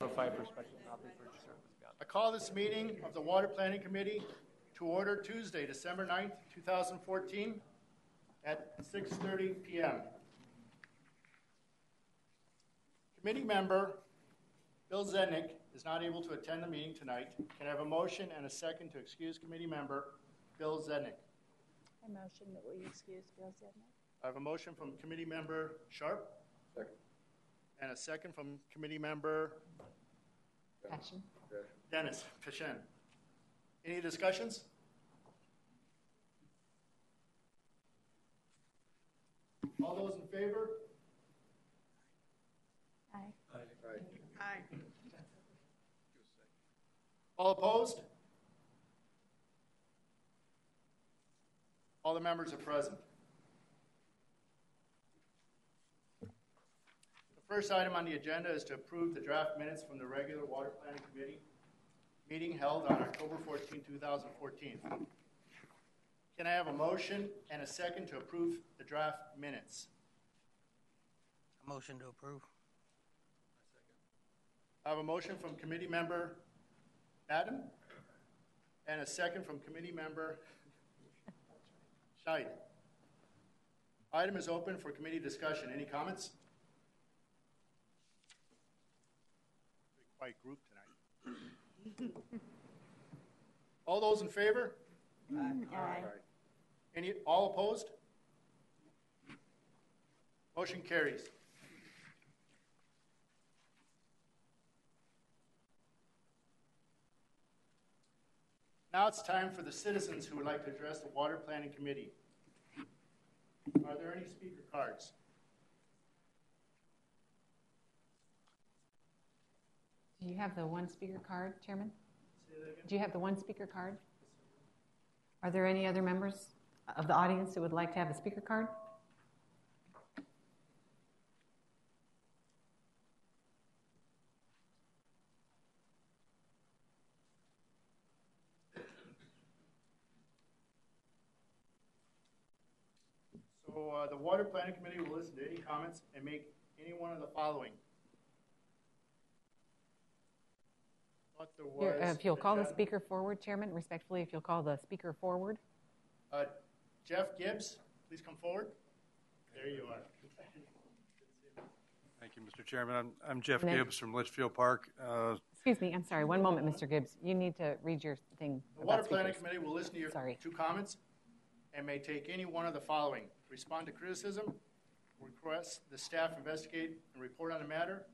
perspective, not be purchaser. I call this meeting of the Water Planning Committee to order Tuesday, December 9th, 2014 at 6:30 p.m. Committee member Bill Zednick is not able to attend the meeting tonight. Can I have a motion and a second to excuse committee member Bill Zednick? I motion that we excuse Bill Zednick. I have a motion from committee member Sharp. Second. And a second from committee member Passion. Dennis Pashen. Any discussions? All those in favor? Aye. Aye. All opposed? All the members are present. The first item on the agenda is to approve the draft minutes from the regular Water Planning Committee meeting held on October 14, 2014. Can I have a motion and a second to approve the draft minutes? A motion to approve. I have a motion from committee member Adam and a second from committee member Scheid. Item is open for committee discussion. Any comments? Pretty quiet group tonight. All those in favor? Aye. All opposed? Motion carries. Now it's time for the citizens who would like to address the Water Planning Committee. Are there any speaker cards? Do you have the one speaker card, Chairman? Say that again? Do you have the one speaker card? Are there any other members of the audience who would like to have a speaker card? So the Water Planning Committee will listen to any comments and make any one of the following. Here, if you'll call the speaker forward, Chairman, respectfully, if you'll call the speaker forward. Jeff Gibbs, please come forward. There you are. Thank you, Mr. Chairman. I'm Jeff Gibbs from Litchfield Park. Excuse me, I'm sorry. One moment, Mr. Gibbs. You need to read your thing. The Water Planning Committee will listen to your two comments and may take any one of the following. Respond to criticism, request the staff investigate and report on the matter,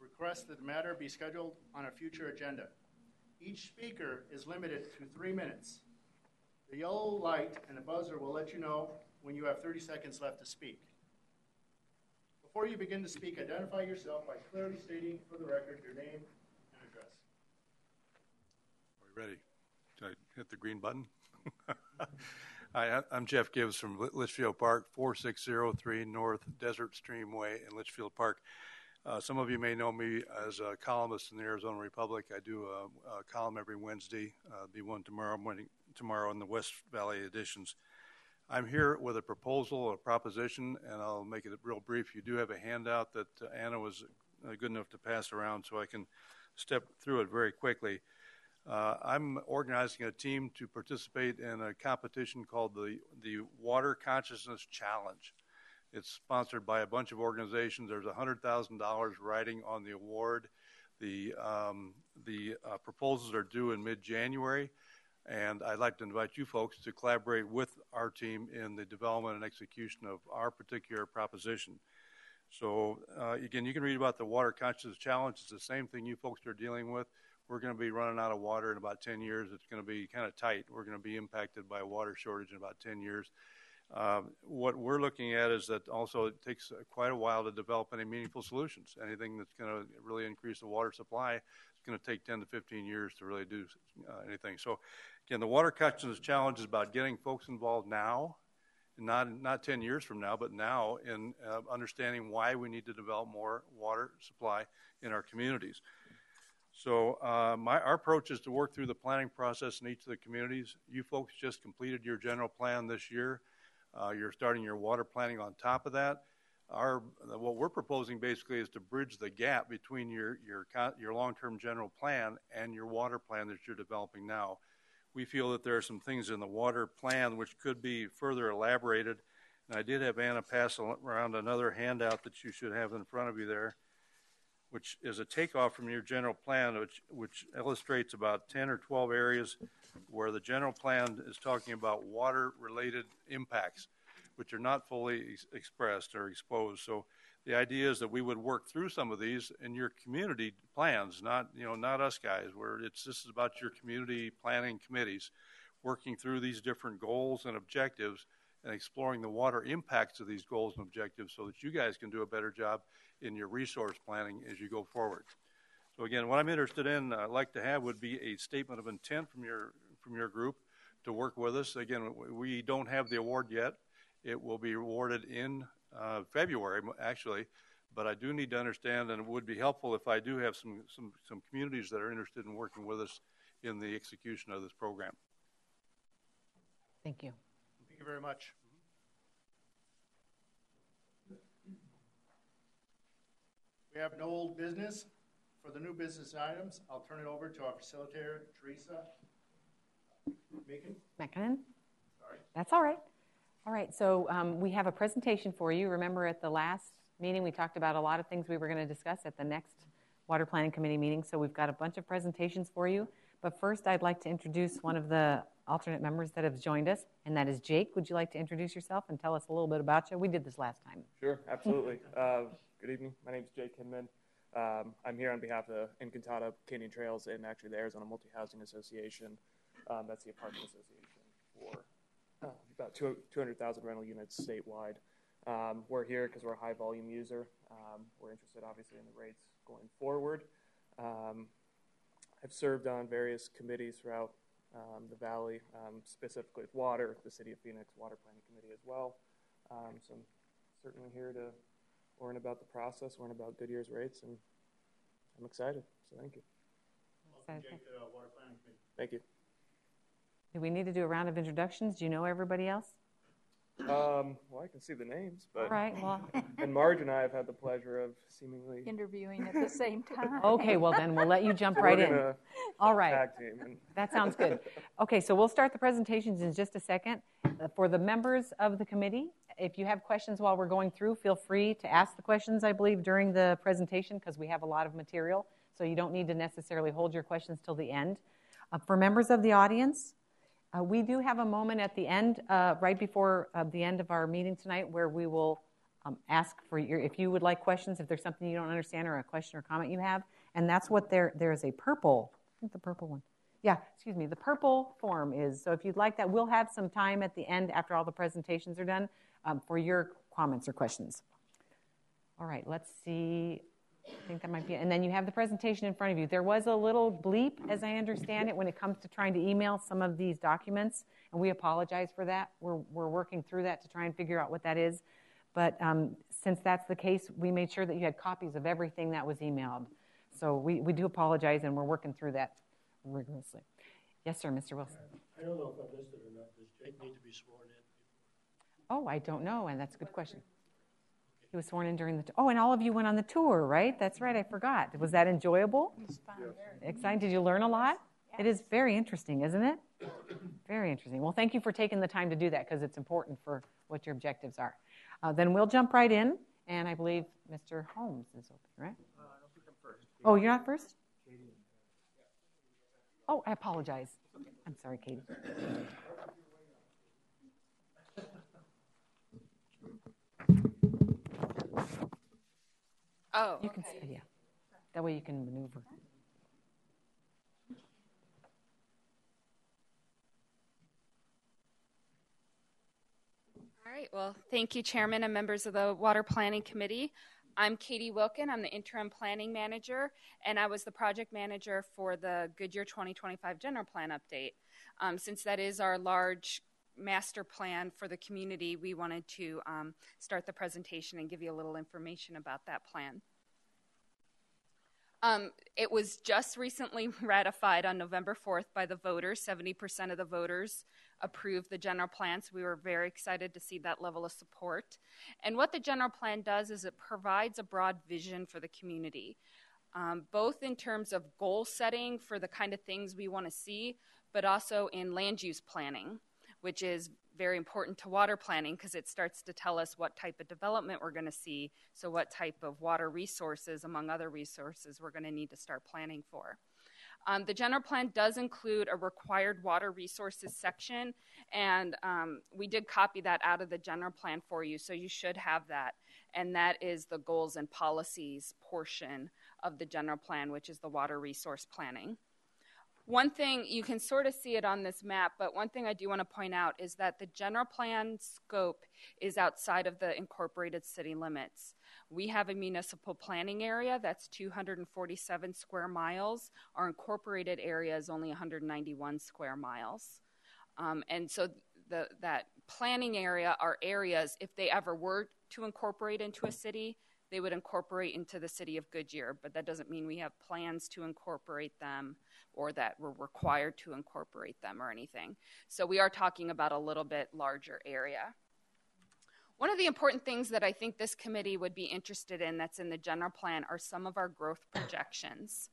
request that the matter be scheduled on a future agenda. Each speaker is limited to 3 minutes. The yellow light and the buzzer will let you know when you have 30 seconds left to speak. Before you begin to speak, identify yourself by clearly stating for the record your name and address. Are we ready? Should I hit the green button? Hi, I'm Jeff Gibbs from Litchfield Park, 4603 North Desert Stream Way in Litchfield Park. Some of you may know me as a columnist in the Arizona Republic. I do a column every Wednesday. Be one tomorrow in the West Valley editions. I'm here with a proposal, a proposition, and I'll make it real brief. You do have a handout that Anna was good enough to pass around, so I can step through it very quickly. I'm organizing a team to participate in a competition called the Water Consciousness Challenge. It's sponsored by a bunch of organizations. There's $100,000 riding on the award. The proposals are due in mid-January, and I'd like to invite you folks to collaborate with our team in the development and execution of our particular proposition. So, again, you can read about the Water Consciousness Challenge. It's the same thing you folks are dealing with. We're going to be running out of water in about 10 years. It's going to be kind of tight. We're going to be impacted by a water shortage in about 10 years. What we're looking at is that also it takes quite a while to develop any meaningful solutions. Anything that's going to really increase the water supply is going to take 10 to 15 years to really do anything. So, again, the Water Consciousness Challenge is about getting folks involved now, not 10 years from now, but now in understanding why we need to develop more water supply in our communities. So our approach is to work through the planning process in each of the communities. You folks just completed your general plan this year. You're starting your water planning on top of that. what we're proposing basically is to bridge the gap between your long-term general plan and your water plan that you're developing now. We feel that there are some things in the water plan which could be further elaborated. And I did have Anna pass around another handout that you should have in front of you there, which is a takeoff from your general plan, which illustrates about 10 or 12 areas where the general plan is talking about water-related impacts, which are not fully expressed or exposed. So the idea is that we would work through some of these in your community plans, not us guys, where this is about your community planning committees, working through these different goals and objectives and exploring the water impacts of these goals and objectives so that you guys can do a better job in your resource planning as you go forward. So again, what I'm interested in, I'd like to have would be a statement of intent from your group to work with us. Again, we don't have the award yet. It will be awarded in February, actually, but I do need to understand, and it would be helpful if I do have some communities that are interested in working with us in the execution of this program. Thank you. Thank you very much. We have no old business. For the new business items, I'll turn it over to our facilitator, Teresa Mekinen? Sorry. That's all right. All right, so we have a presentation for you. Remember at the last meeting, we talked about a lot of things we were going to discuss at the next Water Planning Committee meeting, so we've got a bunch of presentations for you. But first, I'd like to introduce one of the alternate members that have joined us, and that is Jake. Would you like to introduce yourself and tell us a little bit about you? We did this last time. Sure, absolutely. Good evening. My name is Jake Hinman. I'm here on behalf of Encantada Canyon Trails and actually the Arizona Multi-Housing Association. That's the apartment association for about 200,000 rental units statewide. We're here because we're a high volume user. We're interested obviously in the rates going forward. I've served on various committees throughout the valley, specifically with water, the City of Phoenix Water Planning Committee as well. So I'm certainly here to learn about the process, learn about Goodyear's rates, and I'm excited. So thank you. Welcome, Jake, to the Water Planning Committee. Thank you. Do we need to do a round of introductions? Do you know everybody else? Well, I can see the names, but All right, well. and Marge and I have had the pleasure of seemingly Interviewing at the same time. Okay, well then we'll let you jump right in. All right. tag team. And That sounds good. Okay, so we'll start the presentations in just a second. For the members of the committee, if you have questions while we're going through, feel free to ask the questions, I believe, during the presentation because we have a lot of material, so you don't need to necessarily hold your questions till the end. For members of the audience, we do have a moment at the end, right before the end of our meeting tonight, where we will ask for if you would like questions, if there's something you don't understand or a question or comment you have, and that's what there is a purple, I think the purple one. Yeah, excuse me, the purple form is, so if you'd like that, we'll have some time at the end after all the presentations are done for your comments or questions. All right, let's see. I think that might be it. And then you have the presentation in front of you. There was a little bleep, as I understand it, when it comes to trying to email some of these documents, and we apologize for that. We're working through that to try and figure out what that is. But since that's the case, we made sure that you had copies of everything that was emailed. So we do apologize, and we're working through that rigorously. Yes, sir, Mr. Wilson. I don't know if I missed it or not. Does Jake need to be sworn in? Oh, I don't know, and that's a good question. He was sworn in during the and all of you went on the tour, right? That's right, I forgot. Was that enjoyable? It was fun. Exciting. Did you learn a lot? Yes. It is very interesting, isn't it? Very interesting. Well, thank you for taking the time to do that because it's important for what your objectives are. Then we'll jump right in, and I believe Mr. Holmes is open, right? I don't think I'm first. Oh, you're not first? Oh, I apologize. I'm sorry, Katie. Oh, You can, yeah. That way you can maneuver. all right. Well, thank you, Chairman and members of the Water Planning Committee. I'm Katie Wilkin. I'm the interim planning manager, and I was the project manager for the Goodyear 2025 general plan update. Since that is our large master plan for the community, we wanted to start the presentation and give you a little information about that plan. It was just recently ratified on November 4th by the voters. 70% of the voters approved the general plan, so we were very excited to see that level of support. And what the general plan does is it provides a broad vision for the community, both in terms of goal setting for the kind of things we want to see, but also in land use planning, which is very important to water planning because it starts to tell us what type of development we're going to see, so what type of water resources, among other resources, we're going to need to start planning for. The general plan does include a required water resources section, and we did copy that out of the general plan for you, so you should have that. And that is the goals and policies portion of the general plan, which is the water resource planning. One thing, you can sort of see it on this map, but one thing I do want to point out is that the general plan scope is outside of the incorporated city limits. We have a municipal planning area that's 247 square miles. Our incorporated area is only 191 square miles. And so that planning area are areas, if they ever were to incorporate into a city, they would incorporate into the city of Goodyear, but that doesn't mean we have plans to incorporate them or that we're required to incorporate them or anything. So we are talking about a little bit larger area. One of the important things that I think this committee would be interested in that's in the general plan are some of our growth projections.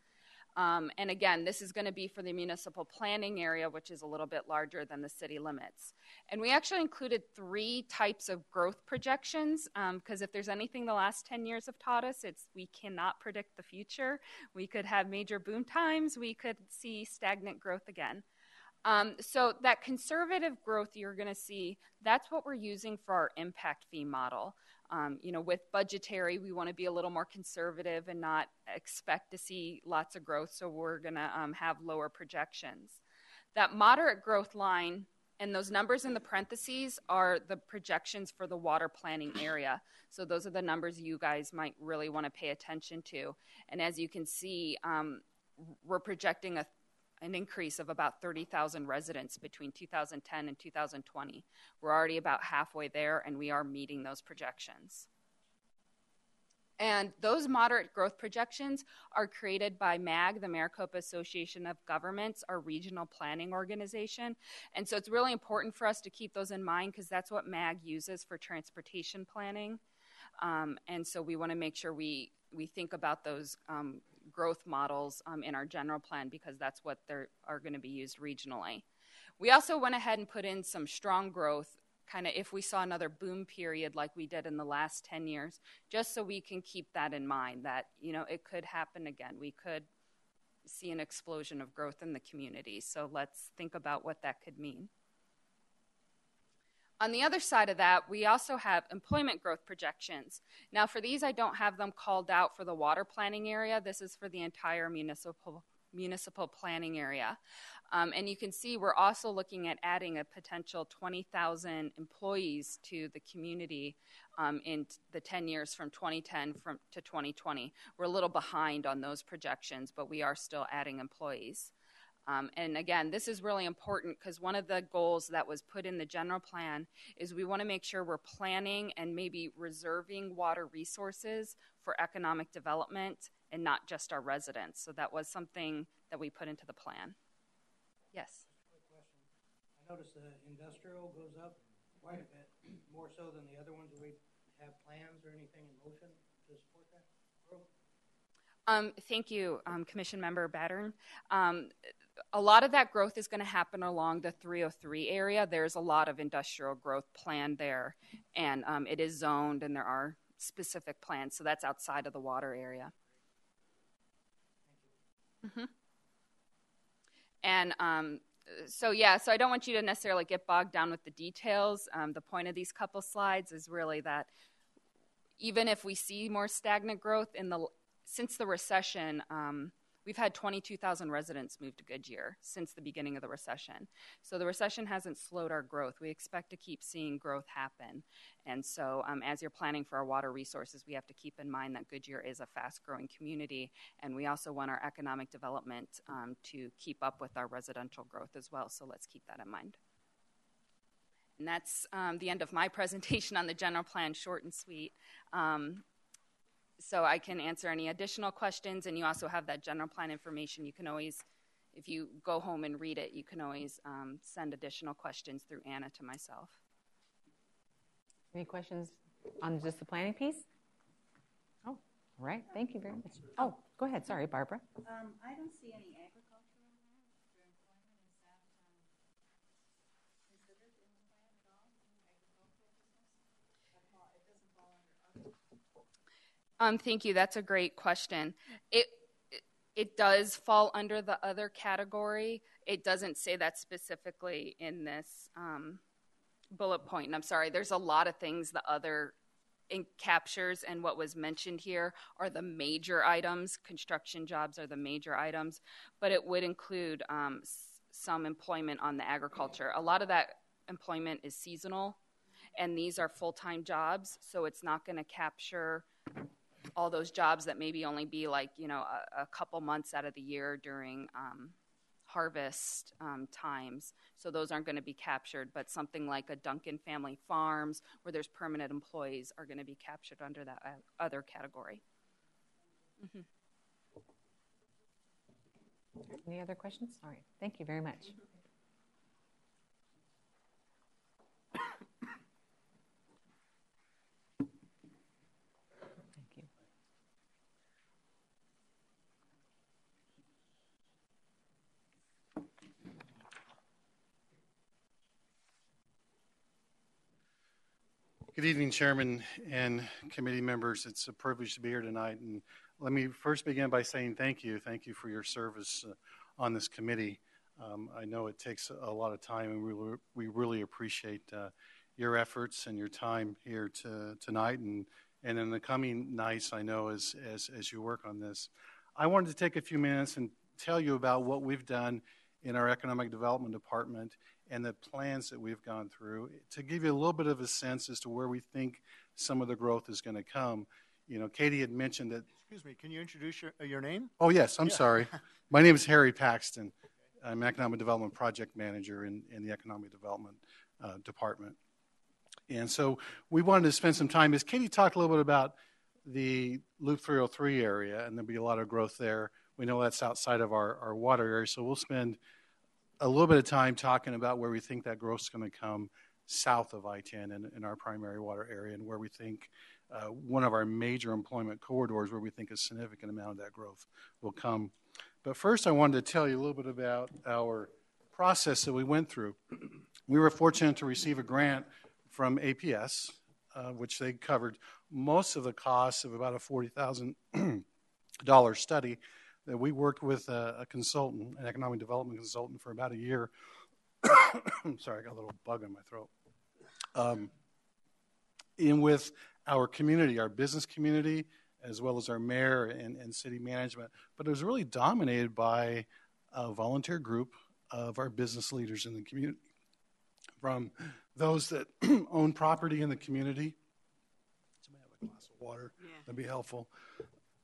And again, this is going to be for the municipal planning area, which is a little bit larger than the city limits. And we actually included 3 types of growth projections, because if there's anything the last 10 years have taught us, it's we cannot predict the future. We could have major boom times. We could see stagnant growth again. So that conservative growth you're going to see, that's what we're using for our impact fee model. With budgetary, we want to be a little more conservative and not expect to see lots of growth, so we're going to have lower projections. That moderate growth line and those numbers in the parentheses are the projections for the water planning area. So those are the numbers you guys might really want to pay attention to. And as you can see, we're projecting an increase of about 30,000 residents between 2010 and 2020. We're already about halfway there, and we are meeting those projections. And those moderate growth projections are created by MAG, the Maricopa Association of Governments, our regional planning organization. And so it's really important for us to keep those in mind because that's what MAG uses for transportation planning. And so we want to make sure we think about those growth models in our general plan because that's what are going to be used regionally. We also went ahead and put in some strong growth, kind of if we saw another boom period like we did in the last 10 years, just so we can keep that in mind that, it could happen again. We could see an explosion of growth in the community. So let's think about what that could mean. On the other side of that, we also have employment growth projections. Now, for these, I don't have them called out for the water planning area. This is for the entire municipal planning area. And you can see we're also looking at adding a potential 20,000 employees to the community in the 10 years from 2010 to 2020. We're a little behind on those projections, but we are still adding employees. And again, this is really important because one of the goals that was put in the general plan is we want to make sure we're planning and maybe reserving water resources for economic development and not just our residents. So that was something that we put into the plan. Yes? Quick question. I noticed the industrial goes up quite a bit, more so than the other ones. Do we have plans or anything in motion to support that growth? Thank you, Commission Member Battern. A lot of that growth is going to happen along the 303 area. There's a lot of industrial growth planned there, and it is zoned, and there are specific plans, so that's outside of the water area. Mm-hmm. And so I don't want you to necessarily get bogged down with the details. The point of these couple slides is really that even if we see more stagnant growth since the recession, we've had 22,000 residents move to Goodyear since the beginning of the recession. So the recession hasn't slowed our growth. We expect to keep seeing growth happen. And so as you're planning for our water resources, we have to keep in mind that Goodyear is a fast-growing community, and we also want our economic development to keep up with our residential growth as well. So let's keep that in mind. And that's the end of my presentation on the general plan, short and sweet. So I can answer any additional questions, and you also have that general plan information. You can always if you go home and read it, you can always send additional questions through Anna to myself. Any questions on just the planning piece? Oh, all right. Thank you very much. Oh, go ahead. Sorry, Barbara. I don't see any agriculture in there for employment. Is that considered in the plan at all? Agricultural business? It doesn't fall under other. Thank you. That's a great question. It does fall under the other category. It doesn't say that specifically in this bullet point. And I'm sorry, there's a lot of things the other captures, and what was mentioned here are the major items. Construction jobs are the major items, but it would include some employment on the agriculture. A lot of that employment is seasonal, and these are full-time jobs, so it's not going to capture all those jobs that maybe only be like, a couple months out of the year during harvest times. So those aren't going to be captured, but something like a Duncan Family Farms where there's permanent employees are going to be captured under that other category. Mm-hmm. Any other questions? All right. Thank you very much. Good evening, Chairman and committee members. It's a privilege to be here tonight. And let me first begin by saying thank you. Thank you for your service on this committee. I know it takes a lot of time, and we really appreciate your efforts and your time here tonight and in the coming nights, I know, as you work on this. I wanted to take a few minutes and tell you about what we've done in our Economic Development Department and the plans that we've gone through to give you a little bit of a sense as to where we think some of the growth is going to come. Katie had mentioned that. Excuse me, can you introduce your name? Oh, yes, I'm sorry. My name is Harry Paxton. I'm Economic Development Project Manager in the Economic Development Department. And so we wanted to spend some time, as Katie talked a little bit about the Loop 303 area, and there'll be a lot of growth there. We know that's outside of our water area, so we'll spend a little bit of time talking about where we think that growth is going to come south of I-10 in our primary water area, and where we think one of our major employment corridors where we think a significant amount of that growth will come. But first, I wanted to tell you a little bit about our process that we went through. We were fortunate to receive a grant from APS, which they covered most of the costs of about a $40,000 study. That we worked with a consultant, an economic development consultant, for about a year. Sorry, I got a little bug in my throat. In with our community, our business community, as well as our mayor and city management. But it was really dominated by a volunteer group of our business leaders in the community. From those that own property in the community. Somebody have a glass of water? Yeah. That'd be helpful.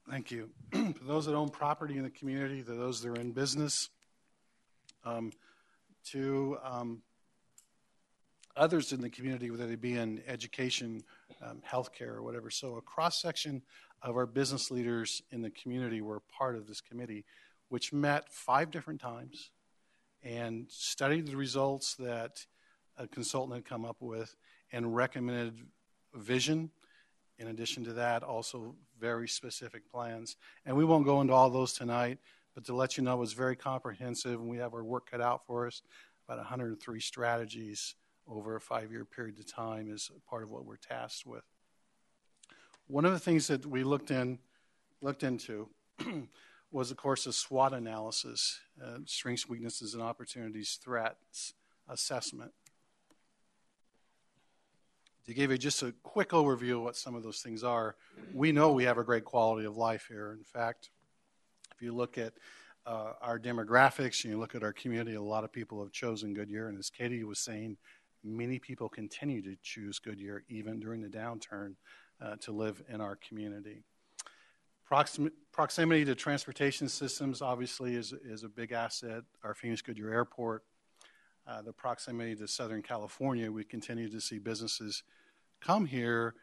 Thank you. For those that own property in the community, to those that are in business, to others in the community, whether they be in education, healthcare, or whatever. So a cross-section of our business leaders in the community were part of this committee, which met 5 different times and studied the results that a consultant had come up with and recommended vision. In addition to that, also very specific plans. And we won't go into all those tonight, but to let you know, it was very comprehensive, and we have our work cut out for us. About 103 strategies over a 5-year period of time is part of what we're tasked with. One of the things that we looked into was, of course, a SWOT analysis, strengths, weaknesses, and opportunities, threats assessment. To give you just a quick overview of what some of those things are, we know we have a great quality of life here. In fact, if you look at our demographics and you look at our community, a lot of people have chosen Goodyear. And as Katie was saying, many people continue to choose Goodyear even during the downturn to live in our community. Proximity to transportation systems obviously is a big asset. Our Phoenix Goodyear Airport, the proximity to Southern California, we continue to see businesses come here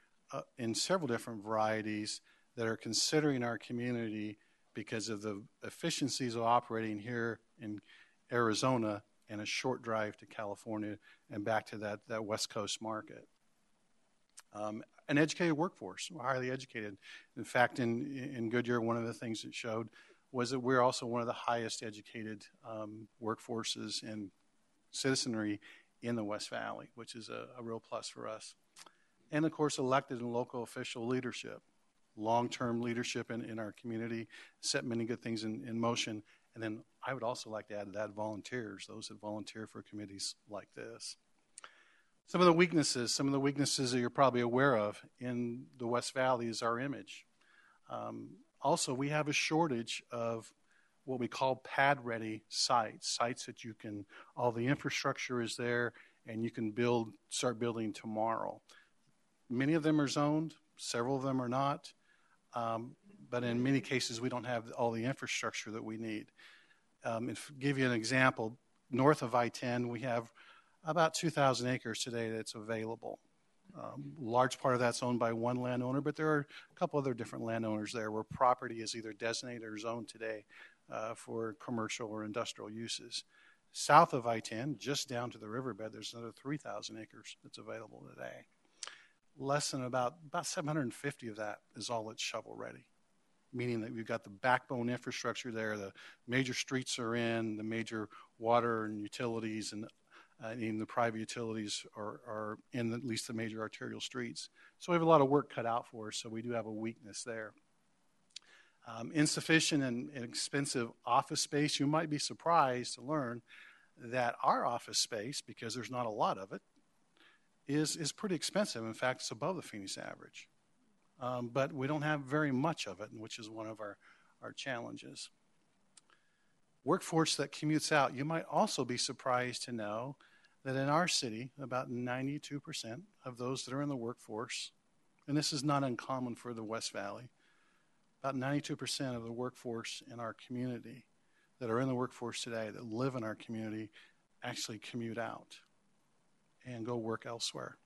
in several different varieties that are considering our community because of the efficiencies of operating here in Arizona and a short drive to California and back to that West Coast market. An educated workforce, highly educated. In fact, in Goodyear, one of the things it showed was that we're also one of the highest educated workforces and citizenry in the West Valley, which is a real plus for us. And, of course, elected and local official leadership, long-term leadership in our community, set many good things in motion. And then I would also like to add to that volunteers, those that volunteer for committees like this. Some of the weaknesses that you're probably aware of in the West Valley is our image. Also, we have a shortage of what we call pad-ready sites that you can, all the infrastructure is there and you can start building tomorrow. Many of them are zoned, several of them are not, but in many cases we don't have all the infrastructure that we need. To give you an example, north of I-10 we have about 2,000 acres today that's available. Large part of that's owned by one landowner, but there are a couple other different landowners there where property is either designated or zoned today for commercial or industrial uses. South of I-10, just down to the riverbed, there's another 3,000 acres that's available today. Less than about 750 of that is all that's shovel ready, meaning that we've got the backbone infrastructure there, the major streets are in, the major water and utilities and even the private utilities are in at least the major arterial streets. So we have a lot of work cut out for us, so we do have a weakness there. Insufficient and expensive office space. You might be surprised to learn that our office space, because there's not a lot of it, is pretty expensive. In fact, it's above the Phoenix average. But we don't have very much of it, which is one of our challenges. Workforce that commutes out. You might also be surprised to know that in our city, about 92% of those that are in the workforce, and this is not uncommon for the West Valley, about 92% of the workforce in our community that are in the workforce today that live in our community actually commute out and go work elsewhere.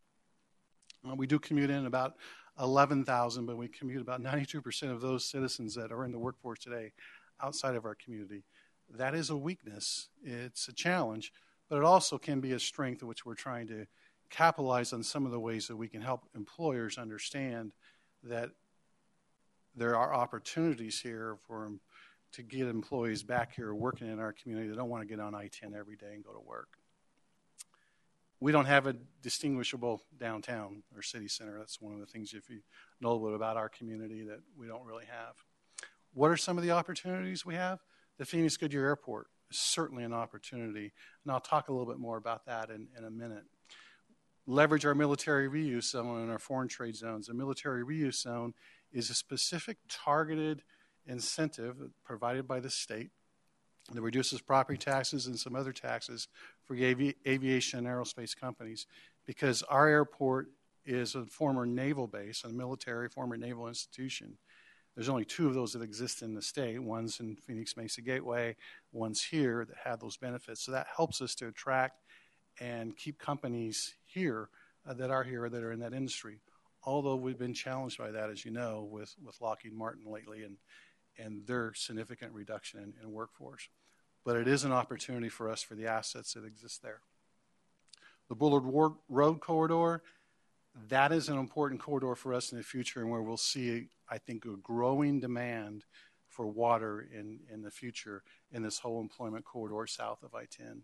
We do commute in about 11,000, but we commute about 92% of those citizens that are in the workforce today outside of our community. That is a weakness. It's a challenge, but it also can be a strength, which we're trying to capitalize on some of the ways that we can help employers understand that there are opportunities here to get employees back here working in our community that don't want to get on I-10 every day and go to work. We don't have a distinguishable downtown or city center. That's one of the things, if you know a little bit about our community, that we don't really have. What are some of the opportunities we have? The Phoenix Goodyear Airport is certainly an opportunity, and I'll talk a little bit more about that in a minute. Leverage our military reuse zone and our foreign trade zones. A military reuse zone is a specific targeted incentive provided by the state that reduces property taxes and some other taxes for aviation and aerospace companies, because our airport is a former naval base, a military former naval institution. There's only two of those that exist in the state. One's in Phoenix Mesa Gateway, one's here that have those benefits. So that helps us to attract and keep companies here that are in that industry. Although we've been challenged by that, as you know, with Lockheed Martin lately and their significant reduction in workforce. But it is an opportunity for us for the assets that exist there. The Bullard Road Corridor, that is an important corridor for us in the future, and where we'll see, I think, a growing demand for water in the future in this whole employment corridor south of I-10.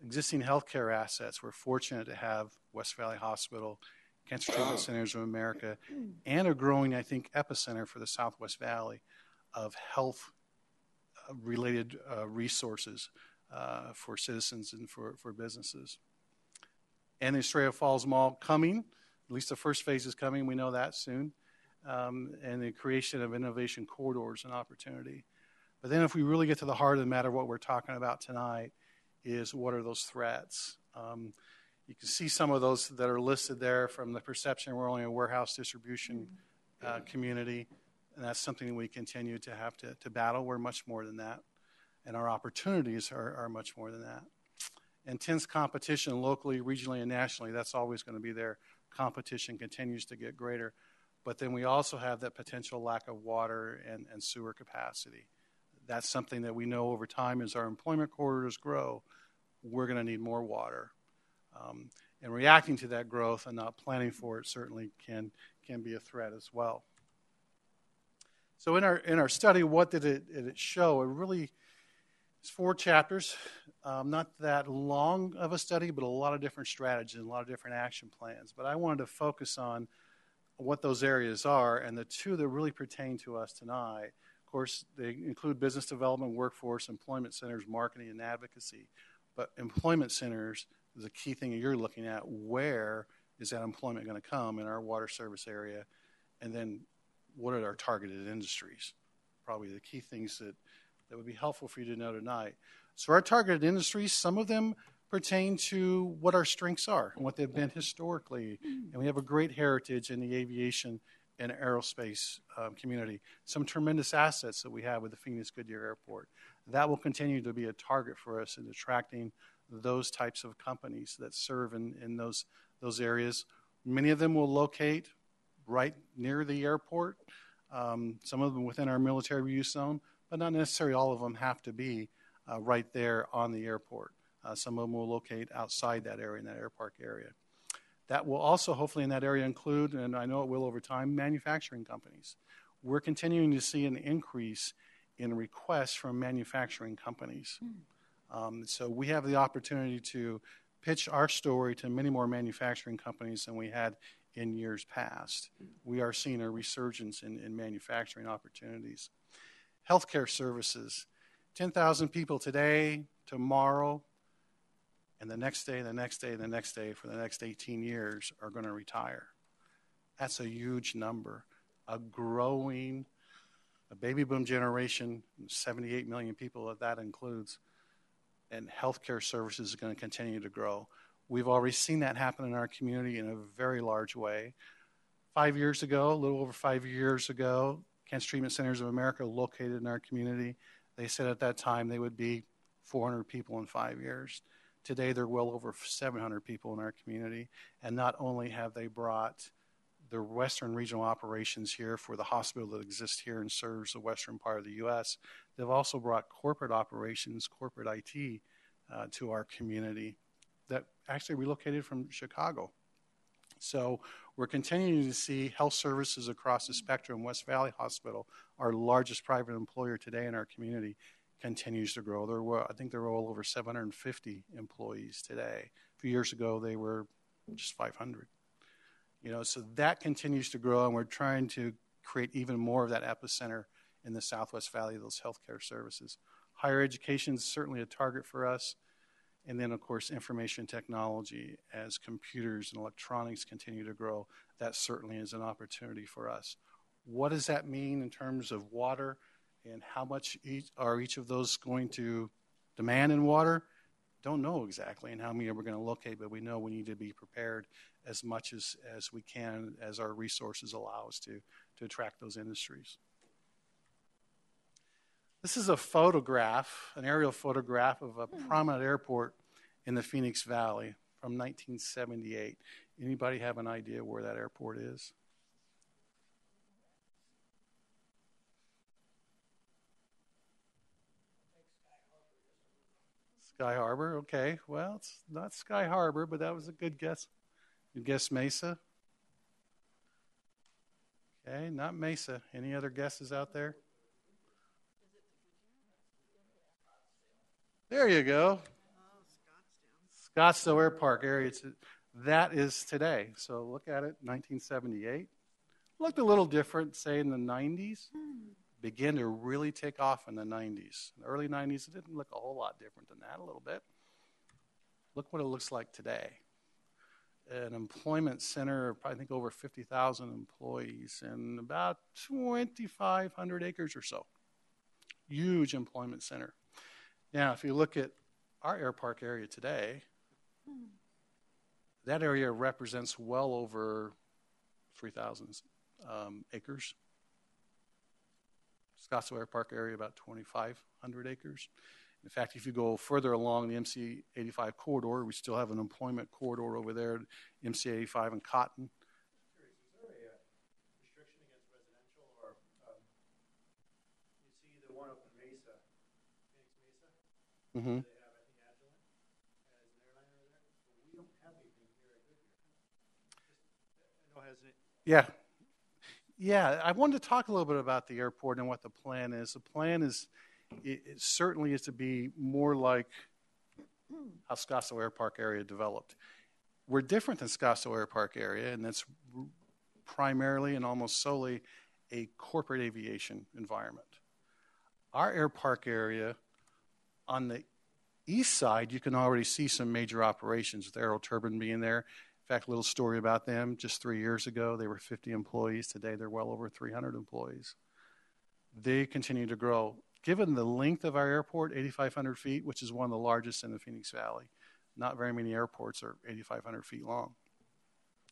Existing healthcare assets. We're fortunate to have West Valley Hospital, Cancer Treatment Centers of America, and a growing, I think, epicenter for the Southwest Valley of health-related resources for citizens and for businesses. And the Estrella Falls Mall coming, at least the first phase is coming, we know that soon, and the creation of innovation corridors and opportunity. But then if we really get to the heart of the matter, what we're talking about tonight is what are those threats? You can see some of those that are listed there. From the perception we're only a warehouse distribution community, and that's something we continue to have to battle. We're much more than that, and our opportunities are much more than that. Intense competition locally, regionally, and nationally, that's always going to be there. Competition continues to get greater. But then we also have that potential lack of water and sewer capacity That's something that we know over time as our employment corridors grow, we're going to need more water. And reacting to that growth and not planning for it certainly can be a threat as well. So in our study, what did it show? It really is 4 chapters, not that long of a study, but a lot of different strategies and a lot of different action plans. But I wanted to focus on what those areas are, and the 2 that really pertain to us tonight. Of course, they include business development, workforce, employment centers, marketing, and advocacy. But employment centers is a key thing that you're looking at. Where is that employment going to come in our water service area? And then what are our targeted industries? Probably the key things that would be helpful for you to know tonight. So our targeted industries, some of them pertain to what our strengths are and what they've been historically. And we have a great heritage in the aviation and aerospace community. Some tremendous assets that we have with the Phoenix Goodyear Airport. That will continue to be a target for us in attracting those types of companies that serve in those areas. Many of them will locate right near the airport, some of them within our military use zone, but not necessarily all of them have to be right there on the airport. Some of them will locate outside that area, in that airpark area. That will also hopefully in that area include, and I know it will over time, manufacturing companies. We're continuing to see an increase in requests from manufacturing companies. So we have the opportunity to pitch our story to many more manufacturing companies than we had in years past. We are seeing a resurgence in manufacturing opportunities. Healthcare services, 10,000 people today, tomorrow, and the next day, the next day, the next day for the next 18 years are going to retire. That's a huge number. A baby boom generation, 78 million people that includes, and healthcare services is going to continue to grow. We've already seen that happen in our community in a very large way. 5 years ago, a little over 5 years ago, Cancer Treatment Centers of America located in our community. They said at that time they would be 400 people in 5 years. Today, they're well over 700 people in our community. And not only have they brought the Western regional operations here for the hospital that exists here and serves the western part of the U.S., they've also brought corporate operations, corporate IT, to our community that actually relocated from Chicago. So we're continuing to see health services across the spectrum. West Valley Hospital, our largest private employer today in our community, continues to grow. I think there are well over 750 employees today. A few years ago, they were just 500. So that continues to grow, and we're trying to create even more of that epicenter in the Southwest Valley of those healthcare services. Higher education is certainly a target for us. And then, of course, information technology. As computers and electronics continue to grow, that certainly is an opportunity for us. What does that mean in terms of water? And how much are each of those going to demand in water? Don't know exactly, and how many we're going to locate, but we know we need to be prepared as much as we can, as our resources allow us to attract those industries. This is a photograph, an aerial photograph of a prominent airport in the Phoenix Valley from 1978. Anybody have an idea where that airport is? Sky Harbor, okay. Well, it's not Sky Harbor, but that was a good guess. You guess Mesa? Okay, not Mesa. Any other guesses out there? There you go. Scottsdale Air Park area. That is today. So look at it, 1978. Looked a little different, say, in the 90s. Began to really take off in the 90s. In the early 90s, it didn't look a whole lot different than that, a little bit. Look what it looks like today. An employment center of, I think, over 50,000 employees and about 2,500 acres or so. Huge employment center. Now, if you look at our air park area today, that area represents well over 3,000 acres. Scottsdale Air Park area, about 2,500 acres. In fact, if you go further along the MC 85 corridor, we still have an employment corridor over there, MC 85 and Cotton. Is there a restriction against residential, or you see the one up in Mesa? Mm-hmm. They have, I think, Agilent as an airline over there. But we don't have anything here at Goodyear. I know has it. Yeah. Yeah, I wanted to talk a little bit about the airport and what the plan is. The plan is, it certainly is to be more like how Scottsdale Air Park area developed. We're different than Scottsdale Air Park area, and that's primarily and almost solely a corporate aviation environment. Our air park area, on the east side, you can already see some major operations, with Aero Turbine being there. In fact, a little story about them. Just 3 years ago, they were 50 employees. Today, they're well over 300 employees. They continue to grow. Given the length of our airport, 8,500 feet, which is one of the largest in the Phoenix Valley, not very many airports are 8,500 feet long.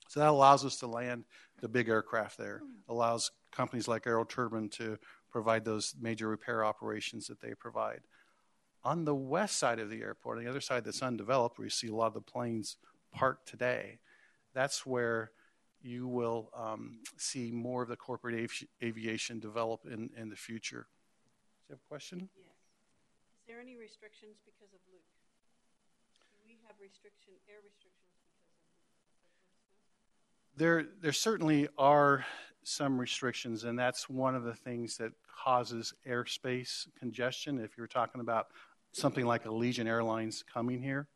So that allows us to land the big aircraft there, allows companies like Aero Turbine to provide those major repair operations that they provide. On the west side of the airport, on the other side that's undeveloped, where you see a lot of the planes parked today, that's where you will see more of the corporate aviation develop in the future. Do you have a question? Yes. Is there any restrictions because of Luke? Do we have air restrictions because of Luke? There certainly are some restrictions, and that's one of the things that causes airspace congestion if you're talking about something like Allegiant Airlines coming here.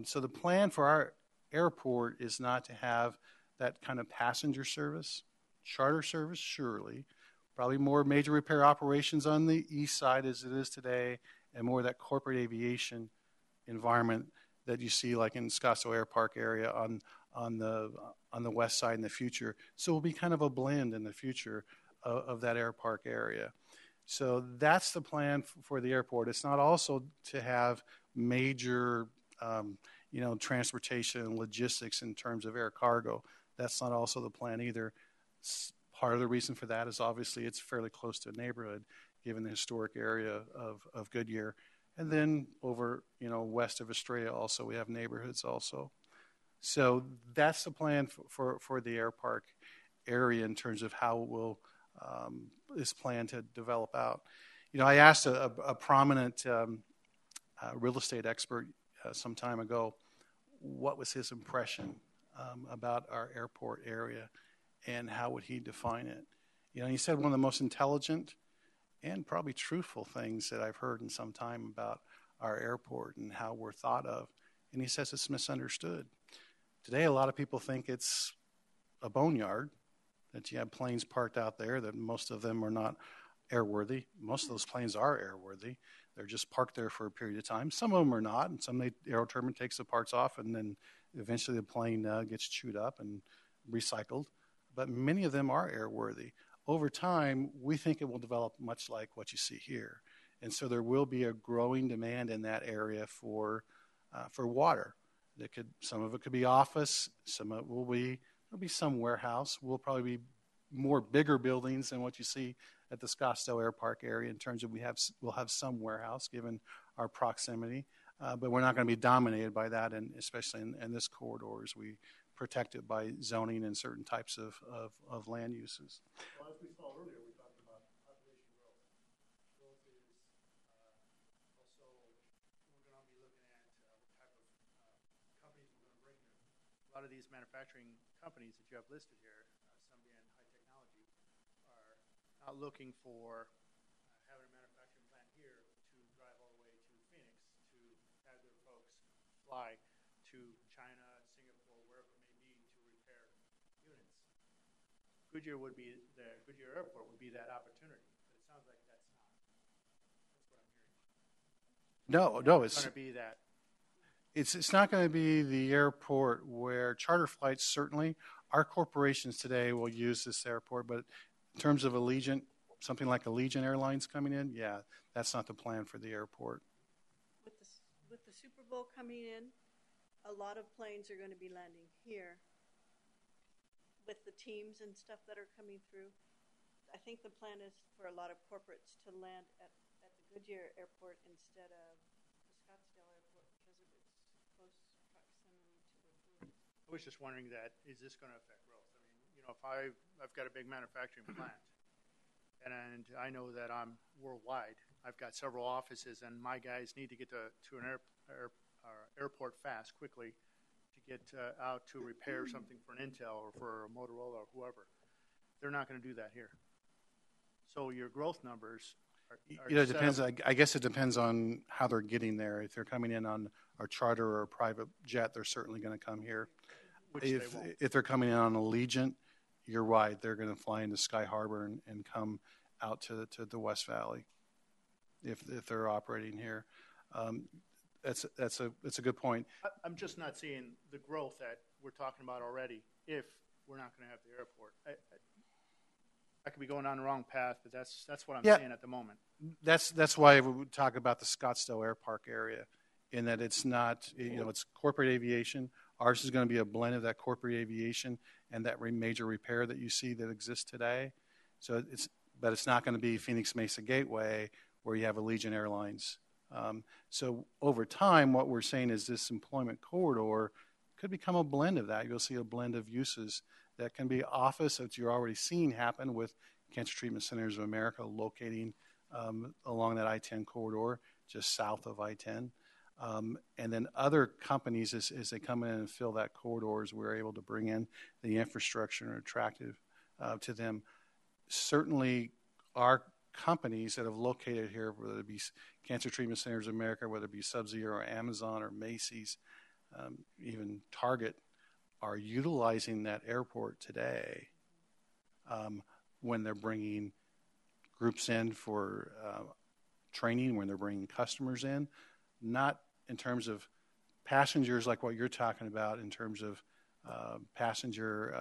So the plan for our airport is not to have that kind of passenger service. Charter service, surely. Probably more major repair operations on the east side as it is today, and more of that corporate aviation environment that you see like in Scottsdale Air Park area on the west side in the future. So it will be kind of a blend in the future of that air park area. So that's the plan for the airport. It's not also to have major transportation and logistics in terms of air cargo. That's not also the plan either. Part of the reason for that is obviously it's fairly close to a neighborhood, given the historic area of Goodyear. And then over, west of Estrella also, we have neighborhoods also. So that's the plan for the air park area in terms of how it will is planned to develop out. I asked a prominent real estate expert some time ago what was his impression about our airport area and how would he define it. He said one of the most intelligent and probably truthful things that I've heard in some time about our airport and how we're thought of. And he says it's misunderstood. Today, a lot of people think it's a boneyard, that you have planes parked out there, that most of them are not airworthy. Most of those planes are airworthy. They're just parked there for a period of time. Some of them are not, and some Aero Turbine takes the parts off, and then eventually the plane gets chewed up and recycled. But many of them are airworthy. Over time, we think it will develop much like what you see here. And so there will be a growing demand in that area for water. Some of it could be office, some of it will be, there'll be some warehouse. Will probably be more bigger buildings than what you see at the Scottsdale Air Park area in terms of we'll have some warehouse given our proximity, but we're not going to be dominated by that, and especially in this corridor as we protect it by zoning and certain types of land uses. Well, as we saw earlier, we talked about population growth. Growth is also, we're going to be looking at what type of companies we're going to bring here. A lot of these manufacturing companies that you have listed here, some being high technology, are not looking for having a manufacturing plant here to drive all the way to Phoenix to have their folks fly to China, Singapore, wherever it may be to repair units. Goodyear Airport would be that opportunity, but it sounds like that's not. That's what I'm hearing. No, it's going to be that. It's not going to be the airport where charter flights, certainly. Our corporations today will use this airport, but in terms of Allegiant, something like Allegiant Airlines coming in, yeah, that's not the plan for the airport. With the Super Bowl coming in, a lot of planes are going to be landing here with the teams and stuff that are coming through. I think the plan is for a lot of corporates to land at the Goodyear Airport instead of the Scottsdale Airport because of its close proximity to the fluids. I was just wondering is this going to affect growth? I mean, if I've got a big manufacturing plant, and I know that I'm worldwide, I've got several offices, and my guys need to get to an airport fast, quickly, to get out to repair something for an Intel or for a Motorola or whoever. They're not going to do that here. So your growth numbers are it depends. I guess it depends on how they're getting there. If they're coming in on a charter or a private jet, they're certainly going to come here. If they're coming in on Allegiant, you're right. They're going to fly into Sky Harbor and come out to the West Valley. If they're operating here, that's a good point. I'm just not seeing the growth that we're talking about already. If we're not going to have the airport, I could be going on the wrong path, but that's what I'm seeing at the moment. That's why we talk about the Scottsdale Air Park area, in that it's not, it's corporate aviation. Ours is going to be a blend of that corporate aviation and that major repair that you see that exists today. So but it's not going to be Phoenix Mesa Gateway where you have Allegiant Airlines. So over time, what we're saying is this employment corridor could become a blend of that. You'll see a blend of uses that can be office, that you're already seeing happen with Cancer Treatment Centers of America locating along that I-10 corridor, just south of I-10. And then other companies, as they come in and fill that corridors, we're able to bring in the infrastructure and attractive to them. Certainly, our companies that have located here, whether it be Cancer Treatment Centers of America, whether it be Sub-Zero or Amazon or Macy's, even Target, are utilizing that airport today when they're bringing groups in for training, when they're bringing customers in, not in terms of passengers like what you're talking about in terms of passenger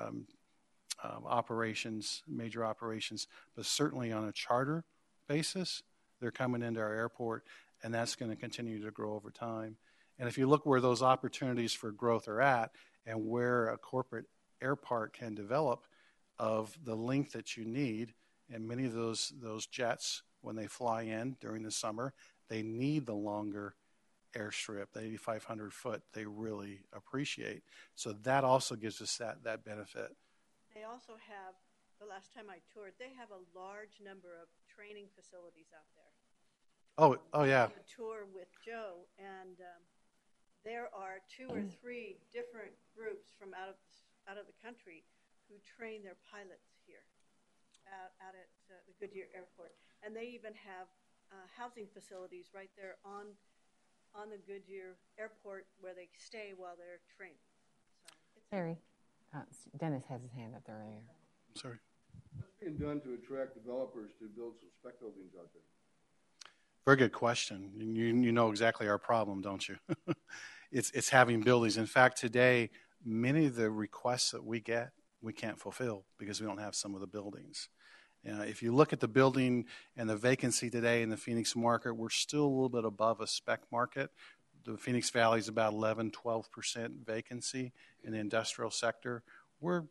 operations, major operations, but certainly on a charter basis, they're coming into our airport, and that's going to continue to grow over time. And if you look where those opportunities for growth are at and where a corporate air park can develop of the length that you need, and many of those jets, when they fly in during the summer, they need the longer airstrip, the 8,500 foot, they really appreciate. So that also gives us that benefit. They also have, the last time I toured, they have a large number of training facilities out there. Oh yeah. I did a tour with Joe, and there are 2 or 3 different groups from out of the country who train their pilots here out at the Goodyear Airport. And they even have housing facilities right there on the Goodyear Airport where they stay while they're training. So Harry, Dennis has his hand up there earlier. Sorry. What's being done to attract developers to build some spec buildings out there? Very good question. You know exactly our problem, don't you? It's having buildings. In fact, today, many of the requests that we get, we can't fulfill because we don't have some of the buildings. If you look at the building and the vacancy today in the Phoenix market, we're still a little bit above a spec market. The Phoenix Valley is about 11-12% vacancy in the industrial sector. We're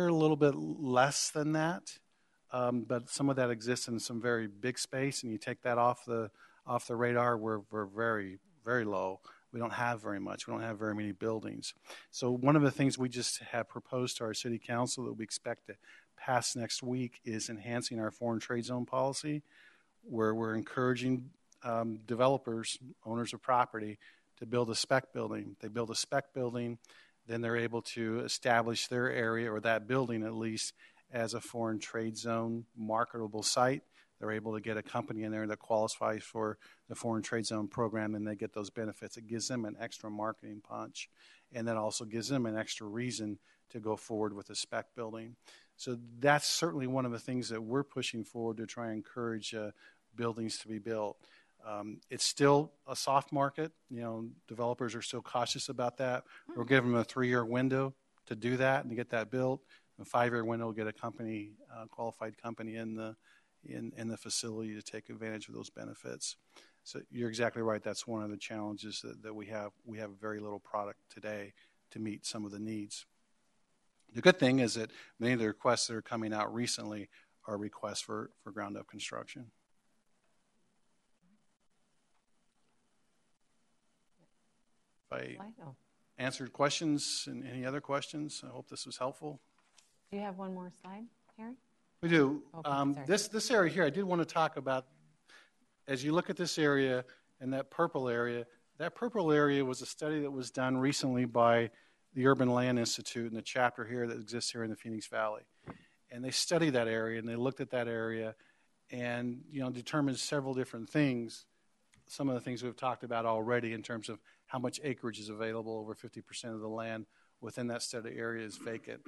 a little bit less than that, but some of that exists in some very big space, and you take that off the radar, we're very, very low. We don't have very much. We don't have very many buildings. So one of the things we just have proposed to our city council that we expect to pass next week is enhancing our foreign trade zone policy, where we're encouraging developers, owners of property, to build a spec building. They build a spec building, then they're able to establish their area, or that building at least, as a foreign trade zone marketable site. They're able to get a company in there that qualifies for the foreign trade zone program, and they get those benefits. It gives them an extra marketing punch, and that also gives them an extra reason to go forward with a spec building. So that's certainly one of the things that we're pushing forward to try and encourage buildings to be built. It's still a soft market. Developers are still cautious about that. We'll give them a 3-year window to do that and to get that built. A 5-year window to get a company, qualified company in the facility to take advantage of those benefits. So you're exactly right. That's one of the challenges that we have. We have very little product today to meet some of the needs. The good thing is that many of the requests that are coming out recently are requests for ground-up construction. If I answered questions and any other questions, I hope this was helpful. Do you have one more slide, Harry? We do. Okay, this area here, I did want to talk about as you look at this area and that purple area was a study that was done recently by the Urban Land Institute and the chapter here that exists here in the Phoenix Valley. And they studied that area and they looked at that area and, determined several different things. Some of the things we've talked about already in terms of how much acreage is available. Over 50% of the land within that study area is vacant.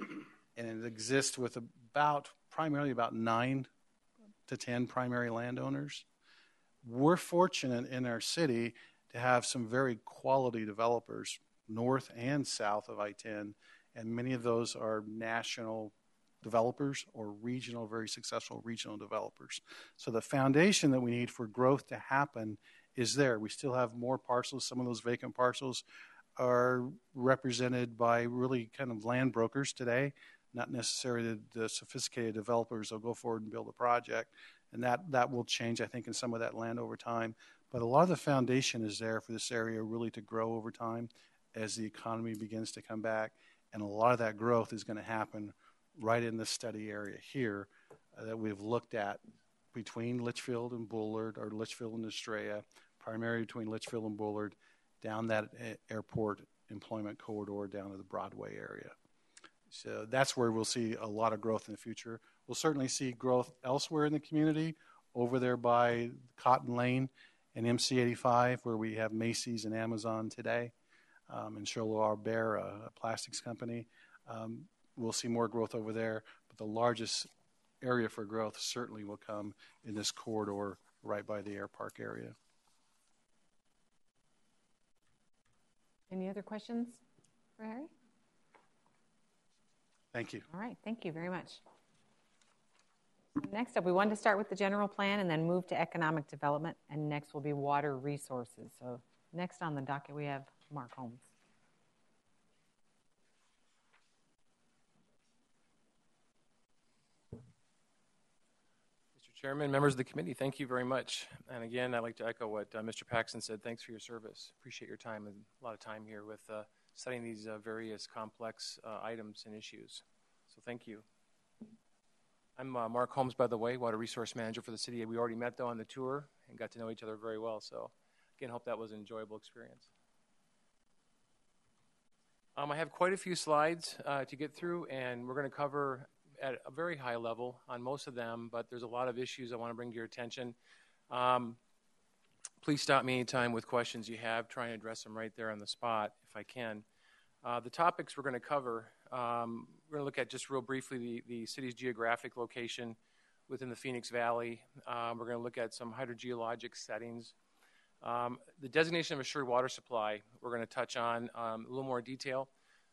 And it exists with primarily about 9 to 10 primary landowners. We're fortunate in our city to have some very quality developers north and south of I-10, and many of those are national developers or regional, very successful regional developers. So the foundation that we need for growth to happen is there. We still have more parcels. Some of those vacant parcels are represented by really kind of land brokers today, not necessarily the sophisticated developers that'll go forward and build a project. And that will change, I think, in some of that land over time. But a lot of the foundation is there for this area really to grow over time as the economy begins to come back. And a lot of that growth is going to happen right in this study area here that we've looked at between Litchfield and Bullard, or Litchfield and Estrella, primarily between Litchfield and Bullard, down that airport employment corridor down to the Broadway area. So that's where we'll see a lot of growth in the future. We'll certainly see growth elsewhere in the community, over there by Cotton Lane and MC85, where we have Macy's and Amazon today, and Cholo-Arbert, a plastics company. We'll see more growth over there, but the largest area for growth certainly will come in this corridor right by the Air Park area. Any other questions for Harry? Thank you. All right, thank you very much. So next up, we wanted to start with the general plan and then move to economic development, and next will be water resources. So next on the docket, we have Mark Holmes. Mr. Chairman, members of the committee, thank you very much. And again, I'd like to echo what Mr. Paxton said. Thanks for your service. Appreciate your time, and a lot of time here with studying these various complex items and issues. So thank you. I'm Mark Holmes, by the way, Water Resource Manager for the city. We already met, though, on the tour and got to know each other very well. So, again, hope that was an enjoyable experience. I have quite a few slides to get through, and we're going to cover at a very high level on most of them, but there's a lot of issues I want to bring to your attention. Please stop me anytime with questions you have. Try and address them right there on the spot if I can. The topics we're going to cover, we're going to look at just real briefly the city's geographic location within the Phoenix Valley. We're going to look at some hydrogeologic settings. The designation of assured water supply, we're going to touch on a little more detail.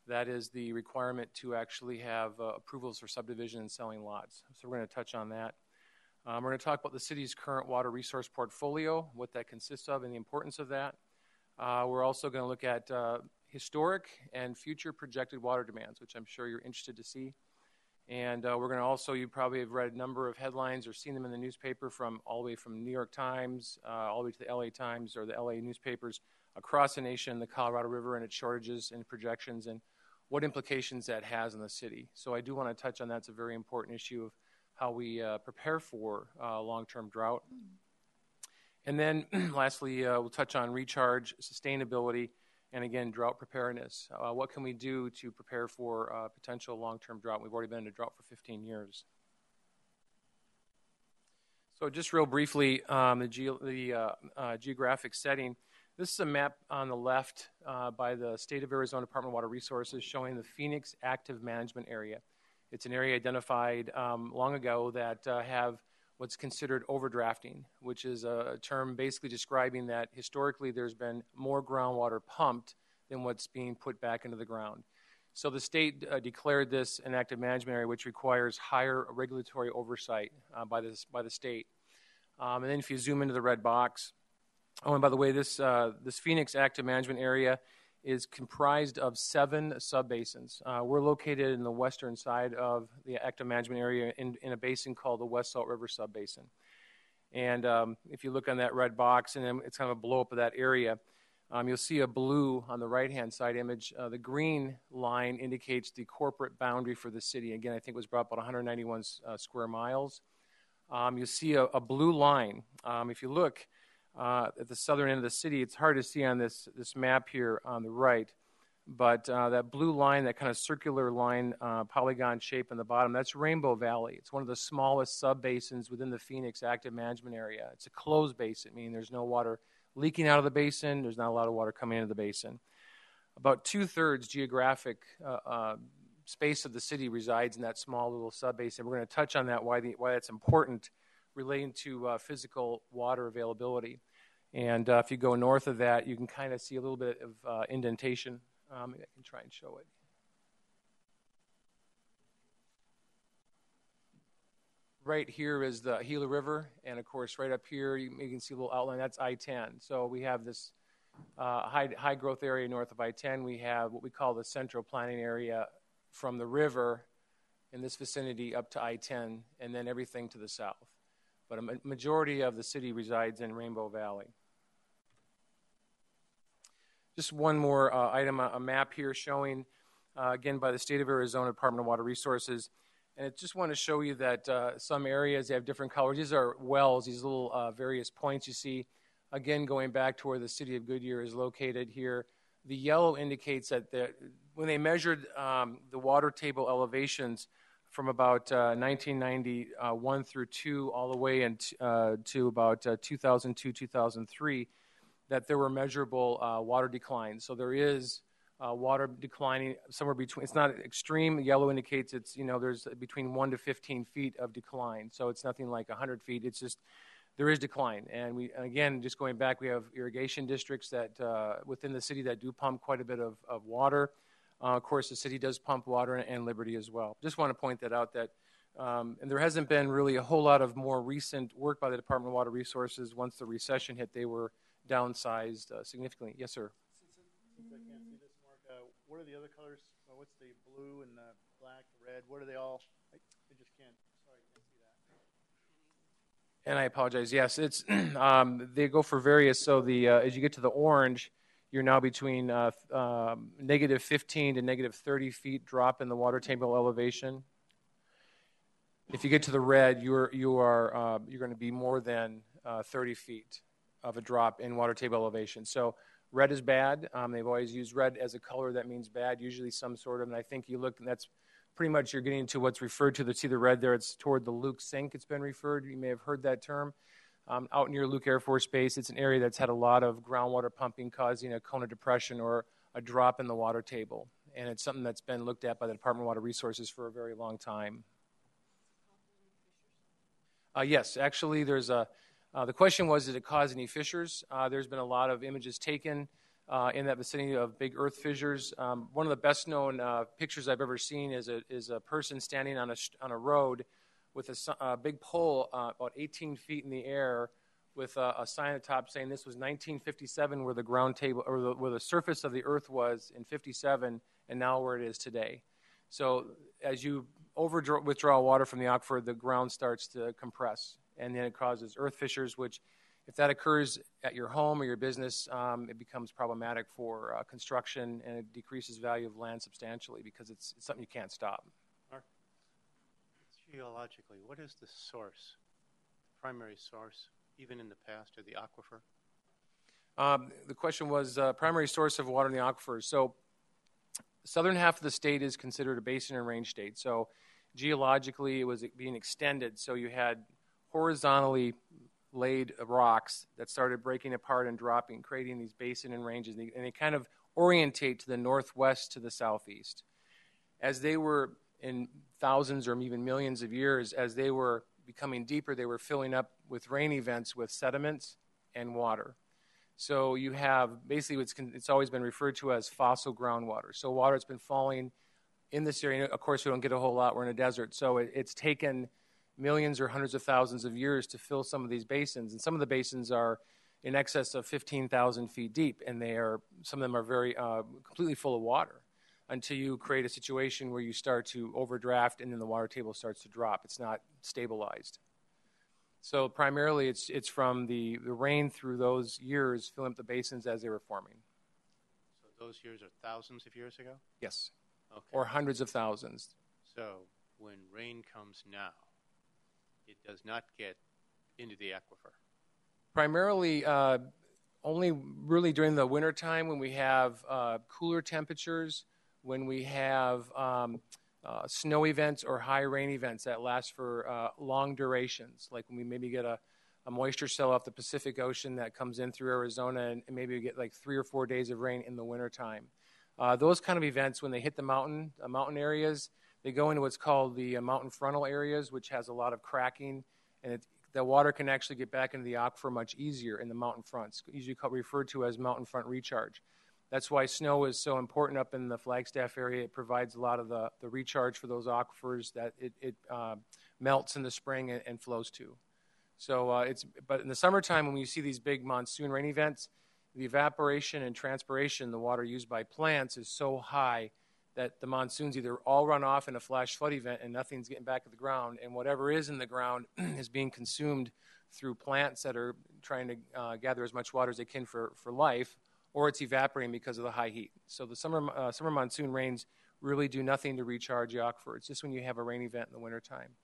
That is the requirement to actually have approvals for subdivision and selling lots. So we're going to touch on that. We're going to talk about the city's current water resource portfolio, what that consists of and the importance of that. We're also going to look at historic and future projected water demands, which I'm sure you're interested to see. And we're going to also, you probably have read a number of headlines or seen them in the newspaper from all the way from New York Times, all the way to the LA Times or the LA newspapers across the nation, the Colorado River and its shortages and projections and what implications that has on the city. So I do want to touch on that. It's a very important issue of how we prepare for long-term drought. And then lastly, we'll touch on recharge, sustainability, and again, drought preparedness. What can we do to prepare for potential long-term drought? We've already been in a drought for 15 years. So just real briefly, the geographic setting. This is a map on the left by the State of Arizona Department of Water Resources showing the Phoenix Active Management Area. It's an area identified long ago that have what's considered overdrafting, which is a term basically describing that historically there's been more groundwater pumped than what's being put back into the ground. So the state declared this an active management area, which requires higher regulatory oversight by the state. And then if you zoom into the red box, oh, and by the way, this Phoenix Active Management Area is comprised of 7 subbasins. We're located in the western side of the active management area in a basin called the West Salt River Subbasin. And if you look on that red box, and then it's kind of a blow up of that area, you'll see a blue on the right-hand side image. The green line indicates the corporate boundary for the city. Again, I think it was about 191 square miles. You'll see a blue line. If you look, at the southern end of the city. It's hard to see on this map here on the right, but that blue line, that kind of circular line, polygon shape in the bottom, that's Rainbow Valley. It's one of the smallest sub-basins within the Phoenix Active Management Area. It's a closed basin, meaning there's no water leaking out of the basin. There's not a lot of water coming into the basin. About 2/3 geographic space of the city resides in that small little sub-basin. We're going to touch on that, why that's important relating to physical water availability. And if you go north of that, you can kind of see a little bit of indentation. Maybe I can try and show it. Right here is the Gila River, and of course right up here you can see a little outline. That's I-10. So we have this high growth area north of I-10. We have what we call the central planning area from the river in this vicinity up to I-10, and then everything to the south. But a majority of the city resides in Rainbow Valley. Just one more item, a map here showing, again, by the State of Arizona Department of Water Resources. And I just want to show you that some areas have different colors. These are wells, these little various points you see. Again, going back to where the city of Goodyear is located here, the yellow indicates that when they measured the water table elevations from about 1991 through 2 all the way to about 2002, 2003, that there were measurable water declines. So there is water declining somewhere between, it's not extreme. Yellow indicates it's, there's between 1 to 15 feet of decline. So it's nothing like 100 feet. It's just, there is decline. And again, just going back, we have irrigation districts that within the city that do pump quite a bit of water. Of course, the city does pump water, and Liberty as well. Just want to point that out, that and there hasn't been really a whole lot of more recent work by the Department of Water Resources. Once the recession hit, they were downsized significantly. Yes, sir. Since I can't see this, Mark, what are the other colors? What's the blue and the black, red? What are they all? I just can't. Sorry, I can't see that. And I apologize. Yes, it's they go for various. So as you get to the orange, you're now between negative 15 to negative 30 feet drop in the water table elevation. If you get to the red, you're going to be more than 30 feet of a drop in water table elevation. So red is bad. They've always used red as a color that means bad, usually some sort of, and I think you look, and that's pretty much you're getting to what's referred to, see the red there, it's toward the Luke Sink, it's been referred. You may have heard that term. Out near Luke Air Force Base, it's an area that's had a lot of groundwater pumping causing a cone of depression or a drop in the water table. And it's something that's been looked at by the Department of Water Resources for a very long time. Yes, actually there's the question was, did it cause any fissures? There's been a lot of images taken in that vicinity of big earth fissures. One of the best known pictures I've ever seen is a person standing on a road with a big pole about 18 feet in the air with a sign at the top saying this was 1957 where the ground table or where the surface of the earth was in 57 and now where it is today. So as you withdraw water from the aquifer, the ground starts to compress and then it causes earth fissures, which if that occurs at your home or your business, it becomes problematic for construction and it decreases value of land substantially because it's something you can't stop. Geologically, what is the source, primary source, even in the past, of the aquifer? The question was primary source of water in the aquifers. So the southern half of the state is considered a basin and range state. So geologically, it was being extended. So you had horizontally laid rocks that started breaking apart and dropping, creating these basin and ranges. And they kind of orientate to the northwest to the southeast. As they were in thousands or even millions of years, as they were becoming deeper, they were filling up with rain events with sediments and water. So you have basically it's always been referred to as fossil groundwater. So water that's been falling in this area. Of course, we don't get a whole lot. We're in a desert. So it's taken millions or hundreds of thousands of years to fill some of these basins. And some of the basins are in excess of 15,000 feet deep, and some of them are very completely full of water, until you create a situation where you start to overdraft and then the water table starts to drop. It's not stabilized. So primarily it's from the rain through those years filling up the basins as they were forming. So those years are thousands of years ago? Yes. Okay. Or hundreds of thousands. So when rain comes now, it does not get into the aquifer? Primarily, only really during the wintertime when we have cooler temperatures, when we have snow events or high rain events that last for long durations, like when we maybe get a moisture cell off the Pacific Ocean that comes in through Arizona, and maybe we get like 3 or 4 days of rain in the wintertime. Those kind of events, when they hit the mountain areas, they go into what's called the mountain frontal areas, which has a lot of cracking, and the water can actually get back into the aquifer much easier in the mountain fronts, usually referred to as mountain front recharge. That's why snow is so important up in the Flagstaff area. It provides a lot of the recharge for those aquifers that it melts in the spring and flows to. So but in the summertime, when you see these big monsoon rain events, the evaporation and transpiration, the water used by plants, is so high that the monsoons either all run off in a flash flood event and nothing's getting back to the ground, and whatever is in the ground is being consumed through plants that are trying to gather as much water as they can for life, or it's evaporating because of the high heat. So the summer monsoon rains really do nothing to recharge the aquifer. It's just when you have a rain event in the wintertime.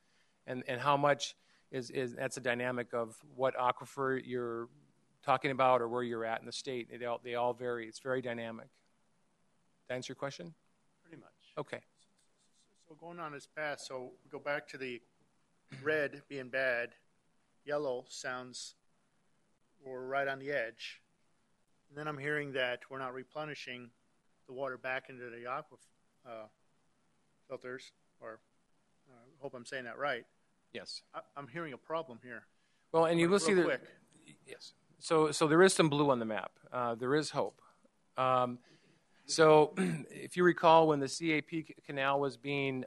And how much is that's a dynamic of what aquifer you're talking about or where you're at in the state. They all vary. It's very dynamic. Did that answer your question? Pretty much. Okay. So going on this path, so we go back to the red being bad, yellow sounds we're right on the edge. And then I'm hearing that we're not replenishing the water back into the aquifer filters, or I hope I'm saying that right. Yes. I'm hearing a problem here. Well, and you will see that. Quick. Yes. So there is some blue on the map. There is hope. So if you recall, when the CAP canal was being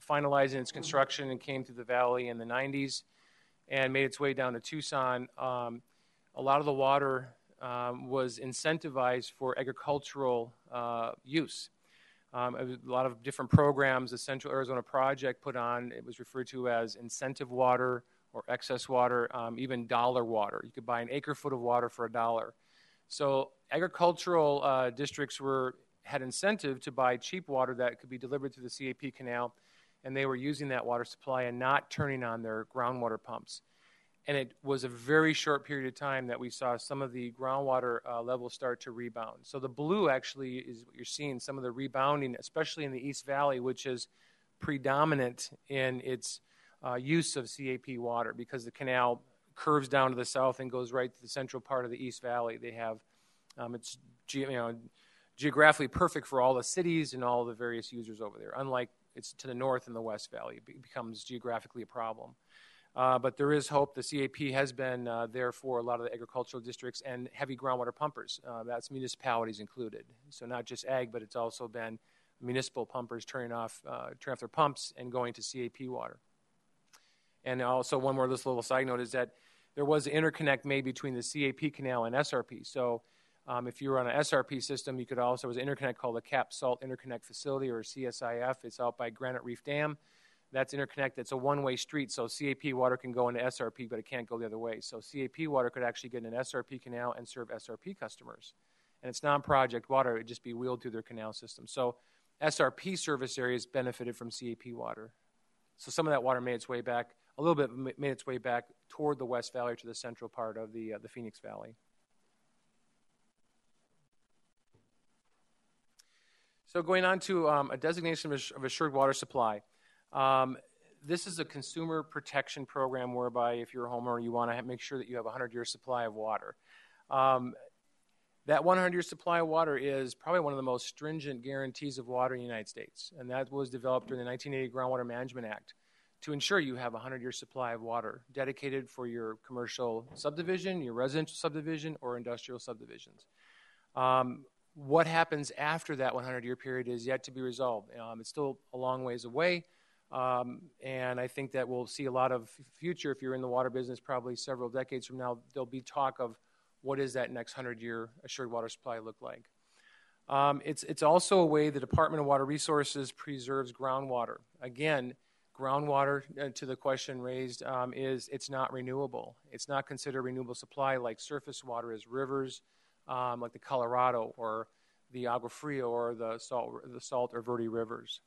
finalized in its construction and came through the valley in the 90s and made its way down to Tucson, a lot of the water was incentivized for agricultural use. A lot of different programs the Central Arizona Project put on. It was referred to as incentive water or excess water, even dollar water. You could buy an acre foot of water for $1. So agricultural districts had incentive to buy cheap water that could be delivered through the CAP canal, and they were using that water supply and not turning on their groundwater pumps. And it was a very short period of time that we saw some of the groundwater levels start to rebound. So the blue actually is what you're seeing, some of the rebounding, especially in the East Valley, which is predominant in its use of CAP water because the canal curves down to the south and goes right to the central part of the East Valley. They have, it's geographically perfect for all the cities and all the various users over there, unlike it's to the north in the West Valley. It becomes geographically a problem. But there is hope. The CAP has been there for a lot of the agricultural districts and heavy groundwater pumpers. That's municipalities included. So not just ag, but it's also been municipal pumpers turning off their pumps and going to CAP water. And also one more little side note is that there was an interconnect made between the CAP canal and SRP. So if you were on an SRP system, you could also, there was an interconnect called the Cap Salt Interconnect Facility, or CSIF. It's out by Granite Reef Dam. That's interconnect. It's a one-way street, so CAP water can go into SRP, but it can't go the other way. So CAP water could actually get in an SRP canal and serve SRP customers. And it's non-project water. It would just be wheeled through their canal system. So SRP service areas benefited from CAP water. So some of that water made its way back, a little bit made its way back toward the West Valley or to the central part of the Phoenix Valley. So going on to a designation of assured water supply. This is a consumer protection program whereby if you're a homeowner, you want to make sure that you have a 100-year supply of water. That 100-year supply of water is probably one of the most stringent guarantees of water in the United States, and that was developed during the 1980 Groundwater Management Act to ensure you have a 100-year supply of water dedicated for your commercial subdivision, your residential subdivision, or industrial subdivisions. What happens after that 100-year period is yet to be resolved. It's still a long ways away. And I think that we'll see a lot of future, if you're in the water business, probably several decades from now, there'll be talk of what does that next 100-year assured water supply look like. It's also a way the Department of Water Resources preserves groundwater. Again, groundwater, to the question raised, it's not renewable. It's not considered renewable supply like surface water is. Rivers, like the Colorado or the Agua Fria or the Salt or Verde rivers.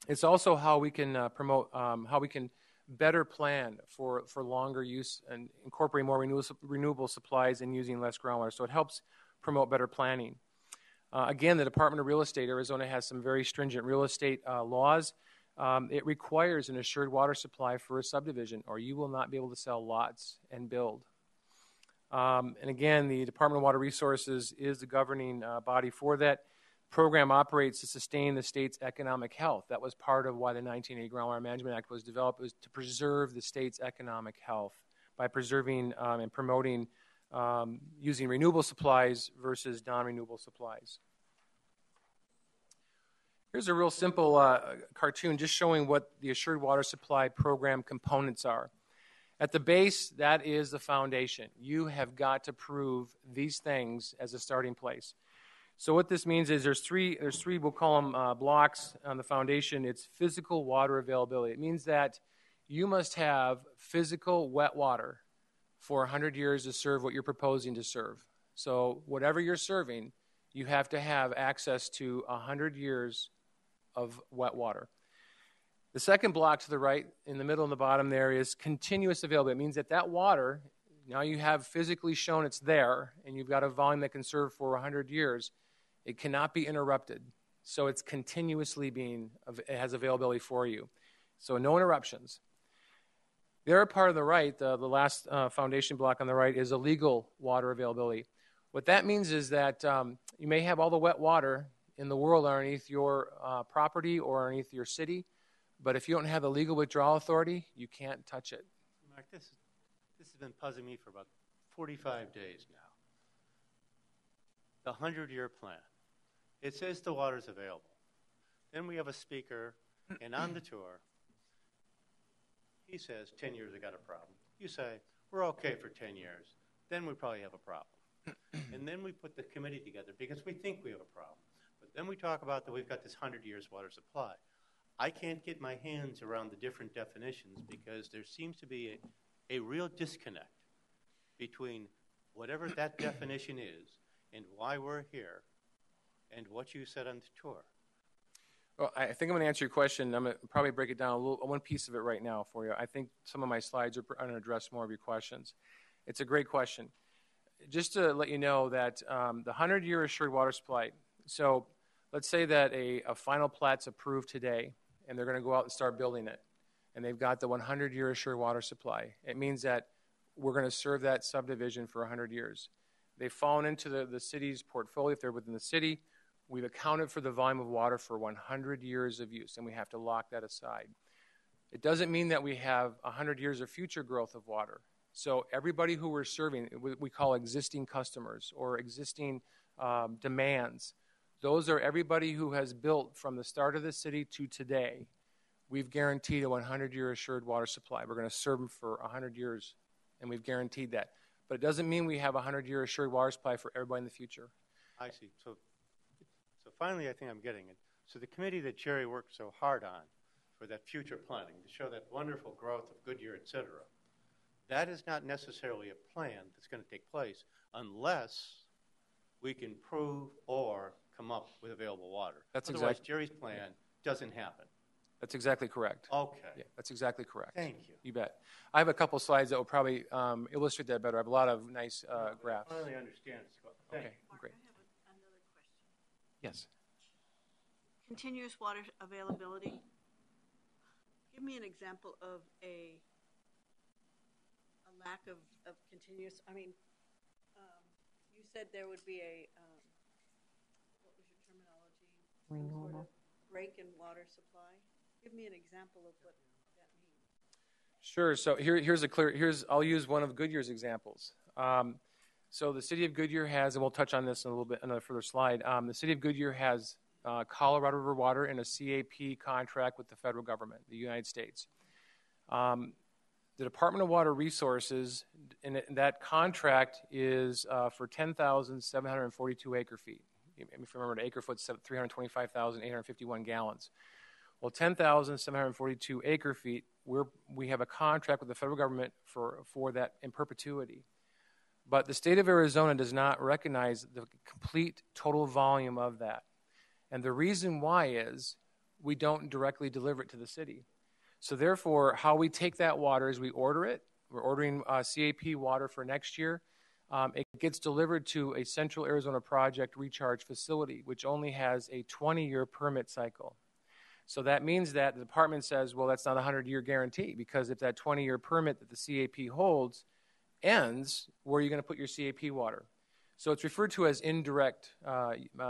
It's also how we can promote, how we can better plan for longer use and incorporating more renewable supplies and using less groundwater. So it helps promote better planning. Again, the Department of Real Estate, Arizona has some very stringent real estate laws. It requires an assured water supply for a subdivision, or you will not be able to sell lots and build. And again, the Department of Water Resources is the governing body for that. Program operates to sustain the state's economic health. That was part of why the 1980 Groundwater Management Act was developed, was to preserve the state's economic health by preserving and promoting using renewable supplies versus non-renewable supplies. Here's a real simple cartoon just showing what the Assured Water Supply Program components are. At the base, that is the foundation. You have got to prove these things as a starting place. So what this means is there's three we'll call them blocks on the foundation. It's physical water availability. It means that you must have physical wet water for 100 years to serve what you're proposing to serve. So whatever you're serving, you have to have access to 100 years of wet water. The second block to the right, in the middle and the bottom there, is continuous availability. It means that that water, now you have physically shown it's there, and you've got a volume that can serve for 100 years. It cannot be interrupted. So it's continuously it has availability for you. So no interruptions. The other part on the right, the last foundation block on the right, is illegal water availability. What that means is that you may have all the wet water in the world underneath your property or underneath your city, but if you don't have the legal withdrawal authority, you can't touch it. Mark, this has been puzzling me for about 45 days now. The 100-year plan. It says the water's available. Then we have a speaker, and on the tour, he says 10 years I got a problem. You say, we're okay for 10 years. Then we probably have a problem. And then we put the committee together because we think we have a problem. But then we talk about that we've got this 100 years water supply. I can't get my hands around the different definitions because there seems to be a real disconnect between whatever that definition is and why we're here and what you said on the tour. Well, I think I'm going to answer your question. I'm going to probably break it down one piece of it right now for you. I think some of my slides are going to address more of your questions. It's a great question. Just to let you know that the 100-year assured water supply, so let's say that a final plat's approved today, and they're going to go out and start building it, and they've got the 100-year assured water supply. It means that we're going to serve that subdivision for 100 years. They've fallen into the city's portfolio if they're within the city. We've accounted for the volume of water for 100 years of use, and we have to lock that aside. It doesn't mean that we have 100 years of future growth of water. So everybody who we're serving, we call existing customers or existing demands. Those are everybody who has built from the start of the city to today. We've guaranteed a 100-year assured water supply. We're going to serve them for 100 years, and we've guaranteed that. But it doesn't mean we have a 100-year assured water supply for everybody in the future. I see. So finally, I think I'm getting it. So the committee that Jerry worked so hard on for that future planning to show that wonderful growth of Goodyear, et cetera, that is not necessarily a plan that's going to take place unless we can prove or come up with available water. Otherwise, Jerry's plan doesn't happen. That's exactly correct. Okay. Yeah, that's exactly correct. Thank you. You bet. I have a couple slides that will probably illustrate that better. I have a lot of nice graphs. I finally understand. Okay, great. I have another question. Yes. Continuous water availability. Give me an example of a lack of continuous. I mean, you said there would be a what was your terminology? Renewable. Sort of break in water supply. Give me an example of what that means. Sure. So I'll use one of Goodyear's examples. So the city of Goodyear has, and we'll touch on this in a little bit, another further slide. The city of Goodyear has Colorado River Water in a CAP contract with the federal government, the United States. The Department of Water Resources, and that contract is for 10,742 acre feet. If you remember, an acre foot is 325,851 gallons. Well, 10,742 acre feet, we have a contract with the federal government for that in perpetuity. But the state of Arizona does not recognize the complete total volume of that. And the reason why is we don't directly deliver it to the city. So therefore, how we take that water is we order it. We're ordering CAP water for next year. It gets delivered to a Central Arizona Project recharge facility, which only has a 20-year permit cycle. So that means that the department says, well, that's not a 100-year guarantee, because if that 20-year permit that the CAP holds ends, where are you going to put your CAP water? So it's referred to as indirect,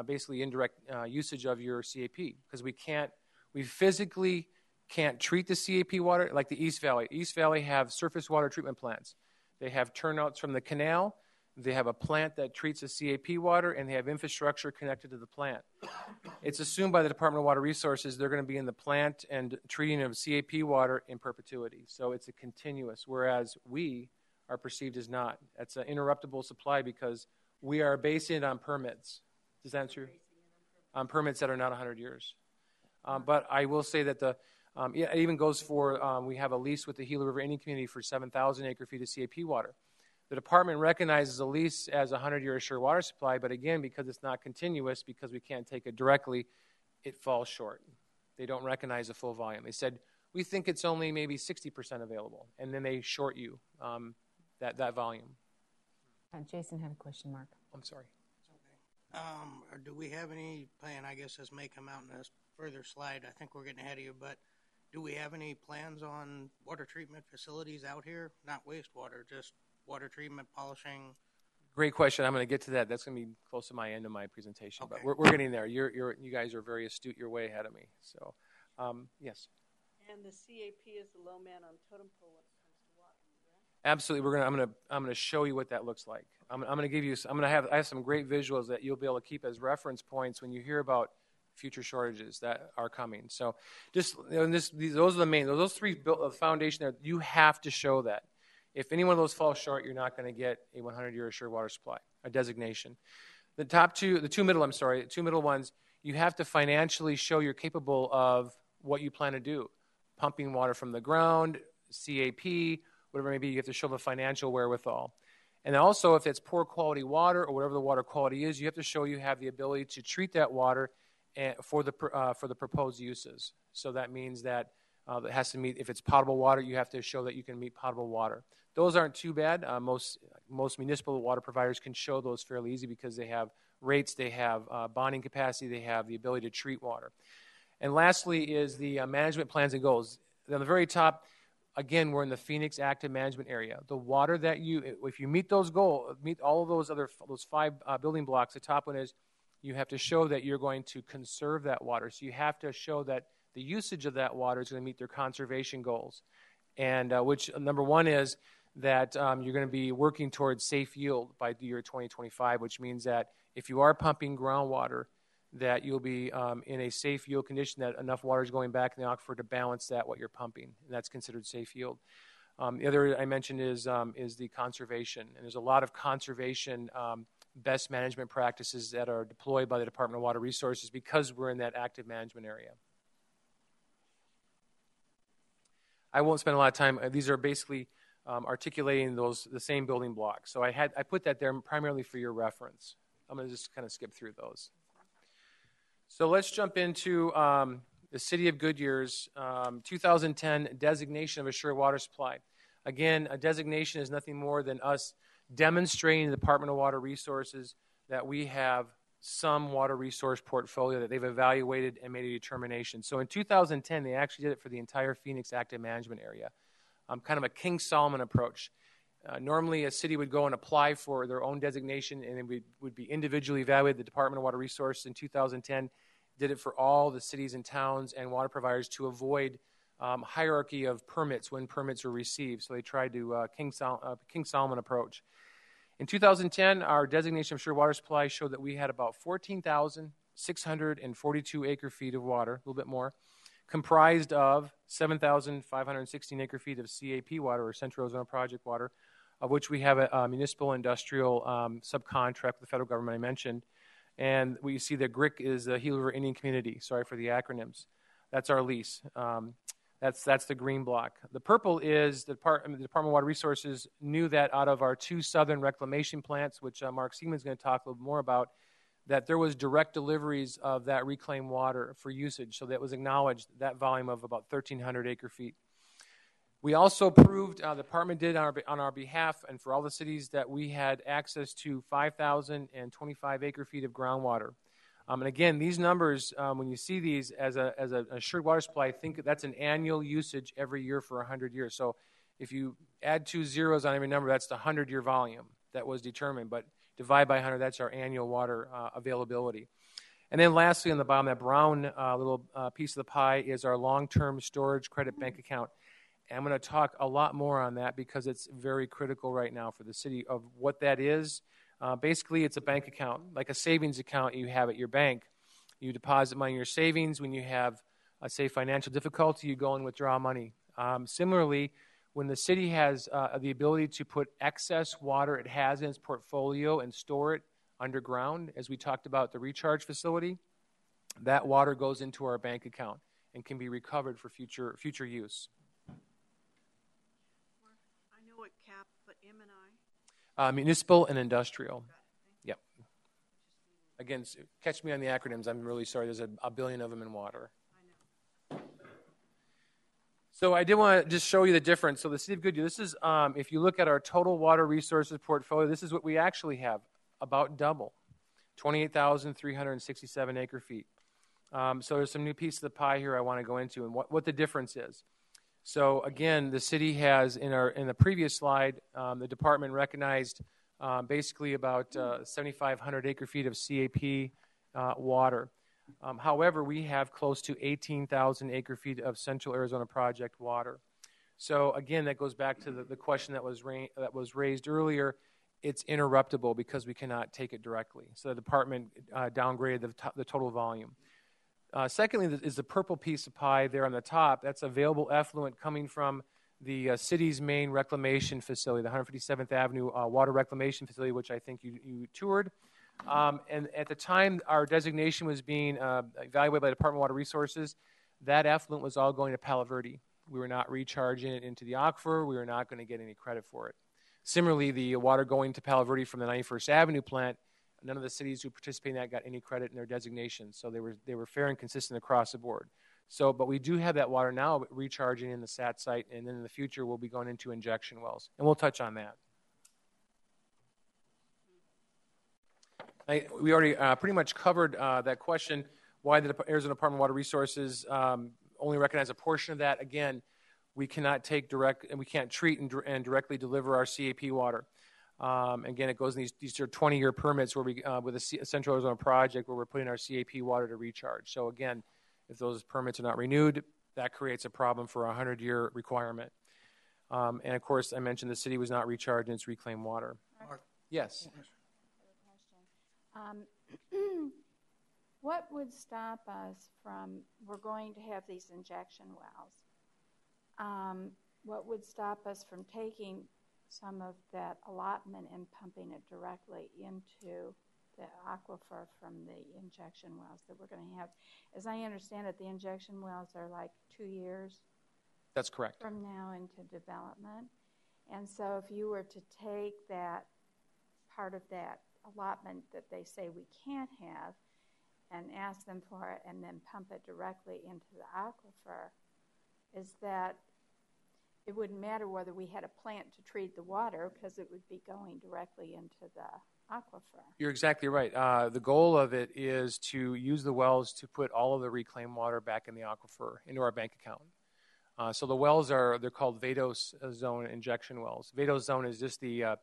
basically indirect usage of your CAP, because we physically can't treat the CAP water like the East Valley. East Valley have surface water treatment plants. They have turnouts from the canal. They have a plant that treats the CAP water, and they have infrastructure connected to the plant. It's assumed by the Department of Water Resources they're going to be in the plant and treating of CAP water in perpetuity. So it's a continuous, whereas we are perceived as not. That's an interruptible supply because we are basing it on permits. Does that answer? On permits that are not 100 years. But I will say that it even goes for, we have a lease with the Gila River Indian Community for 7,000 acre-feet of CAP water. The department recognizes a lease as a 100-year assured water supply, but again, because it's not continuous, because we can't take it directly, it falls short. They don't recognize the full volume. They said, we think it's only maybe 60% available, and then they short you that volume. Jason had a question, Mark. I'm sorry. Or do we have any plan, I guess this may come out in a further slide, I think we're getting ahead of you, but do we have any plans on water treatment facilities out here? Not wastewater, just water treatment, polishing? Great question. I'm going to get to that. That's going to be close to my end of my presentation, okay. But we're getting there. You guys are very astute. You're way ahead of me. So, yes. And the CAP is the low man on totem pole when it comes to water, right? Absolutely. I'm going to show you what that looks like. I'm going to give you. I have some great visuals that you'll be able to keep as reference points when you hear about future shortages that are coming. So, those are the main. Those three built foundation there. You have to show that. If any one of those falls short, you're not going to get a 100-year assured water supply, a designation. The two middle ones, you have to financially show you're capable of what you plan to do. Pumping water from the ground, CAP, whatever it may be, you have to show the financial wherewithal. And also, if it's poor quality water or whatever the water quality is, you have to show you have the ability to treat that water for the proposed uses. So that means that it has to meet, if it's potable water, you have to show that you can meet potable water. Those aren't too bad. Most municipal water providers can show those fairly easy because they have rates, they have bonding capacity, they have the ability to treat water. And lastly is the management plans and goals. On the very top, again, we're in the Phoenix Active Management Area. The water that if you meet those goals, meet all of those five building blocks, the top one is you have to show that you're going to conserve that water. So you have to show that the usage of that water is going to meet their conservation goals. And which number one is that you're going to be working towards safe yield by the year 2025, which means that if you are pumping groundwater, that you'll be in a safe yield condition, that enough water is going back in the aquifer to balance what you're pumping, and that's considered safe yield. The other I mentioned is the conservation, and there's a lot of conservation best management practices that are deployed by the Department of Water Resources because we're in that active management area. I won't spend a lot of time. These are basically articulating the same building blocks. So I put that there primarily for your reference. I'm going to just kind of skip through those. So let's jump into the City of Goodyear's 2010 designation of assured water supply. Again, a designation is nothing more than us demonstrating to the Department of Water Resources that we have some water resource portfolio that they've evaluated and made a determination. So in 2010, they actually did it for the entire Phoenix Active Management Area, kind of a King Solomon approach. Normally, a city would go and apply for their own designation, and it would be individually evaluated. The Department of Water Resources in 2010 did it for all the cities and towns and water providers to avoid hierarchy of permits when permits were received. So they tried to King Solomon approach. In 2010, our designation of assured water supply showed that we had about 14,642 acre-feet of water, a little bit more, comprised of 7,516 acre-feet of CAP water, or Central Arizona Project water, of which we have a municipal industrial subcontract with the federal government I mentioned. And what you see the GRIC is the Gila River Indian Community. Sorry for the acronyms. That's our lease. That's the green block. The purple is the Department of Water Resources knew that out of our two southern reclamation plants, which Mark Siemens is going to talk a little more about, that there was direct deliveries of that reclaimed water for usage. So that was acknowledged, that volume of about 1,300 acre-feet. We also approved, the department did on our behalf and for all the cities, that we had access to 5,025 acre-feet of groundwater. And again, these numbers, when you see these as an assured water supply, think that's an annual usage every year for 100 years. So if you add 2 zeros on every number, that's the 100-year volume that was determined. But divide by 100, that's our annual water availability. And then lastly, on the bottom, that brown little piece of the pie is our long-term storage credit bank account. And I'm going to talk a lot more on that because it's very critical right now for the city of what that is. Basically, it's a bank account, like a savings account you have at your bank. You deposit money in your savings. When you have, say, financial difficulty, you go and withdraw money. Similarly, when the city has the ability to put excess water it has in its portfolio and store it underground, as we talked about the recharge facility, that water goes into our bank account and can be recovered for future use. I know it cap, but M&I? Municipal and industrial. Yep. Again, catch me on the acronyms. I'm really sorry. There's a billion of them in water. So I did want to just show you the difference. So the City of Goodyear, this is, if you look at our total water resources portfolio, this is what we actually have, about double, 28,367 acre-feet. So there's some new piece of the pie here I want to go into and what the difference is. So again, the city has, in the previous slide, the department recognized basically about 7,500 acre-feet of CAP water. However, we have close to 18,000 acre-feet of Central Arizona Project water. So again, that goes back to the question that was raised earlier. It's interruptible because we cannot take it directly. So the department downgraded the total volume. Secondly, is the purple piece of pie there on the top. That's available effluent coming from the city's main reclamation facility, the 157th Avenue Water Reclamation Facility, which I think you toured. And at the time our designation was being evaluated by the Department of Water Resources, that effluent was all going to Palo Verde. We were not recharging it into the aquifer. We were not going to get any credit for it. Similarly, the water going to Palo Verde from the 91st Avenue plant, none of the cities who participated in that got any credit in their designation. So they were fair and consistent across the board. So, but we do have that water now recharging in the SAT site, and then in the future we'll be going into injection wells. And we'll touch on that. We already pretty much covered that question, why the Arizona Department of Water Resources only recognize a portion of that. Again, we cannot take direct, and we can't treat and directly deliver our CAP water. Again, it goes in these are 20-year permits where we, with a Central Arizona project where we're putting our CAP water to recharge. So again, if those permits are not renewed, that creates a problem for a 100-year requirement. And of course, I mentioned the city was not recharging its reclaimed water. Mark. Yes. What would stop us from, we're going to have these injection wells, what would stop us from taking some of that allotment and pumping it directly into the aquifer from the injection wells that we're going to have? As I understand it, the injection wells are like 2 years. That's correct. From now into development. And so if you were to take that part of that allotment that they say we can't have and ask them for it and then pump it directly into the aquifer, is that it wouldn't matter whether we had a plant to treat the water because it would be going directly into the aquifer. You're exactly right. The goal of it is to use the wells to put all of the reclaimed water back in the aquifer into our bank account. So the wells they're called vadose zone injection wells. Vadose zone is just the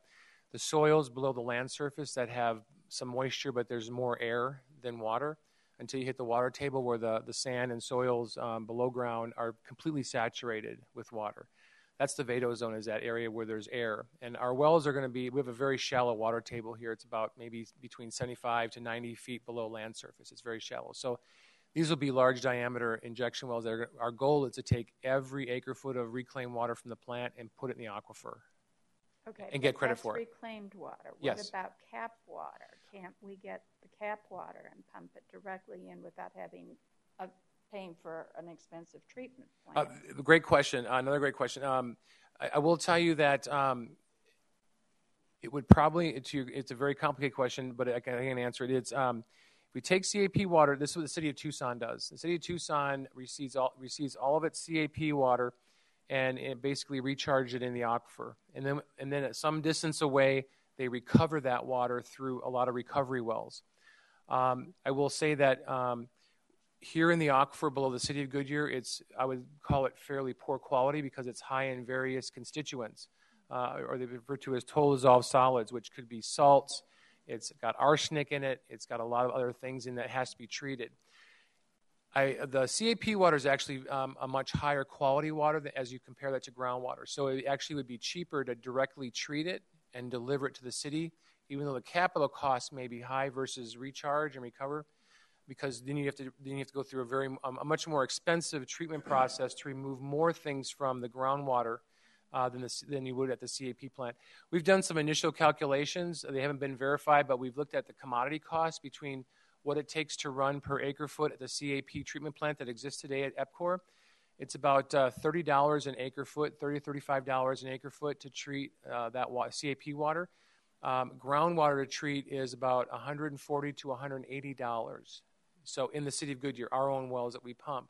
soils below the land surface that have some moisture, but there's more air than water until you hit the water table where the sand and soils below ground are completely saturated with water. That's the vadose zone, is that area where there's air. And our wells are going to be, we have a very shallow water table here. It's about maybe between 75 to 90 feet below land surface. It's very shallow. So these will be large diameter injection wells. Our goal is to take every acre foot of reclaimed water from the plant and put it in the aquifer. Okay, and get credit for it. Reclaimed water. Yes. What about cap water? Can't we get the cap water and pump it directly in without having paying for an expensive treatment plant? Great question. Another great question. I will tell you that it would probably, it's a very complicated question, but I can answer it. It's if we take CAP water, this is what the city of Tucson does. The city of Tucson receives all of its CAP water and it basically recharge it in the aquifer. And then at some distance away, they recover that water through a lot of recovery wells. I will say that here in the aquifer below the city of Goodyear, I would call it fairly poor quality because it's high in various constituents, or they refer to as total dissolved solids, which could be salts. It's got arsenic in it. It's got a lot of other things in that has to be treated. The CAP water is actually a much higher quality water as you compare that to groundwater. So it actually would be cheaper to directly treat it and deliver it to the city, even though the capital cost may be high versus recharge and recover, because then you have to go through a much more expensive treatment process to remove more things from the groundwater than you would at the CAP plant. We've done some initial calculations. They haven't been verified, but we've looked at the commodity cost between what it takes to run per acre foot at the CAP treatment plant that exists today at EPCOR. It's about $30 an acre foot, $30 to $35 an acre foot to treat that CAP water. Groundwater to treat is about $140 to $180. So in the city of Goodyear, our own wells that we pump.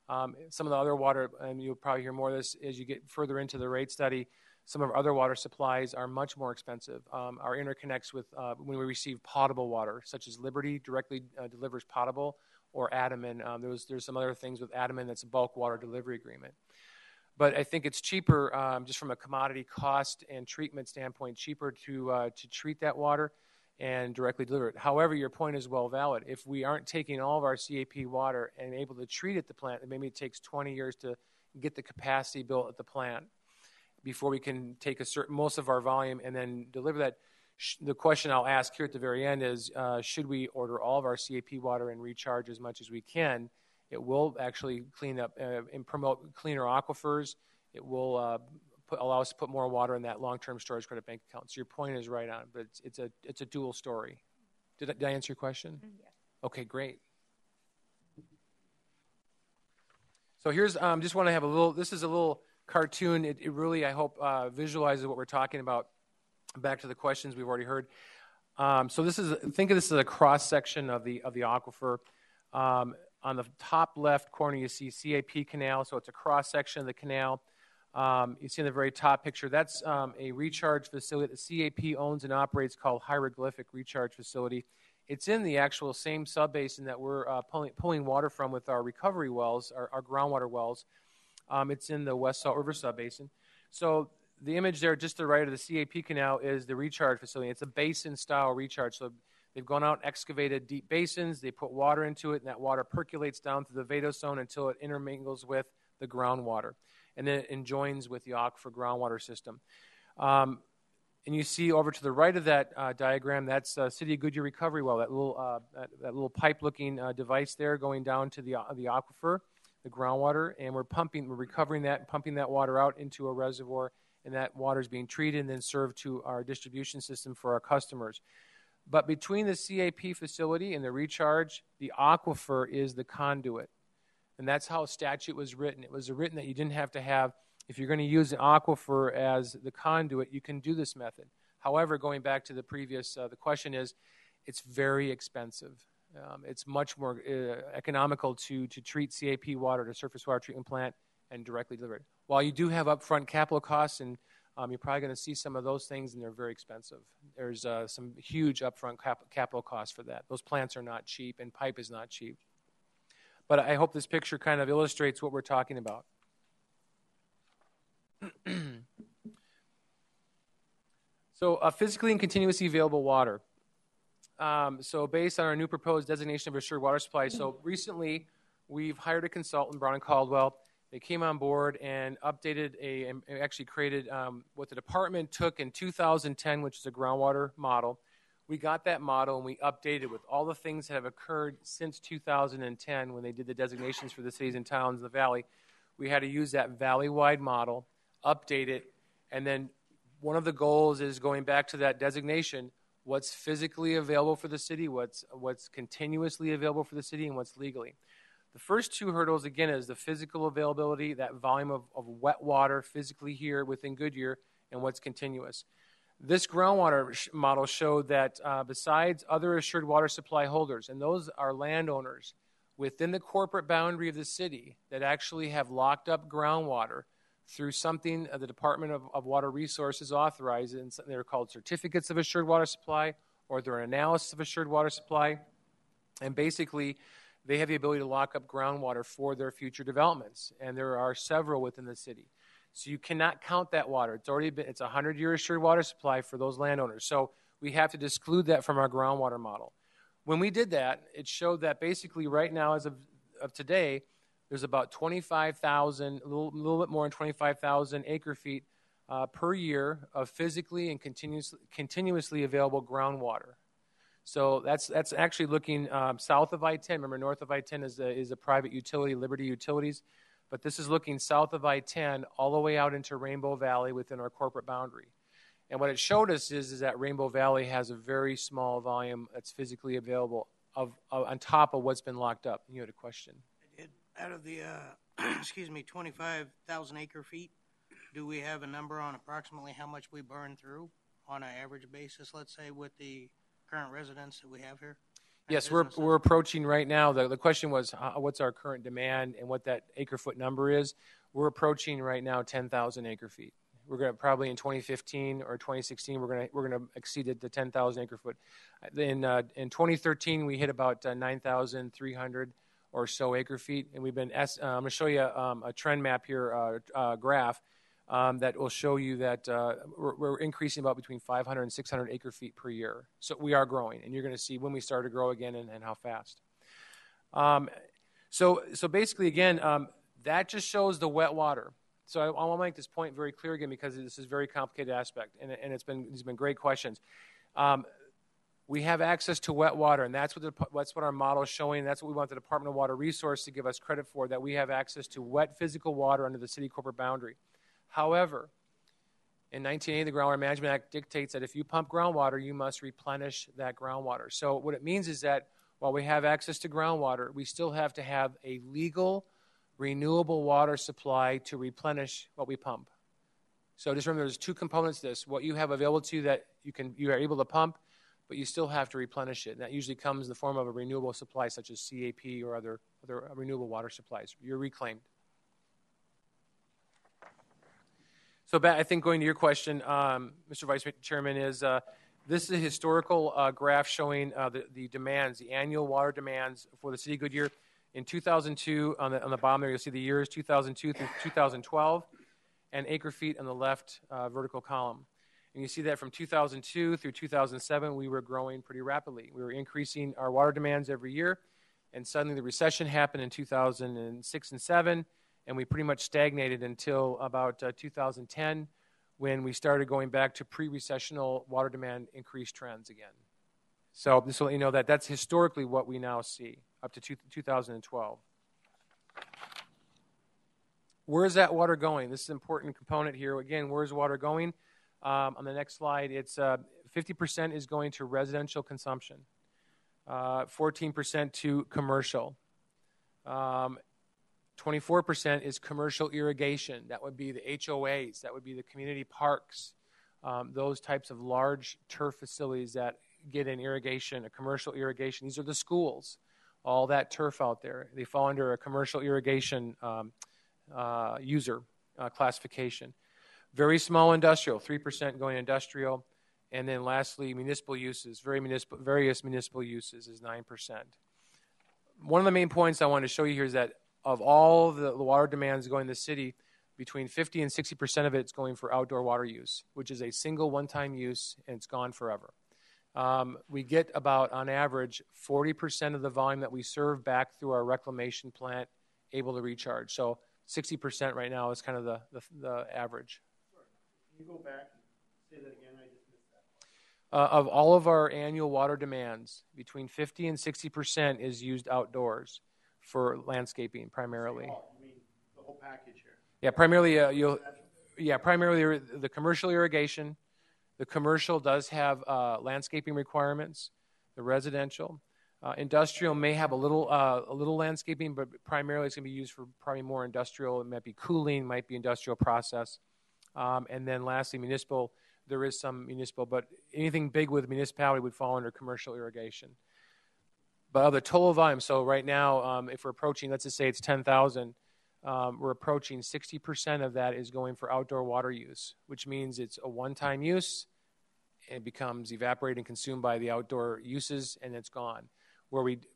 Some of the other water, and you'll probably hear more of this as you get further into the rate study, some of our other water supplies are much more expensive. Our interconnects with when we receive potable water, such as Liberty directly delivers potable, or Adaman. There's some other things with Adaman that's a bulk water delivery agreement. But I think it's cheaper, just from a commodity cost and treatment standpoint, cheaper to treat that water and directly deliver it. However, your point is well valid. If we aren't taking all of our CAP water and able to treat at the plant, then maybe it takes 20 years to get the capacity built at the plant before we can take most of our volume and then deliver that. The question I'll ask here at the very end is, should we order all of our CAP water and recharge as much as we can? It will actually clean up and promote cleaner aquifers. It will allow us to put more water in that long-term storage credit bank account. So your point is right on, but it's a dual story. Did I answer your question? Yes. Okay, great. So here's, just want to have this is a little cartoon. It really, I hope, visualizes what we're talking about. Back to the questions we've already heard. So think of this as a cross-section of the aquifer. On the top left corner, you see CAP canal, so it's a cross-section of the canal. You see in the very top picture, that's a recharge facility that the CAP owns and operates called Hieroglyphic Recharge Facility. It's in the actual same subbasin that we're pulling water from with our recovery wells, our groundwater wells. It's in the West Salt River subbasin. So the image there just to the right of the CAP canal is the recharge facility. It's a basin-style recharge. So they've gone out and excavated deep basins. They put water into it, and that water percolates down through the vadose until it intermingles with the groundwater. And then it joins with the aquifer groundwater system. And you see over to the right of that diagram, that's City of Goodyear recovery well, that little pipe-looking device there going down to the aquifer, the groundwater, and we're recovering that and pumping that water out into a reservoir, and that water is being treated and then served to our distribution system for our customers. But between the CAP facility and the recharge, the aquifer is the conduit. And that's how statute was written. It was written that you didn't have to have, if you're going to use an aquifer as the conduit, you can do this method. However, going back to the previous, the question is, it's very expensive. It's much more economical to treat CAP water at a surface water treatment plant and directly deliver it. While you do have upfront capital costs, and you're probably going to see some of those things, and they're very expensive. There's some huge upfront capital costs for that. Those plants are not cheap, and pipe is not cheap. But I hope this picture kind of illustrates what we're talking about. So physically and continuously available water. So based on our new proposed designation of assured water supply, so recently we've hired a consultant, Brown & Caldwell. They came on board and updated and actually created what the department took in 2010, which is a groundwater model. We got that model and we updated with all the things that have occurred since 2010 when they did the designations for the cities and towns in the valley. We had to use that valley-wide model, update it, and then one of the goals is going back to that designation, what's physically available for the city, what's continuously available for the city, and what's legally. The first two hurdles, again, is the physical availability, that volume of wet water physically here within Goodyear, and what's continuous. This groundwater model showed that besides other assured water supply holders, and those are landowners within the corporate boundary of the city that actually have locked up groundwater through something the Department of Water Resources authorizes, and they're called certificates of assured water supply, or they're an analysis of assured water supply. And basically, they have the ability to lock up groundwater for their future developments, and there are several within the city. So you cannot count that water. It's a 100-year assured water supply for those landowners. So we have to exclude that from our groundwater model. When we did that, it showed that basically right now, as of today, there's about 25,000, a little bit more than 25,000 acre feet per year of physically and continuously available groundwater. So that's actually looking south of I-10. Remember, north of I-10 is a private utility, Liberty Utilities. But this is looking south of I-10 all the way out into Rainbow Valley within our corporate boundary. And what it showed us is that Rainbow Valley has a very small volume that's physically available on top of what's been locked up. You had a question. Out of the, 25,000 acre feet, do we have a number on approximately how much we burn through on an average basis, let's say, with the current residents that we have here? Yes, we're approaching right now. The question was, what's our current demand and what that acre foot number is. We're approaching right now 10,000 acre feet. We're going to probably in 2015 or 2016 we're going to exceed the 10,000 acre foot. In 2013 we hit about 9,300 or so acre feet, and we've been. I'm going to show you a trend map here, graph that will show you that we're increasing about between 500 and 600 acre feet per year. So we are growing, and you're going to see when we start to grow again and how fast. So basically, again, that just shows the wet water. So I want to make this point very clear again because this is a very complicated aspect, and these have been great questions. We have access to wet water, and that's what our model is showing. That's what we want the Department of Water Resources to give us credit for, that we have access to wet physical water under the city corporate boundary. However, in 1980, the Groundwater Management Act dictates that if you pump groundwater, you must replenish that groundwater. So what it means is that while we have access to groundwater, we still have to have a legal, renewable water supply to replenish what we pump. So just remember, there's two components to this. What you have available to you that you are able to pump, but you still have to replenish it. And that usually comes in the form of a renewable supply, such as CAP or other renewable water supplies. You're reclaimed. So I think going to your question, Mr. Vice Chairman, is this is a historical graph showing the demands, the annual water demands for the city of Goodyear. In 2002, on the bottom there, you'll see the years 2002 through 2012, and acre feet on the left vertical column. And you see that from 2002 through 2007, we were growing pretty rapidly. We were increasing our water demands every year, and suddenly the recession happened in 2006 and 7, and we pretty much stagnated until about 2010, when we started going back to pre-recessional water demand increase trends again. So this will let you know that that's historically what we now see up to 2012. Where is that water going? This is an important component here. Again, where is water going? On the next slide, it's 50% is going to residential consumption, 14% to commercial, 24% is commercial irrigation. That would be the HOAs, that would be the community parks, those types of large turf facilities that get an irrigation, a commercial irrigation. These are the schools, all that turf out there. They fall under a commercial irrigation user classification. Very small industrial, 3% going industrial. And then lastly, municipal uses, various municipal uses is 9%. One of the main points I want to show you here is that of all the water demands going to the city, between 50 and 60% of it is going for outdoor water use, which is a single one-time use, and it's gone forever. We get about, on average, 40% of the volume that we serve back through our reclamation plant able to recharge. So 60% right now is kind of the average. Can you go back and say that again? I just missed that. Of all of our annual water demands, between 50 and 60% is used outdoors for landscaping primarily. You mean the whole package here? Yeah, primarily primarily the commercial irrigation. The commercial does have landscaping requirements. The residential, industrial may have a little landscaping, but primarily it's going to be used for probably more industrial. It might be cooling, might be industrial process, and then lastly, municipal. There is some municipal, but anything big with municipality would fall under commercial irrigation. But of the total volume, so right now, if we're approaching, let's just say it's 10,000, we're approaching 60% of that is going for outdoor water use, which means it's a one-time use. It becomes evaporated and consumed by the outdoor uses, and it's gone.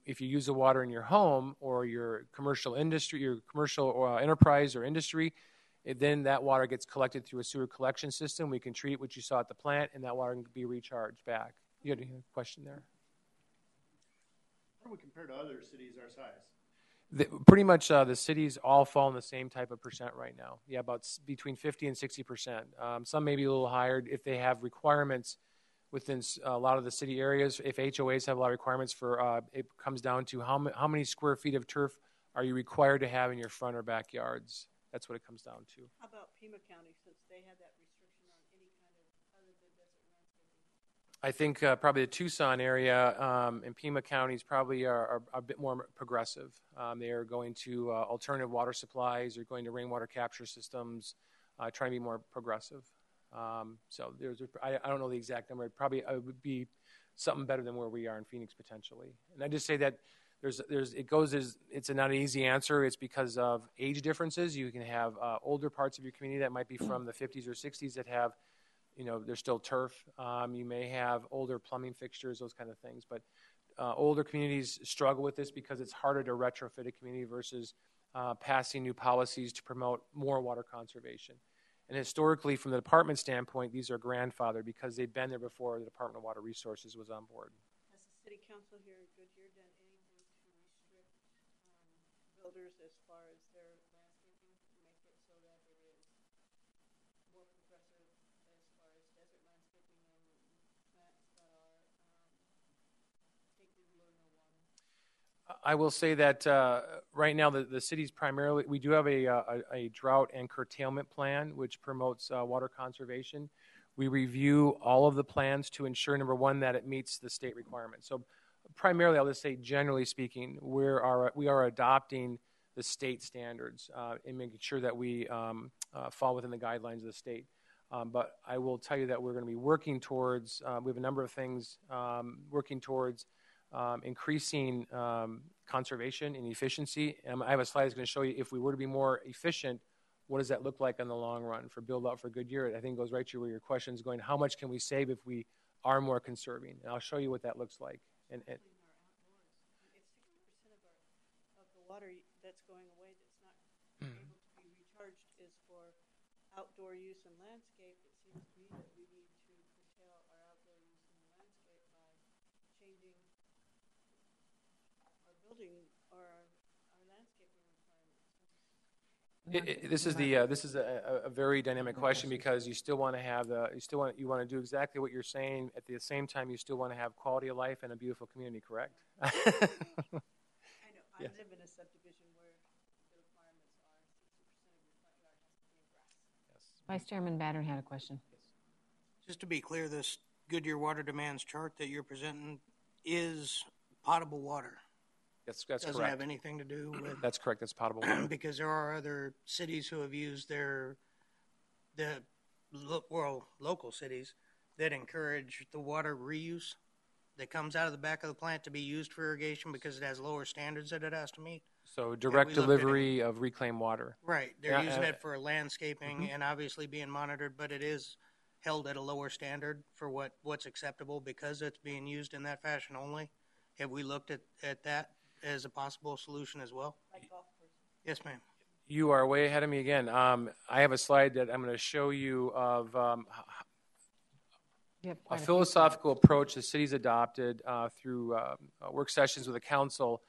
If you use the water in your home or your commercial industry, your commercial enterprise or industry, then that water gets collected through a sewer collection system. We can treat it, what you saw at the plant, and that water can be recharged back. You had a question there? How do we compare to other cities our size? Pretty much the cities all fall in the same type of percent right now. Yeah, about between 50 and 60%. Some may be a little higher if they have requirements within a lot of the city areas. If HOAs have a lot of requirements for, it comes down to how many square feet of turf are you required to have in your front or backyards. That's what it comes down to. How about Pima County, since they have that restriction on any kind of other than desert landscaping? I think probably the Tucson area and Pima counties probably are a bit more progressive. They are going to alternative water supplies. They're going to rainwater capture systems, trying to be more progressive. So I don't know the exact number. It would be something better than where we are in Phoenix potentially. And I just say that it's not an easy answer. It's because of age differences. You can have older parts of your community that might be from the 50s or 60s that have, there's still turf. You may have older plumbing fixtures, those kind of things. But older communities struggle with this because it's harder to retrofit a community versus passing new policies to promote more water conservation. And historically, from the department standpoint, these are grandfathered because they've been there before the Department of Water Resources was on board. Has the city council here in Goodyear done anything to restrict builders as far as their landscaping to make it so that it is more progressive as far as desert landscaping and plants that are taking little or no water? I will say that right now the city's primarily, we do have a drought and curtailment plan which promotes water conservation. We review all of the plans to ensure, number one, that it meets the state requirements. So primarily, I'll just say, generally speaking, we are adopting the state standards and making sure that we fall within the guidelines of the state. But I will tell you that we're going to be working towards, we have a number of things working towards increasing conservation and efficiency. And I have a slide that's going to show you if we were to be more efficient, what does that look like in the long run for Build Out for Goodyear? I think it goes right to where your question is going. How much can we save if we are more conserving? And I'll show you what that looks like. And it's 60% of the water that's going away that's not able to be recharged is for outdoor use and landscape. It seems to me that we need to curtail our outdoor use and landscape by changing our building or our landscaping requirements. This is a very dynamic question because you still want to have you want to do exactly what you're saying. At the same time, you still want to have quality of life and a beautiful community. Correct? I know. I live in a subdivision where the requirements are 60% of your front yard has to be in grass. Yes. Vice Chairman Battern had a question. Just to be clear, this Goodyear water demands chart that you're presenting is potable water. That's correct. Doesn't have anything to do with... That's correct. That's potable water. Because there are other cities who have used local cities that encourage the water reuse that comes out of the back of the plant to be used for irrigation because it has lower standards that it has to meet. So direct delivery of reclaimed water. Right. They're using it for landscaping and obviously being monitored, but it is held at a lower standard for what's acceptable because it's being used in that fashion only. Have we looked at that as a possible solution as well? Like golf courses. Yes, ma'am. You are way ahead of me again. I have a slide that I'm going to show you of a philosophical approach the city's adopted through work sessions with the council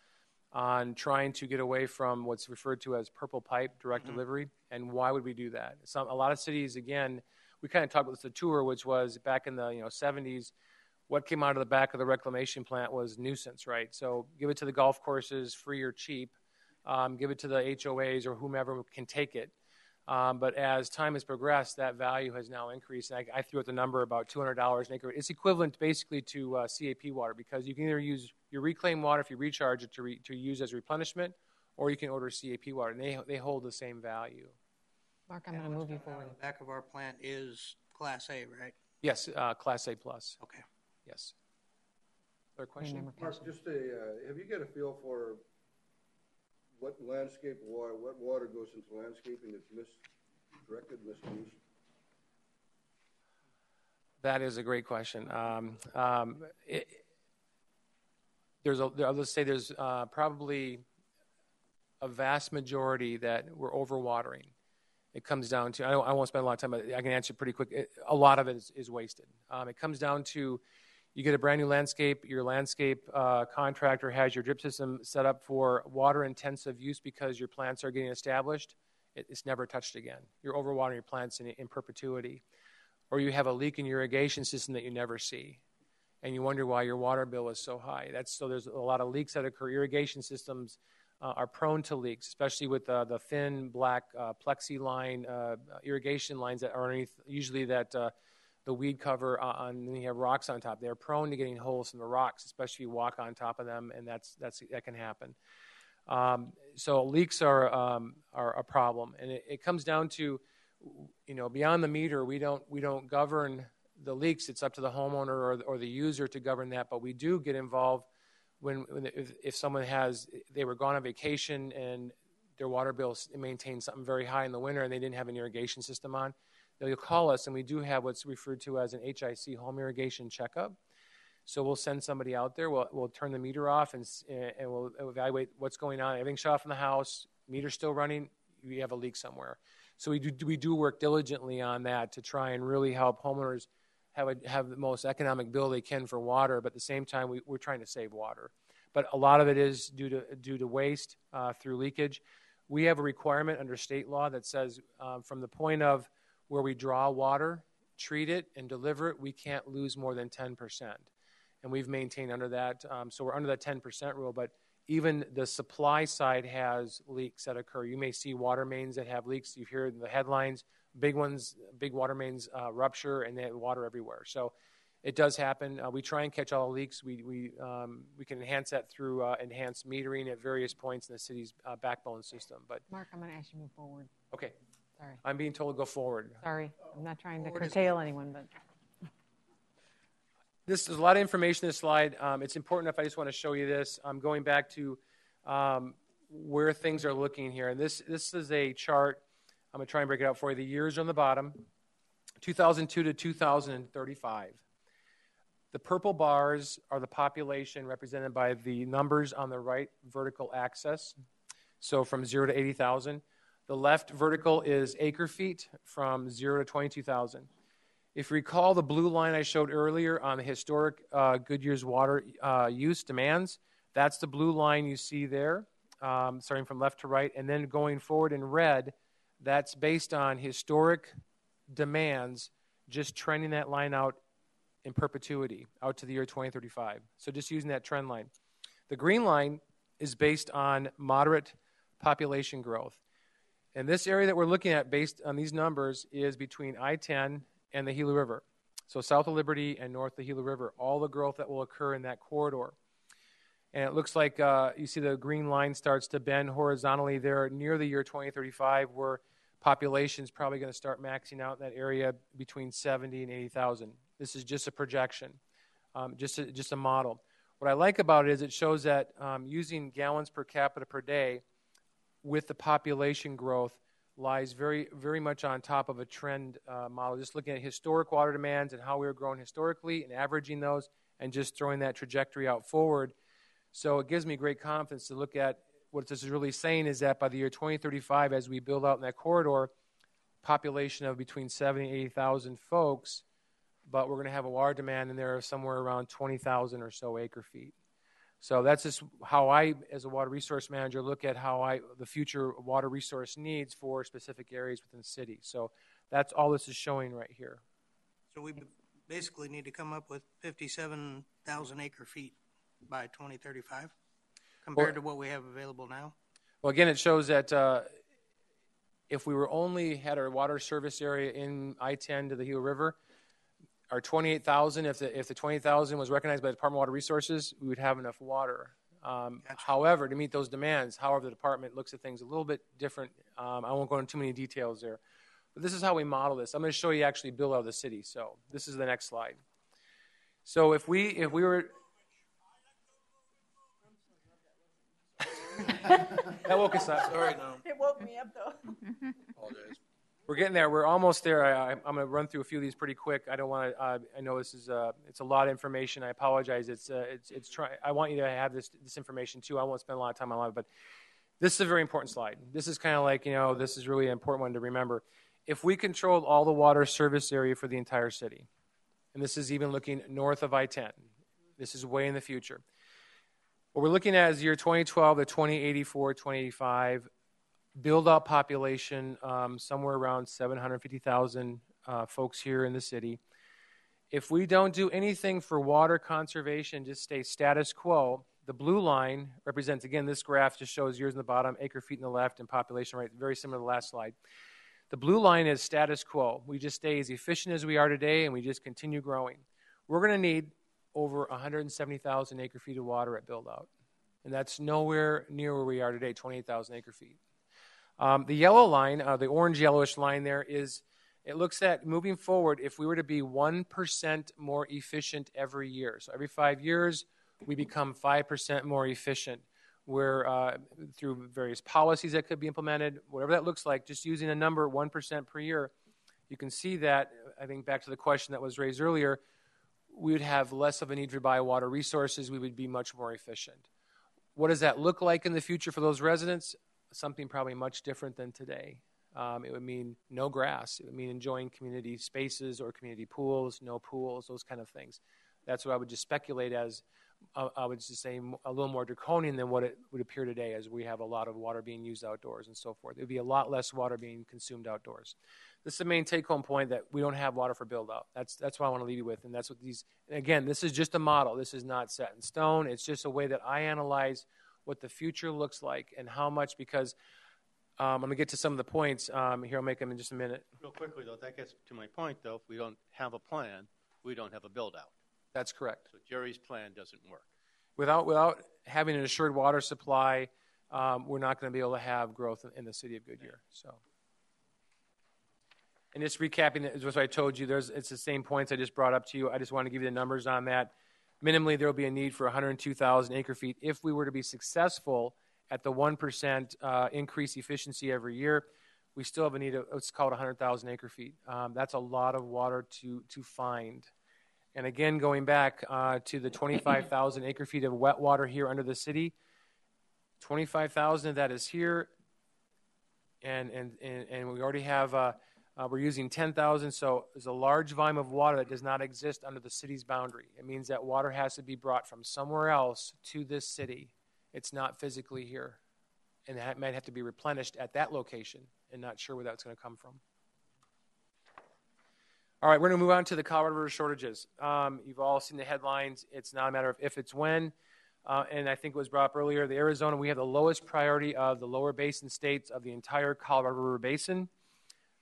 on trying to get away from what's referred to as purple pipe direct delivery. And why would we do that? A lot of cities, again, we kind of talked about the tour, which was back in the 70s. What came out of the back of the reclamation plant was nuisance, right? So give it to the golf courses, free or cheap. Give it to the HOAs or whomever can take it. But as time has progressed, that value has now increased. And I threw out the number about $200 an acre. It's equivalent basically to CAP water because you can either use your reclaimed water if you recharge it to use as replenishment, or you can order CAP water, and they hold the same value. Mark, I'm going to move you forward. The back of our plant is Class A, right? Yes, Class A+. Okay. Yes. Other question? Mark, just have you got a feel for what landscape water, what water goes into landscaping that's misdirected, misused? That is a great question. Let's say there's probably a vast majority that we're overwatering. It comes down to, I won't spend a lot of time, but I can answer pretty quick. A lot of it is wasted. It comes down to, you get a brand new landscape, your landscape contractor has your drip system set up for water intensive use because your plants are getting established. It's never touched again. You're overwatering your plants in perpetuity. Or you have a leak in your irrigation system that you never see, and you wonder why your water bill is so high. So there's a lot of leaks that occur. Irrigation systems are prone to leaks, especially with the thin black plexi line irrigation lines that are underneath, usually that the weed cover on, and you have rocks on top. They're prone to getting holes in the rocks, especially if you walk on top of them, and that can happen. So leaks are a problem, and it comes down to, beyond the meter, we don't govern the leaks. It's up to the homeowner or the user to govern that. But we do get involved if someone they were gone on vacation and their water bill maintained something very high in the winter and they didn't have an irrigation system on, they'll call us, and we do have what's referred to as an HIC, home irrigation checkup. So we'll send somebody out there. We'll turn the meter off and we'll evaluate what's going on. Everything's shut off in the house. Meter's still running. We have a leak somewhere. So we do work diligently on that to try and really help homeowners have the most economic bill they can for water, but at the same time we're trying to save water. But a lot of it is due to waste through leakage. We have a requirement under state law that says from the point of where we draw water, treat it, and deliver it, we can't lose more than 10%. And we've maintained under that. So we're under that 10% rule, but even the supply side has leaks that occur. You may see water mains that have leaks. You hear in the headlines, big water mains rupture, and they have water everywhere. So it does happen. We try and catch all the leaks. We can enhance that through enhanced metering at various points in the city's backbone system. But Mark, I'm going to ask you to move forward. Okay. Sorry. I'm being told to go forward. Sorry. I'm not trying to curtail anyone, but... This is a lot of information in this slide. It's important if I just want to show you this. I'm going back to where things are looking here. And this is a chart. I'm going to try and break it out for you. The years are on the bottom, 2002 to 2035. The purple bars are the population represented by the numbers on the right vertical axis, so from 0 to 80,000. The left vertical is acre feet from 0 to 22,000. If you recall the blue line I showed earlier on the historic Goodyear's water use demands, that's the blue line you see there, starting from left to right, and then going forward in red, that's based on historic demands, just trending that line out in perpetuity, out to the year 2035. So just using that trend line. The green line is based on moderate population growth. And this area that we're looking at based on these numbers is between I-10 and the Gila River. So south of Liberty and north of the Gila River, all the growth that will occur in that corridor. And it looks like you see the green line starts to bend horizontally there near the year 2035, where population is probably going to start maxing out in that area between 70 and 80,000. This is just a projection, just a model. What I like about it is it shows that using gallons per capita per day with the population growth lies very, very much on top of a trend model, just looking at historic water demands and how we were growing historically and averaging those and just throwing that trajectory out forward. So it gives me great confidence to look at what this is really saying is that by the year 2035, as we build out in that corridor, population of between 70 and 80,000 folks, but we're going to have a water demand in there of somewhere around 20,000 or so acre feet. So that's just how I, as a water resource manager, look at how the future water resource needs for specific areas within the city. So that's all this is showing right here. So we basically need to come up with 57,000 acre feet by 2035 compared to what we have available now? Well, again, it shows that if we were only had our water service area in I-10 to the Gila River, our 28,000, if the 20,000 was recognized by the Department of Water Resources, we would have enough water. Gotcha. However, to meet those demands, the department looks at things a little bit different. I won't go into too many details there. But this is how we model this. I'm going to show you actually build out of the city. So this is the next slide. So if we were... That woke us up. Sorry, no. It woke me up, though. Apologize. We're getting there. We're almost there. I'm going to run through a few of these pretty quick. I don't want to. I know this is it's a lot of information. I apologize. It's I want you to have this information too. I won't spend a lot of time on it, but this is a very important slide. This is kind of like, this is really an important one to remember. If we controlled all the water service area for the entire city, and this is even looking north of I-10, this is way in the future. What we're looking at is year 2012 to 2084, 2085. Build-out population, somewhere around 750,000 folks here in the city. If we don't do anything for water conservation, just stay status quo, the blue line represents, again, this graph just shows years in the bottom, acre feet in the left, and population rate, very similar to the last slide. The blue line is status quo. We just stay as efficient as we are today, and we just continue growing. We're going to need over 170,000 acre feet of water at build-out, and that's nowhere near where we are today, 28,000 acre feet. The yellow line, the orange-yellowish line there, it looks at moving forward if we were to be 1% more efficient every year. So every 5 years, we become 5% more efficient. Where through various policies that could be implemented, whatever that looks like, just using a number 1% per year, you can see that, I think back to the question that was raised earlier, we would have less of a need for biowater resources. We would be much more efficient. What does that look like in the future for those residents? Something probably much different than today. It would mean no grass. It would mean enjoying community spaces or community pools, no pools, those kind of things. That's what I would just speculate as, I would just say a little more draconian than what it would appear today, as we have a lot of water being used outdoors and so forth. There would be a lot less water being consumed outdoors. This is the main take-home point, that we don't have water for build-out. That's what I want to leave you with, and that's what these, again, this is just a model. This is not set in stone. It's just a way that I analyze what the future looks like and how much, because I'm going to get to some of the points. Here, I'll make them in just a minute. Real quickly, though, that gets to my point, though. If we don't have a plan, we don't have a build-out. That's correct. So Jerry's plan doesn't work. Without having an assured water supply, we're not going to be able to have growth in the city of Goodyear. So, and just recapping what I told you, it's the same points I just brought up to you. I just want to give you the numbers on that. Minimally, there will be a need for 102,000 acre feet if we were to be successful at the 1% increase efficiency every year. We still have a need of, it's called 100,000 acre feet. That's a lot of water to find. And again, going back to the 25,000 acre feet of wet water here under the city, 25,000 of that is here, and we already have, we're using 10,000, so there's a large volume of water that does not exist under the city's boundary. It means that water has to be brought from somewhere else to this city. It's not physically here, and that might have to be replenished at that location, and not sure where that's going to come from. All right, we're going to move on to the Colorado River shortages. You've all seen the headlines. It's not a matter of if, it's when. And I think it was brought up earlier, the Arizona, we have the lowest priority of the lower basin states of the entire Colorado River Basin.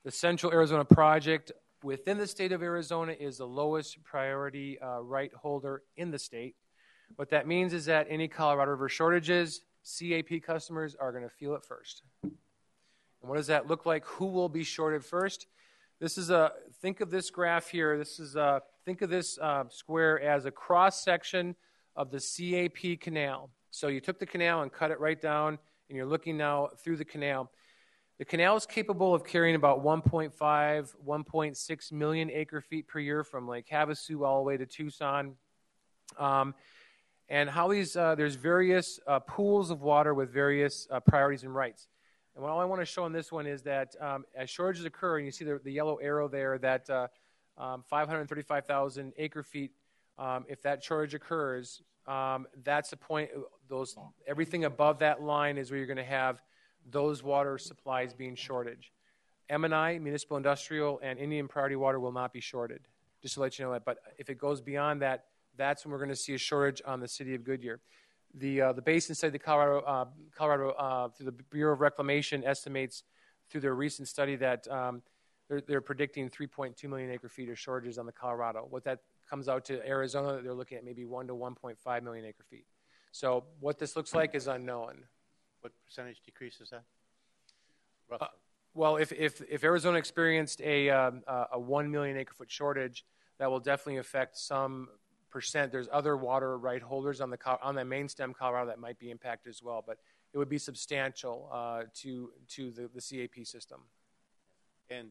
The Central Arizona Project within the state of Arizona is the lowest priority right holder in the state. What that means is that any Colorado River shortages, CAP customers are going to feel it first. And what does that look like? Who will be shorted first? This is think of this graph here. Think of this square as a cross-section of the CAP canal. So you took the canal and cut it right down, and you're looking now through the canal. The canal is capable of carrying about 1.5, 1.6 million acre feet per year from Lake Havasu all the way to Tucson. And how these, there's various pools of water with various priorities and rights. And what I want to show in this one is that as shortages occur, and you see the yellow arrow there, that 535,000 acre feet, if that shortage occurs, that's the point. Everything above that line is where you're going to have those water supplies being shortage. M&I, municipal industrial, and Indian priority water will not be shorted, just to let you know that. But if it goes beyond that, that's when we're going to see a shortage on the city of Goodyear. The basin study, the Colorado through the Bureau of Reclamation estimates through their recent study that they're predicting 3.2 million acre feet of shortages on the Colorado. What that comes out to Arizona, they're looking at maybe 1 to 1.5 million acre feet. So what this looks like is unknown. What percentage decrease is that? Roughly. Well, if Arizona experienced a 1 million acre foot shortage, that will definitely affect some percent. There's other water right holders on the main stem Colorado that might be impacted as well, but it would be substantial to the CAP system. And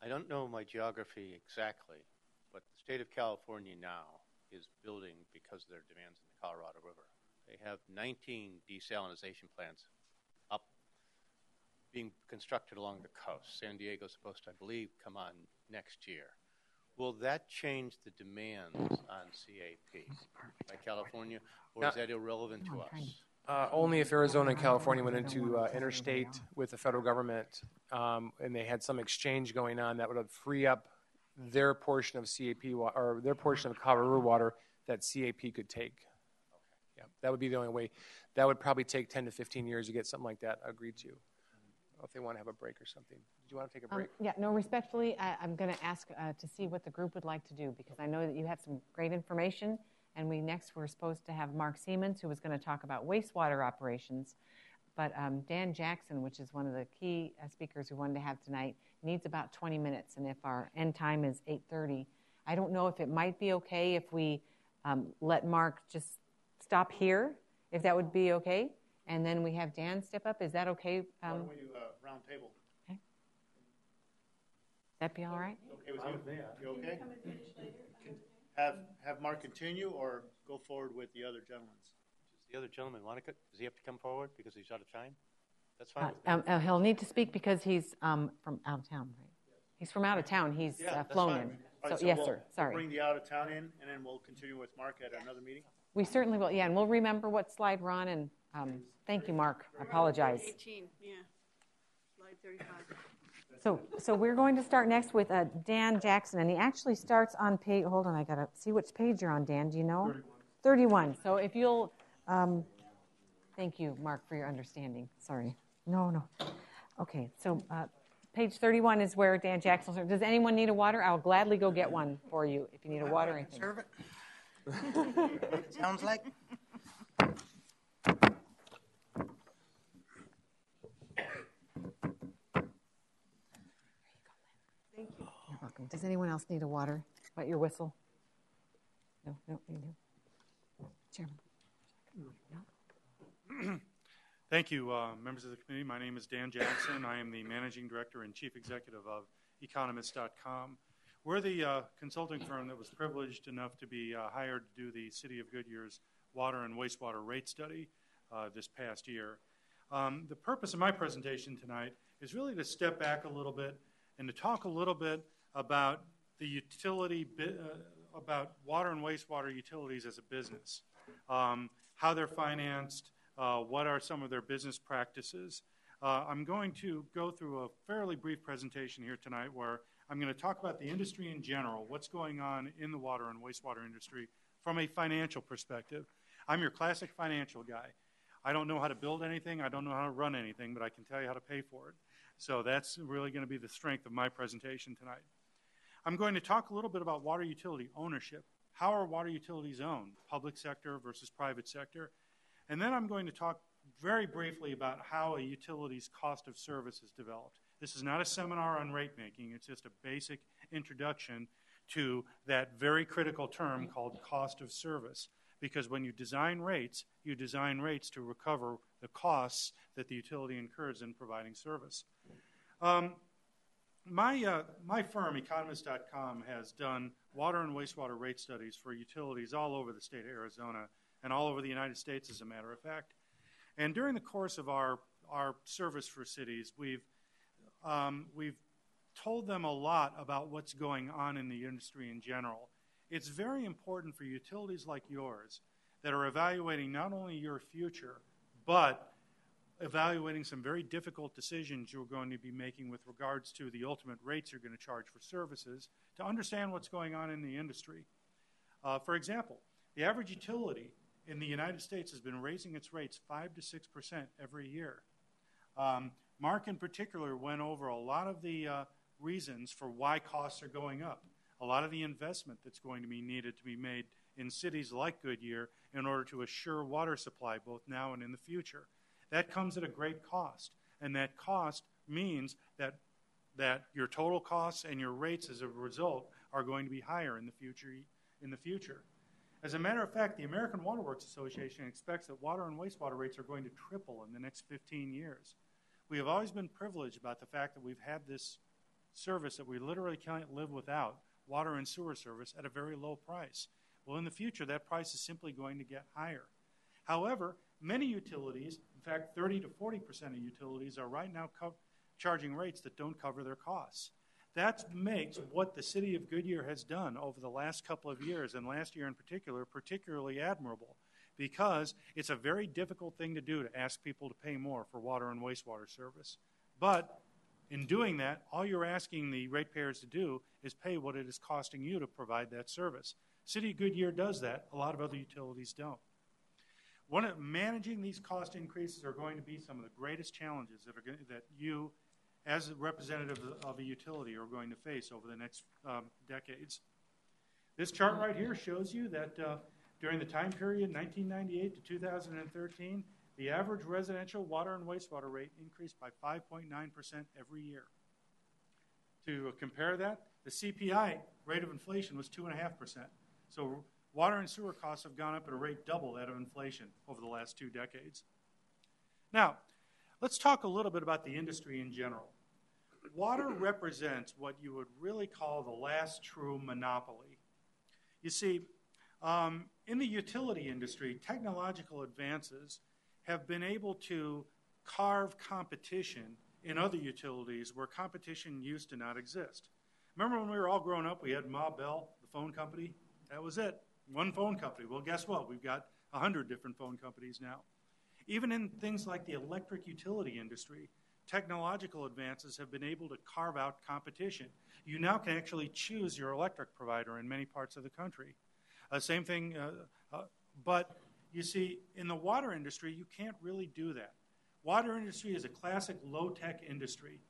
I don't know my geography exactly, but the state of California now is building because of their demands in the Colorado River. They have 19 desalination plants up being constructed along the coast. San Diego's supposed to, I believe, come on next year. Will that change the demands on CAP by California, or is that irrelevant to us? Only if Arizona and California went into interstate with the federal government and they had some exchange going on that would free up their portion of CAP or their portion of Colorado River water that CAP could take. Yeah, that would be the only way. That would probably take 10 to 15 years to get something like that agreed to. If they want to have a break or something. Do you want to take a break? Yeah, no, respectfully, I'm going to ask to see what the group would like to do because I know that you have some great information. And we're supposed to have Mark Siemens, who was going to talk about wastewater operations. But Dan Jackson, which is one of the key speakers we wanted to have tonight, needs about 20 minutes. And if our end time is 8:30, I don't know if it might be okay if we let Mark just stop here, if that would be okay. And then we have Dan step up. Is that okay? Why don't we do a round table? Okay. That be all right? Okay with you? You okay? Have Mark continue or go forward with the other gentlemen? Does the other gentleman want to? Does he have to come forward because he's out of time? That's fine. He'll need to speak because he's from out of town, right? He's from out of town. He's flown in. Right, so yes, sir. Sorry. We'll bring the out of town in, and then we'll continue with Mark at another meeting. We certainly will. Yeah, and we'll remember what slide we're on. And thank you, Mark. I apologize. 18, yeah. Slide 35. So we're going to start next with Dan Jackson, and he actually starts on page. Hold on, I gotta see which page you're on, Dan. Do you know? 31. So if you'll, thank you, Mark, for your understanding. Sorry. No. Okay. So page 31 is where Dan Jackson. Does anyone need a water? I'll gladly go get one for you if you need a water or anything. Serve it. Sounds like. You're welcome. Does anyone else need a water? What, your whistle? No, you do. Chairman. No? Thank you, members of the committee. My name is Dan Jackson. I am the Managing Director and Chief Executive of Economist.com. We're the consulting firm that was privileged enough to be hired to do the City of Goodyear's water and wastewater rate study this past year. The purpose of my presentation tonight is really to step back a little bit and to talk a little bit about the utility, about water and wastewater utilities as a business, how they're financed, what are some of their business practices. I'm going to go through a fairly brief presentation here tonight where I'm going to talk about the industry in general, what's going on in the water and wastewater industry from a financial perspective. I'm your classic financial guy. I don't know how to build anything, I don't know how to run anything, but I can tell you how to pay for it. So that's really going to be the strength of my presentation tonight. I'm going to talk a little bit about water utility ownership. How are water utilities owned, public sector versus private sector? And then I'm going to talk very briefly about how a utility's cost of service is developed. This is not a seminar on rate making, it's just a basic introduction to that very critical term called cost of service. Because when you design rates to recover the costs that the utility incurs in providing service. My firm, Economist.com, has done water and wastewater rate studies for utilities all over the state of Arizona and all over the United States, as a matter of fact. And during the course of our service for cities, we've told them a lot about what's going on in the industry in general. It's very important for utilities like yours that are evaluating not only your future, but evaluating some very difficult decisions you're going to be making with regards to the ultimate rates you're going to charge for services to understand what's going on in the industry. For example, the average utility in the United States has been raising its rates 5 to 6% every year. Mark in particular went over a lot of the reasons for why costs are going up. A lot of the investment that's going to be needed to be made in cities like Goodyear in order to assure water supply both now and in the future. That comes at a great cost, and that cost means that your total costs and your rates as a result are going to be higher in the future. As a matter of fact, the American Water Works Association expects that water and wastewater rates are going to triple in the next 15 years. We have always been privileged about the fact that we've had this service that we literally can't live without, water and sewer service, at a very low price. Well, in the future, that price is simply going to get higher. However, many utilities, in fact, 30 to 40% of utilities are right now charging rates that don't cover their costs. That makes what the city of Goodyear has done over the last couple of years, and last year in particular, particularly admirable, because it's a very difficult thing to do to ask people to pay more for water and wastewater service. But in doing that, all you're asking the ratepayers to do is pay what it is costing you to provide that service. City of Goodyear does that. A lot of other utilities don't. Managing these cost increases are going to be some of the greatest challenges that you, as a representative of a utility, are going to face over the next decades. This chart right here shows you that during the time period 1998 to 2013, the average residential water and wastewater rate increased by 5.9% every year. To compare that, the CPI rate of inflation was 2.5%. So water and sewer costs have gone up at a rate double that of inflation over the last 2 decades. Now, let's talk a little bit about the industry in general. Water represents what you would really call the last true monopoly. You see, in the utility industry, technological advances have been able to carve competition in other utilities where competition used to not exist. Remember when we were all growing up, we had Ma Bell, the phone company? That was it. One phone company. Well, guess what? We've got 100 different phone companies now. Even in things like the electric utility industry, technological advances have been able to carve out competition. You now can actually choose your electric provider in many parts of the country. Same thing, but you see, in the water industry, you can't really do that. Water industry is a classic low-tech industry.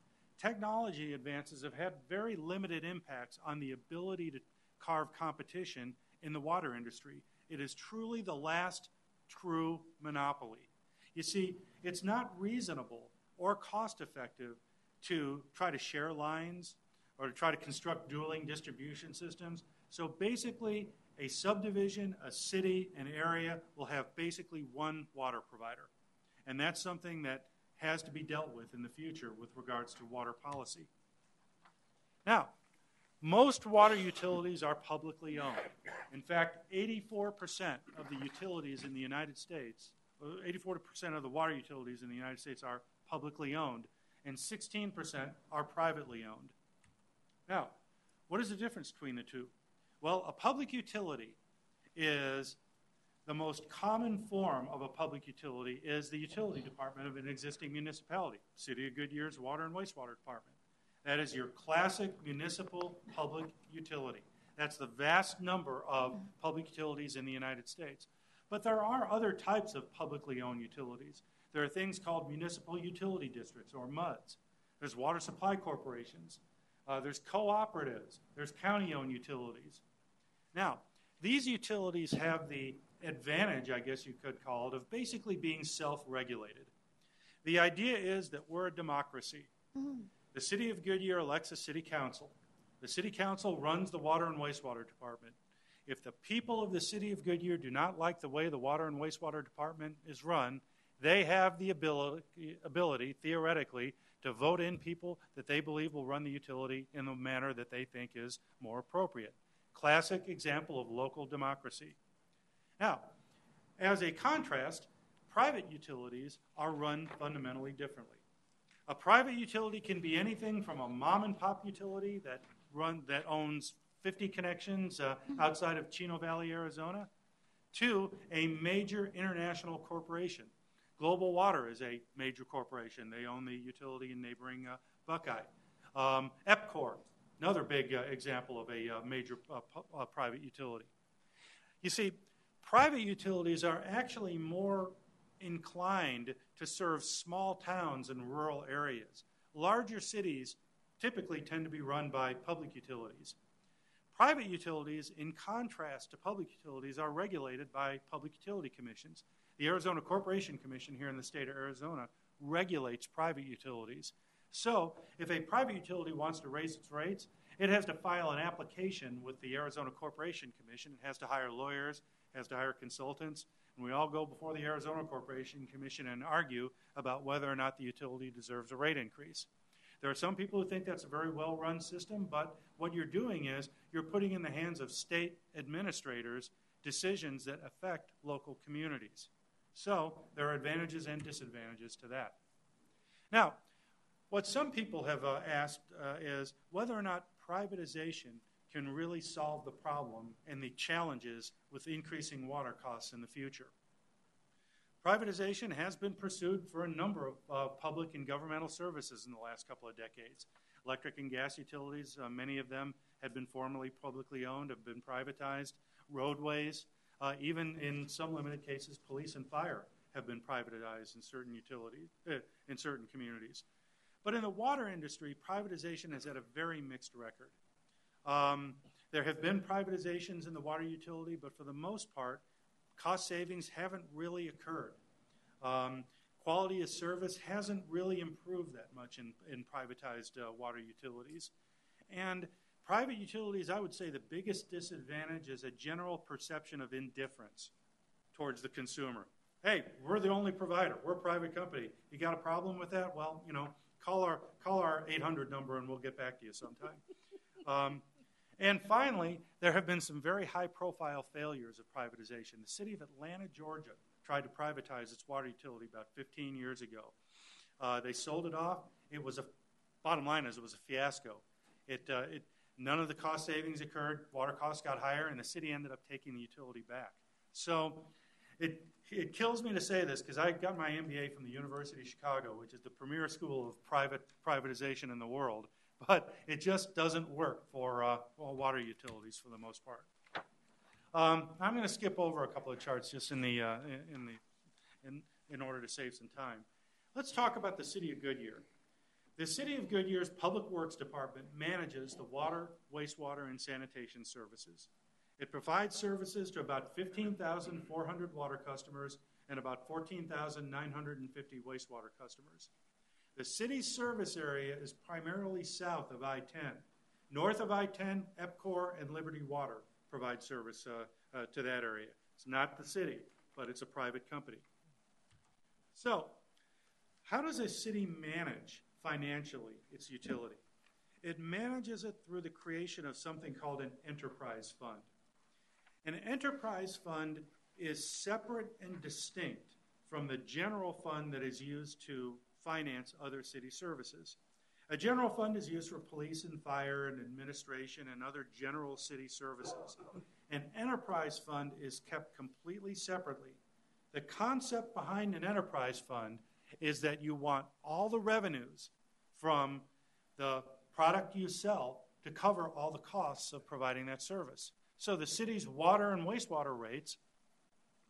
Technology advances have had very limited impacts on the ability to carve competition in the water industry. It is truly the last true monopoly. You see, it's not reasonable or cost-effective to try to share lines or to try to construct dueling distribution systems. So basically, a subdivision, a city, an area will have basically one water provider. And that's something that has to be dealt with in the future with regards to water policy. Now, most water utilities are publicly owned. In fact, 84% of the utilities in the United States, 84% of the water utilities in the United States are publicly owned, and 16% are privately owned. Now, what is the difference between the two? Well, a public utility is the most common form of a public utility is the utility department of an existing municipality, City of Goodyear's Water and Wastewater Department. That is your classic municipal public utility. That's the vast number of public utilities in the United States. But there are other types of publicly owned utilities. There are things called municipal utility districts, or MUDs. There's water supply corporations. There's cooperatives. There's county-owned utilities. Now, these utilities have the advantage, I guess you could call it, of basically being self-regulated. The idea is that we're a democracy. The City of Goodyear elects a city council. The city council runs the water and wastewater department. If the people of the City of Goodyear do not like the way the water and wastewater department is run, they have the ability, theoretically, to vote in people that they believe will run the utility in the manner that they think is more appropriate. Classic example of local democracy. Now, as a contrast, private utilities are run fundamentally differently. A private utility can be anything from a mom-and-pop utility that owns 50 connections outside of Chino Valley, Arizona, to a major international corporation. Global Water is a major corporation. They own the utility in neighboring Buckeye. EPCOR, another big example of a major private utility. You see, private utilities are actually more inclined to serve small towns and rural areas. Larger cities typically tend to be run by public utilities. Private utilities, in contrast to public utilities, are regulated by public utility commissions. The Arizona Corporation Commission here in the state of Arizona regulates private utilities. So if a private utility wants to raise its rates, it has to file an application with the Arizona Corporation Commission. It has to hire lawyers, has to hire consultants, and we all go before the Arizona Corporation Commission and argue about whether or not the utility deserves a rate increase. There are some people who think that's a very well-run system, but what you're doing is you're putting in the hands of state administrators decisions that affect local communities. So there are advantages and disadvantages to that. Now, what some people have asked is whether or not privatization can really solve the problem and the challenges with increasing water costs in the future. Privatization has been pursued for a number of public and governmental services in the last couple of decades. Electric and gas utilities, many of them had been formerly publicly owned, have been privatized. Roadways, even in some limited cases, police and fire have been privatized in certain in certain communities. But in the water industry, privatization has had a very mixed record. There have been privatizations in the water utility, but for the most part, cost savings haven't really occurred. Quality of service hasn't really improved that much in privatized water utilities. And private utilities, I would say the biggest disadvantage is a general perception of indifference towards the consumer. Hey, we're the only provider. We're a private company. You got a problem with that? Well, call our 800 number and we'll get back to you sometime. And finally, there have been some very high-profile failures of privatization. The city of Atlanta, Georgia, tried to privatize its water utility about 15 years ago. They sold it off. Bottom line is it was a fiasco. None of the cost savings occurred. Water costs got higher, and the city ended up taking the utility back. So it kills me to say this because I got my MBA from the University of Chicago, which is the premier school of privatization in the world. But it just doesn't work for water utilities for the most part. I'm going to skip over a couple of charts just in order to save some time. Let's talk about the city of Goodyear. The city of Goodyear's Public Works Department manages the water, wastewater, and sanitation services. It provides services to about 15,400 water customers and about 14,950 wastewater customers. The city's service area is primarily south of I-10. North of I-10, EPCOR and Liberty Water provide service to that area. It's not the city, but it's a private company. So, how does a city manage financially its utility? It manages it through the creation of something called an enterprise fund. An enterprise fund is separate and distinct from the general fund that is used to finance other city services. A general fund is used for police and fire and administration and other general city services. An enterprise fund is kept completely separately. The concept behind an enterprise fund is that you want all the revenues from the product you sell to cover all the costs of providing that service. So the city's water and wastewater rates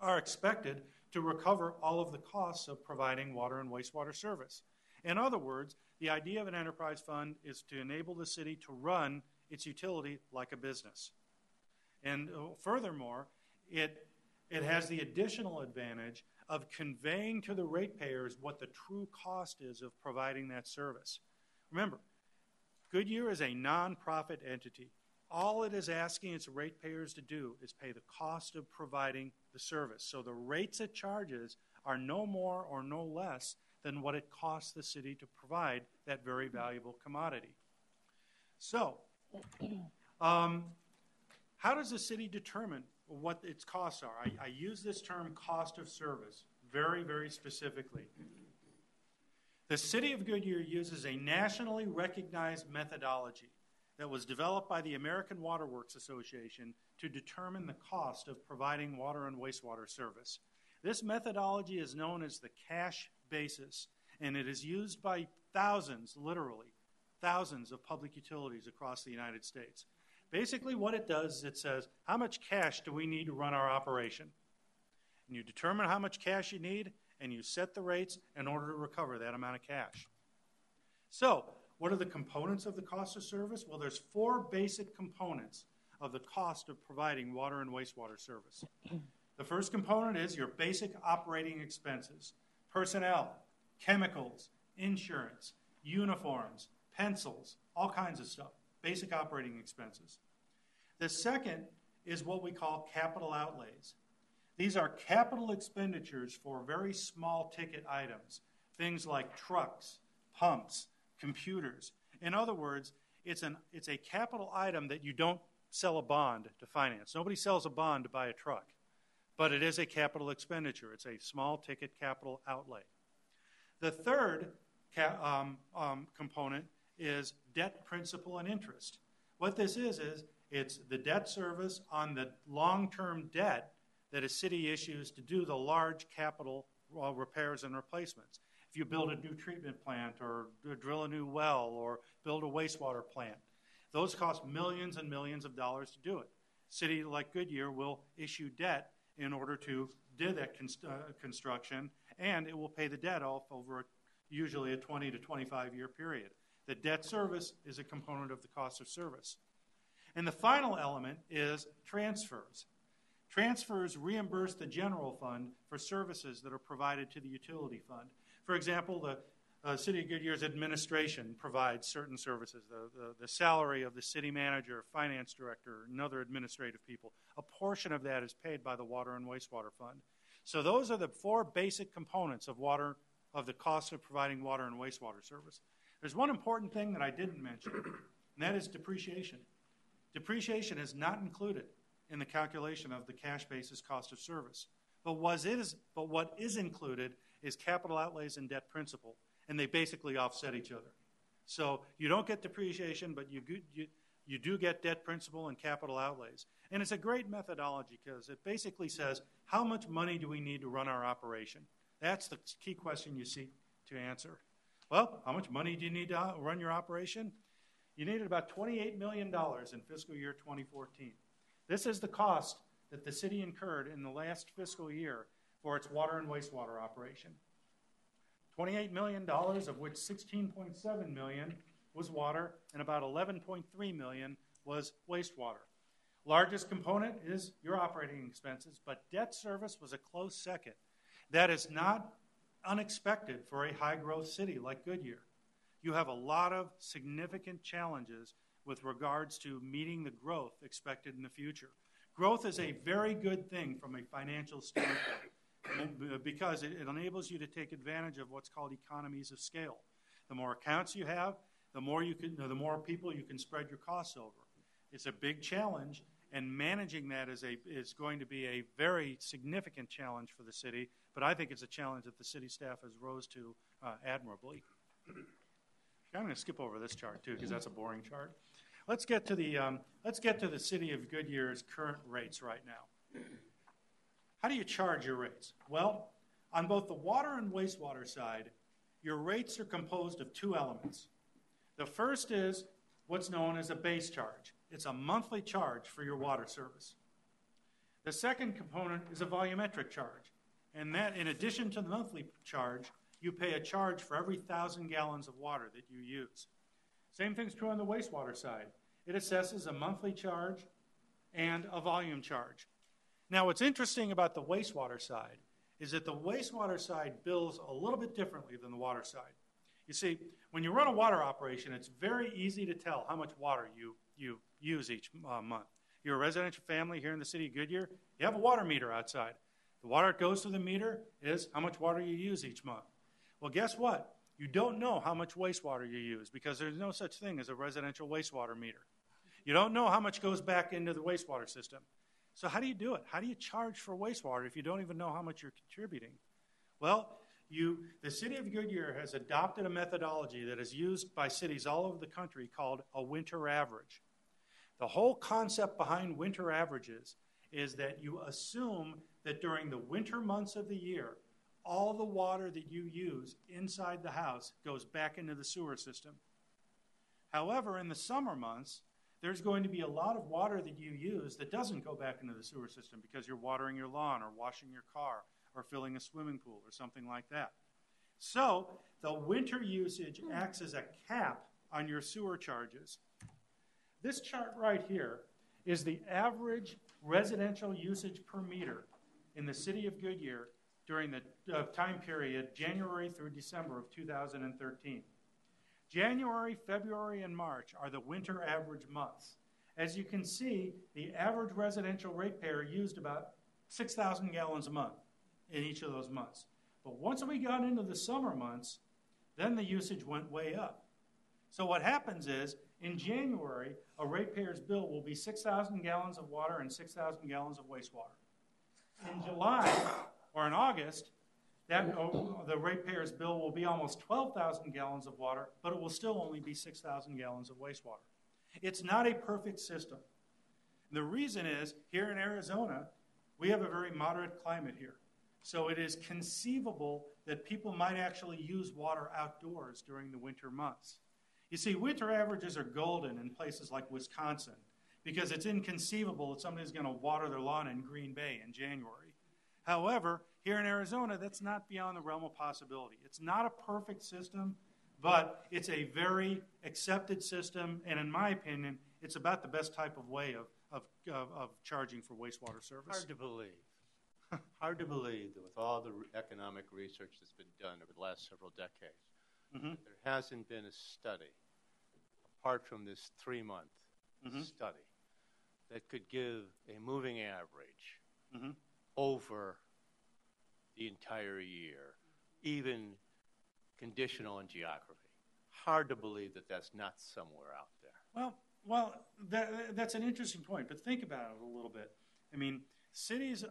are expected to recover all of the costs of providing water and wastewater service. In other words, the idea of an enterprise fund is to enable the city to run its utility like a business. And furthermore, it has the additional advantage of conveying to the ratepayers what the true cost is of providing that service. Remember, Goodyear is a nonprofit entity. All it is asking its ratepayers to do is pay the cost of providing the service. So the rates it charges are no more or no less than what it costs the city to provide that very valuable commodity. So, how does the city determine what its costs are? I use this term cost of service very, very specifically. The city of Goodyear uses a nationally recognized methodology that was developed by the American Water Works Association to determine the cost of providing water and wastewater service. This methodology is known as the cash basis, and it is used by thousands, literally, thousands of public utilities across the United States. Basically what it does is it says, how much cash do we need to run our operation? And you determine how much cash you need, and you set the rates in order to recover that amount of cash. So, what are the components of the cost of service? Well, there's 4 basic components of the cost of providing water and wastewater service. The first component is your basic operating expenses: personnel, chemicals, insurance, uniforms, pencils, all kinds of stuff, basic operating expenses. The second is what we call capital outlays. These are capital expenditures for very small ticket items, things like trucks, pumps, computers. In other words, it's a capital item that you don't sell a bond to finance. Nobody sells a bond to buy a truck, but it is a capital expenditure. It's a small ticket capital outlay. The third component is debt, principal, and interest. What this is it's the debt service on the long-term debt that a city issues to do the large capital repairs and replacements. If you build a new treatment plant or drill a new well or build a wastewater plant, those cost millions and millions of dollars to do it. A city like Goodyear will issue debt in order to do that construction, and it will pay the debt off over usually a 20 to 25-year period. The debt service is a component of the cost of service. And the final element is transfers. Transfers reimburse the general fund for services that are provided to the utility fund. For example, the City of Goodyear's administration provides certain services, the salary of the city manager, finance director, and other administrative people. A portion of that is paid by the water and wastewater fund. So those are the four basic components of the cost of providing water and wastewater service. There's one important thing that I didn't mention, and that is depreciation. Depreciation is not included in the calculation of the cash basis cost of service. But what is included is capital outlays and debt principal, and they basically offset each other. So you don't get depreciation, but you do get debt principal and capital outlays. And it's a great methodology because it basically says, how much money do we need to run our operation? That's the key question you seek to answer. Well, how much money do you need to run your operation? You needed about $28 million in fiscal year 2014. This is the cost that the city incurred in the last fiscal year for its water and wastewater operation. $28 million, of which $16.7 million was water and about $11.3 million was wastewater. Largest component is your operating expenses, but debt service was a close second. That is not unexpected for a high-growth city like Goodyear. You have a lot of significant challenges with regards to meeting the growth expected in the future. Growth is a very good thing from a financial standpoint because it enables you to take advantage of what's called economies of scale. The more accounts you have, the more people you can spread your costs over. It's a big challenge, and managing that is going to be a very significant challenge for the city, but I think it's a challenge that the city staff has rose to admirably. I'm going to skip over this chart too because that's a boring chart. Let's get to the City of Goodyear's current rates right now. How do you charge your rates? Well, on both the water and wastewater side, your rates are composed of two elements. The first is what's known as a base charge. It's a monthly charge for your water service. The second component is a volumetric charge, and that, in addition to the monthly charge, you pay a charge for every 1,000 gallons of water that you use. Same thing's true on the wastewater side. It assesses a monthly charge and a volume charge. Now, what's interesting about the wastewater side is that the wastewater side bills a little bit differently than the water side. You see, when you run a water operation, it's very easy to tell how much water you use each month. You're a residential family here in the city of Goodyear, you have a water meter outside. The water that goes through the meter is how much water you use each month. Well, guess what? You don't know how much wastewater you use because there's no such thing as a residential wastewater meter. You don't know how much goes back into the wastewater system. So how do you do it? How do you charge for wastewater if you don't even know how much you're contributing? Well, the city of Goodyear has adopted a methodology that is used by cities all over the country called a winter average. The whole concept behind winter averages is that you assume that during the winter months of the year, all the water that you use inside the house goes back into the sewer system. However, in the summer months, there's going to be a lot of water that you use that doesn't go back into the sewer system because you're watering your lawn or washing your car or filling a swimming pool or something like that. So the winter usage acts as a cap on your sewer charges. This chart right here is the average residential usage per meter in the city of Goodyear during the time period January through December of 2013. January, February, and March are the winter average months. As you can see, the average residential ratepayer used about 6,000 gallons a month in each of those months. But once we got into the summer months, then the usage went way up. So what happens is, in January, a ratepayer's bill will be 6,000 gallons of water and 6,000 gallons of wastewater. In July or in August, the ratepayer's bill will be almost 12,000 gallons of water, but it will still only be 6,000 gallons of wastewater. It's not a perfect system. The reason is, here in Arizona, we have a very moderate climate here. So it is conceivable that people might actually use water outdoors during the winter months. You see, winter averages are golden in places like Wisconsin because it's inconceivable that somebody's going to water their lawn in Green Bay in January. However, here in Arizona, that's not beyond the realm of possibility. It's not a perfect system, but it's a very accepted system, and in my opinion, it's about the best type of way of charging for wastewater service. Hard to believe. Hard to believe that with all the economic research that's been done over the last several decades, there hasn't been a study, apart from this 3-month study, that could give a moving average over the entire year, even conditional on geography. Hard to believe that that's not somewhere out there. Well, that's an interesting point, but think about it a little bit. I mean, cities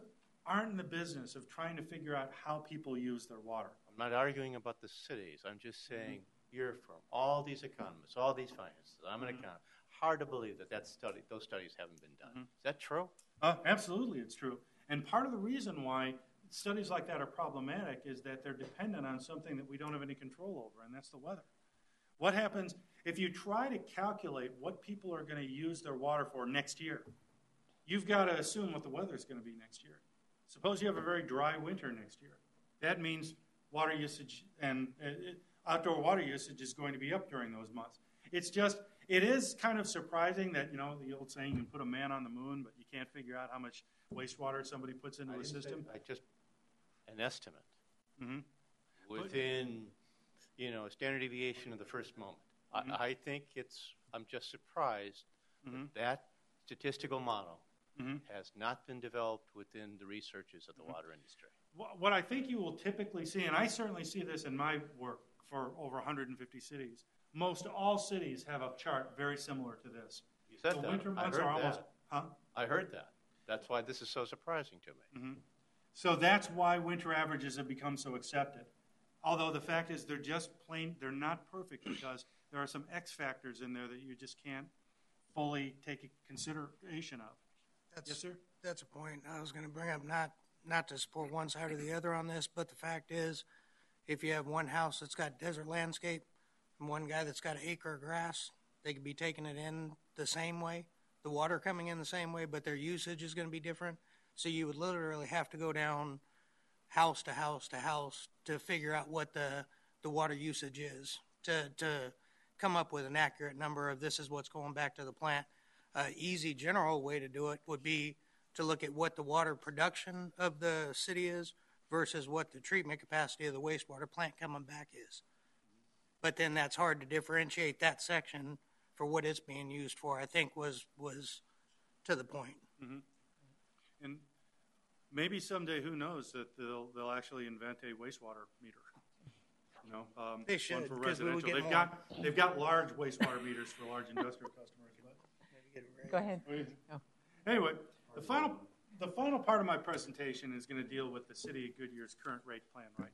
aren't in the business of trying to figure out how people use their water. I'm not arguing about the cities. I'm just saying your firm, all these economists, all these financiers, I'm an economist. Hard to believe that those studies haven't been done. Is that true? Absolutely, it's true. And part of the reason why studies like that are problematic is that they're dependent on something that we don't have any control over, and that's the weather. What happens if you try to calculate what people are going to use their water for next year? You've got to assume what the weather is going to be next year. Suppose you have a very dry winter next year. That means water usage and outdoor water usage is going to be up during those months. It is kind of surprising that, the old saying, you can put a man on the moon, but you can't figure out how much wastewater somebody puts into a system. An estimate. Within, a standard deviation of the first moment. I think I'm just surprised that statistical model has not been developed within the researches of the water industry. What I think you will typically see, and I certainly see this in my work for over 150 cities, most all cities have a chart very similar to this. You said the that. Winter months are almost. I heard that. That's why this is so surprising to me. So that's why winter averages have become so accepted. Although the fact is they're not perfect because there are some X factors in there that you just can't fully take consideration of. Yes, sir? That's a point I was going to bring up, not to support one side or the other on this, but the fact is, if you have one house that's got desert landscape and one guy that's got an acre of grass, they could be taking it in the same way, the water coming in the same way, but their usage is going to be different. So you would literally have to go down house to house to house to figure out what the water usage is to come up with an accurate number of this is what's going back to the plant. Easy general way to do it would be to look at what the water production of the city is versus what the treatment capacity of the wastewater plant coming back is. But then that's hard to differentiate that section for what it's being used for, I think was to the point. And maybe someday, who knows, that they'll actually invent a wastewater meter. They should, one for because we would residential. get They've got large wastewater meters for large industrial customers. Go ahead. Anyway, the final part of my presentation is going to deal with the City of Goodyear's current rate plan right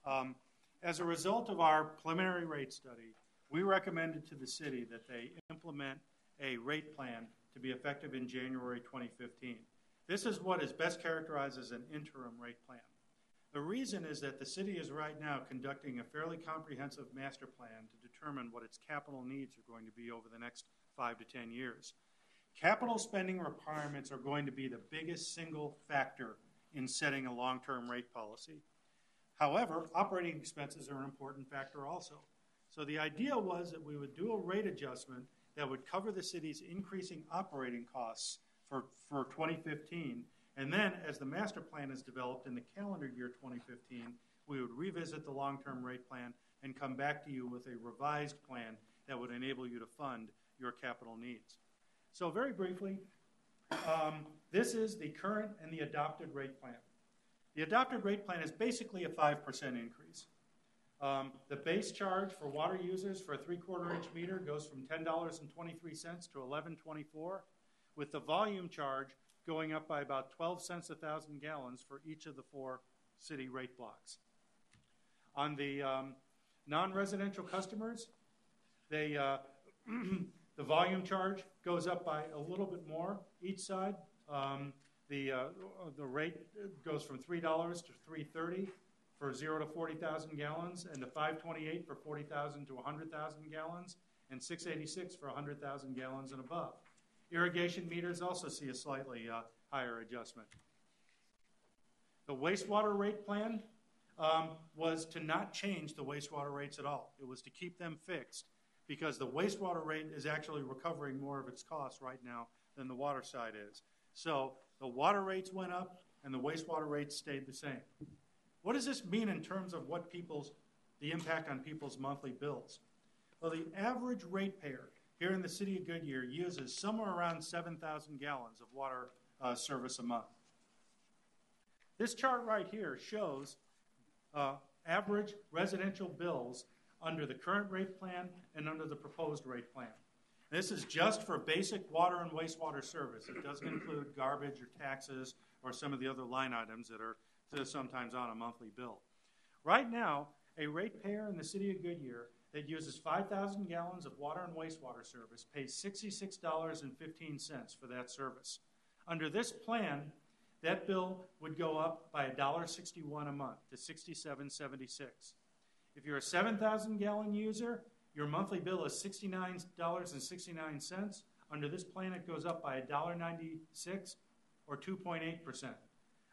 now. As a result of our preliminary rate study, we recommended to the city that they implement a rate plan to be effective in January 2015. This is what is best characterized as an interim rate plan. The reason is that the city is right now conducting a fairly comprehensive master plan to determine what its capital needs are going to be over the next 5 to 10 years. Capital spending requirements are going to be the biggest single factor in setting a long-term rate policy. However, operating expenses are an important factor also. So the idea was that we would do a rate adjustment that would cover the city's increasing operating costs for 2015. And then as the master plan is developed in the calendar year 2015, we would revisit the long-term rate plan and come back to you with a revised plan that would enable you to fund your capital needs. So very briefly, This is the current and the adopted rate plan. The adopted rate plan is basically a 5% increase. The base charge for water users for a 3/4 inch meter goes from $10.23 to $11.24, with the volume charge going up by about 12 cents a thousand gallons for each of the 4 city rate blocks. On the non-residential customers, they the volume charge goes up by a little bit more each side. The rate goes from $3 to $3.30 for 0 to 40,000 gallons, and to $5.28 for 40,000 to 100,000 gallons, and $6.86 for 100,000 gallons and above. Irrigation meters also see a slightly higher adjustment. The wastewater rate plan was to not change the wastewater rates at all. It was to keep them fixed, because the wastewater rate is actually recovering more of its costs right now than the water side is. So the water rates went up and the wastewater rates stayed the same. What does this mean in terms of the impact on people's monthly bills? Well, the average ratepayer here in the city of Goodyear uses somewhere around 7,000 gallons of water service a month. This chart right here shows average residential bills under the current rate plan and under the proposed rate plan. This is just for basic water and wastewater service. It doesn't include garbage or taxes or some of the other line items that are sometimes on a monthly bill. Right now, a ratepayer in the city of Goodyear that uses 5,000 gallons of water and wastewater service pays $66.15 for that service. Under this plan, that bill would go up by $1.61 a month to $67.76. If you're a 7,000 gallon user, your monthly bill is $69.69. Under this plan, it goes up by $1.96 or 2.8%.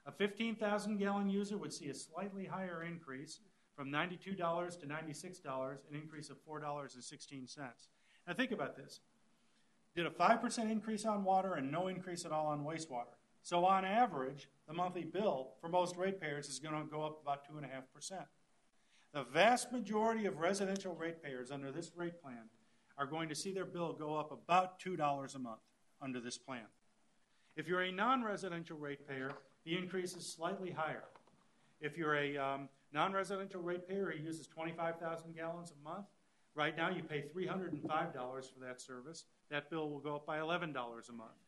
A 15,000 gallon user would see a slightly higher increase from $92 to $96, an increase of $4.16. Now think about this. Did a 5% increase on water and no increase at all on wastewater. So on average, the monthly bill for most ratepayers is going to go up about 2.5%. The vast majority of residential ratepayers under this rate plan are going to see their bill go up about $2 a month under this plan. If you're a non-residential ratepayer, the increase is slightly higher. If you're a non-residential ratepayer who uses 25,000 gallons a month, right now you pay $305 for that service. That bill will go up by $11 a month.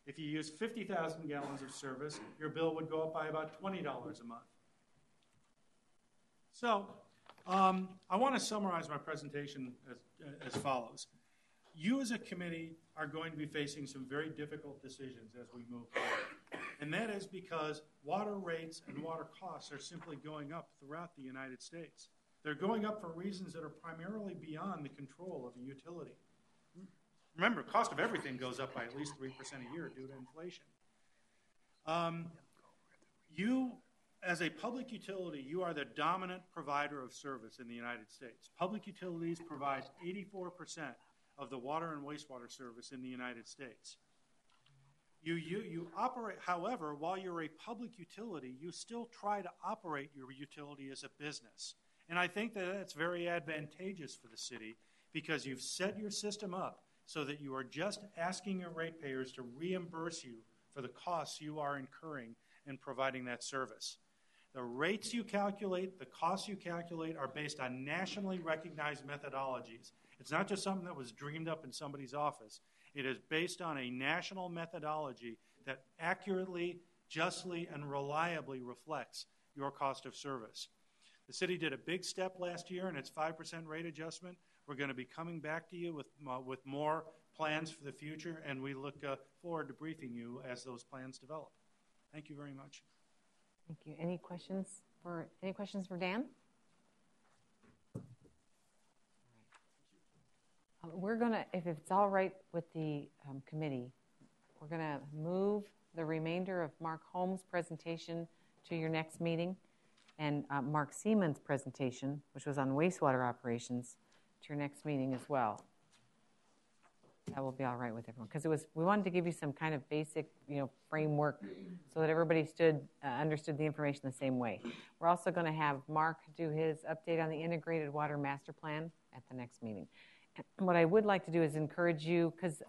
If you use 50,000 gallons of service, your bill would go up by about $20 a month. So I want to summarize my presentation as follows. You as a committee are going to be facing some very difficult decisions as we move forward. And that is because water rates and water costs are simply going up throughout the United States. They're going up for reasons that are primarily beyond the control of a utility. Remember, cost of everything goes up by at least 3% a year due to inflation. You, as a public utility, you are the dominant provider of service in the United States. Public utilities provide 84% of the water and wastewater service in the United States. You operate, however, while you're a public utility, you still try to operate your utility as a business. And I think that that's very advantageous for the city because you've set your system up so that you are just asking your ratepayers to reimburse you for the costs you are incurring in providing that service. The rates you calculate, the costs you calculate are based on nationally recognized methodologies. It's not just something that was dreamed up in somebody's office. It is based on a national methodology that accurately, justly, and reliably reflects your cost of service. The city did a big step last year in its 5% rate adjustment. We're going to be coming back to you with more plans for the future, and we look forward to briefing you as those plans develop. Thank you very much. Thank you. Any questions for Dan? We're going to, if it's all right with the committee, we're going to move the remainder of Mark Holmes' presentation to your next meeting and Mark Seaman's presentation, which was on wastewater operations, to your next meeting as well. That will be all right with everyone because we wanted to give you some kind of basic, framework so that everybody understood the information the same way. We're also going to have Mark do his update on the integrated water master plan at the next meeting. What I would like to do is encourage you, because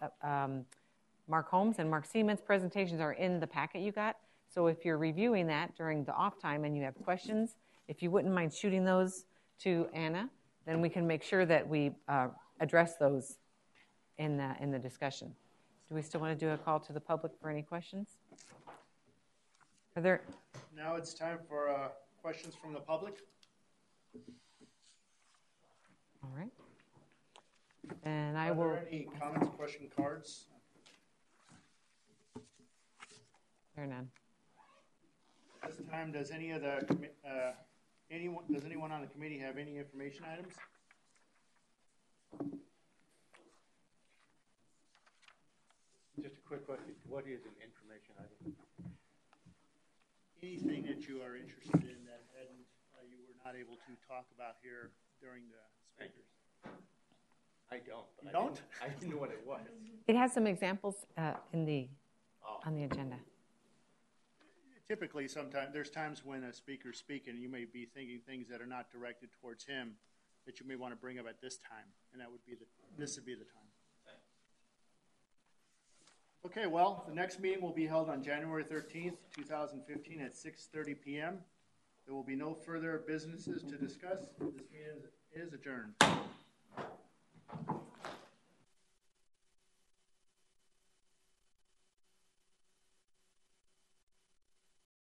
Mark Holmes and Mark Siemens presentations are in the packet you got. So if you're reviewing that during the off time and you have questions, if you wouldn't mind shooting those to Anna, then we can make sure that we address those in the discussion. Do we still want to do a call to the public for any questions? Are there? Now it's time for questions from the public. All right. And Are there any comments, question cards? There are none. This time, does any of the anyone on the committee have any information items? Just a quick question. What is an information item? Anything that you are interested in that you were not able to talk about here during the speakers? I don't. You don't? I didn't know what it was. It has some examples on the agenda. Typically, sometimes there's times when a speaker's speaking, you may be thinking things that are not directed towards him that you may want to bring up at this time, and this would be the time. Okay, well, the next meeting will be held on January 13th, 2015 at 6:30 p.m. There will be no further businesses to discuss. This meeting is adjourned.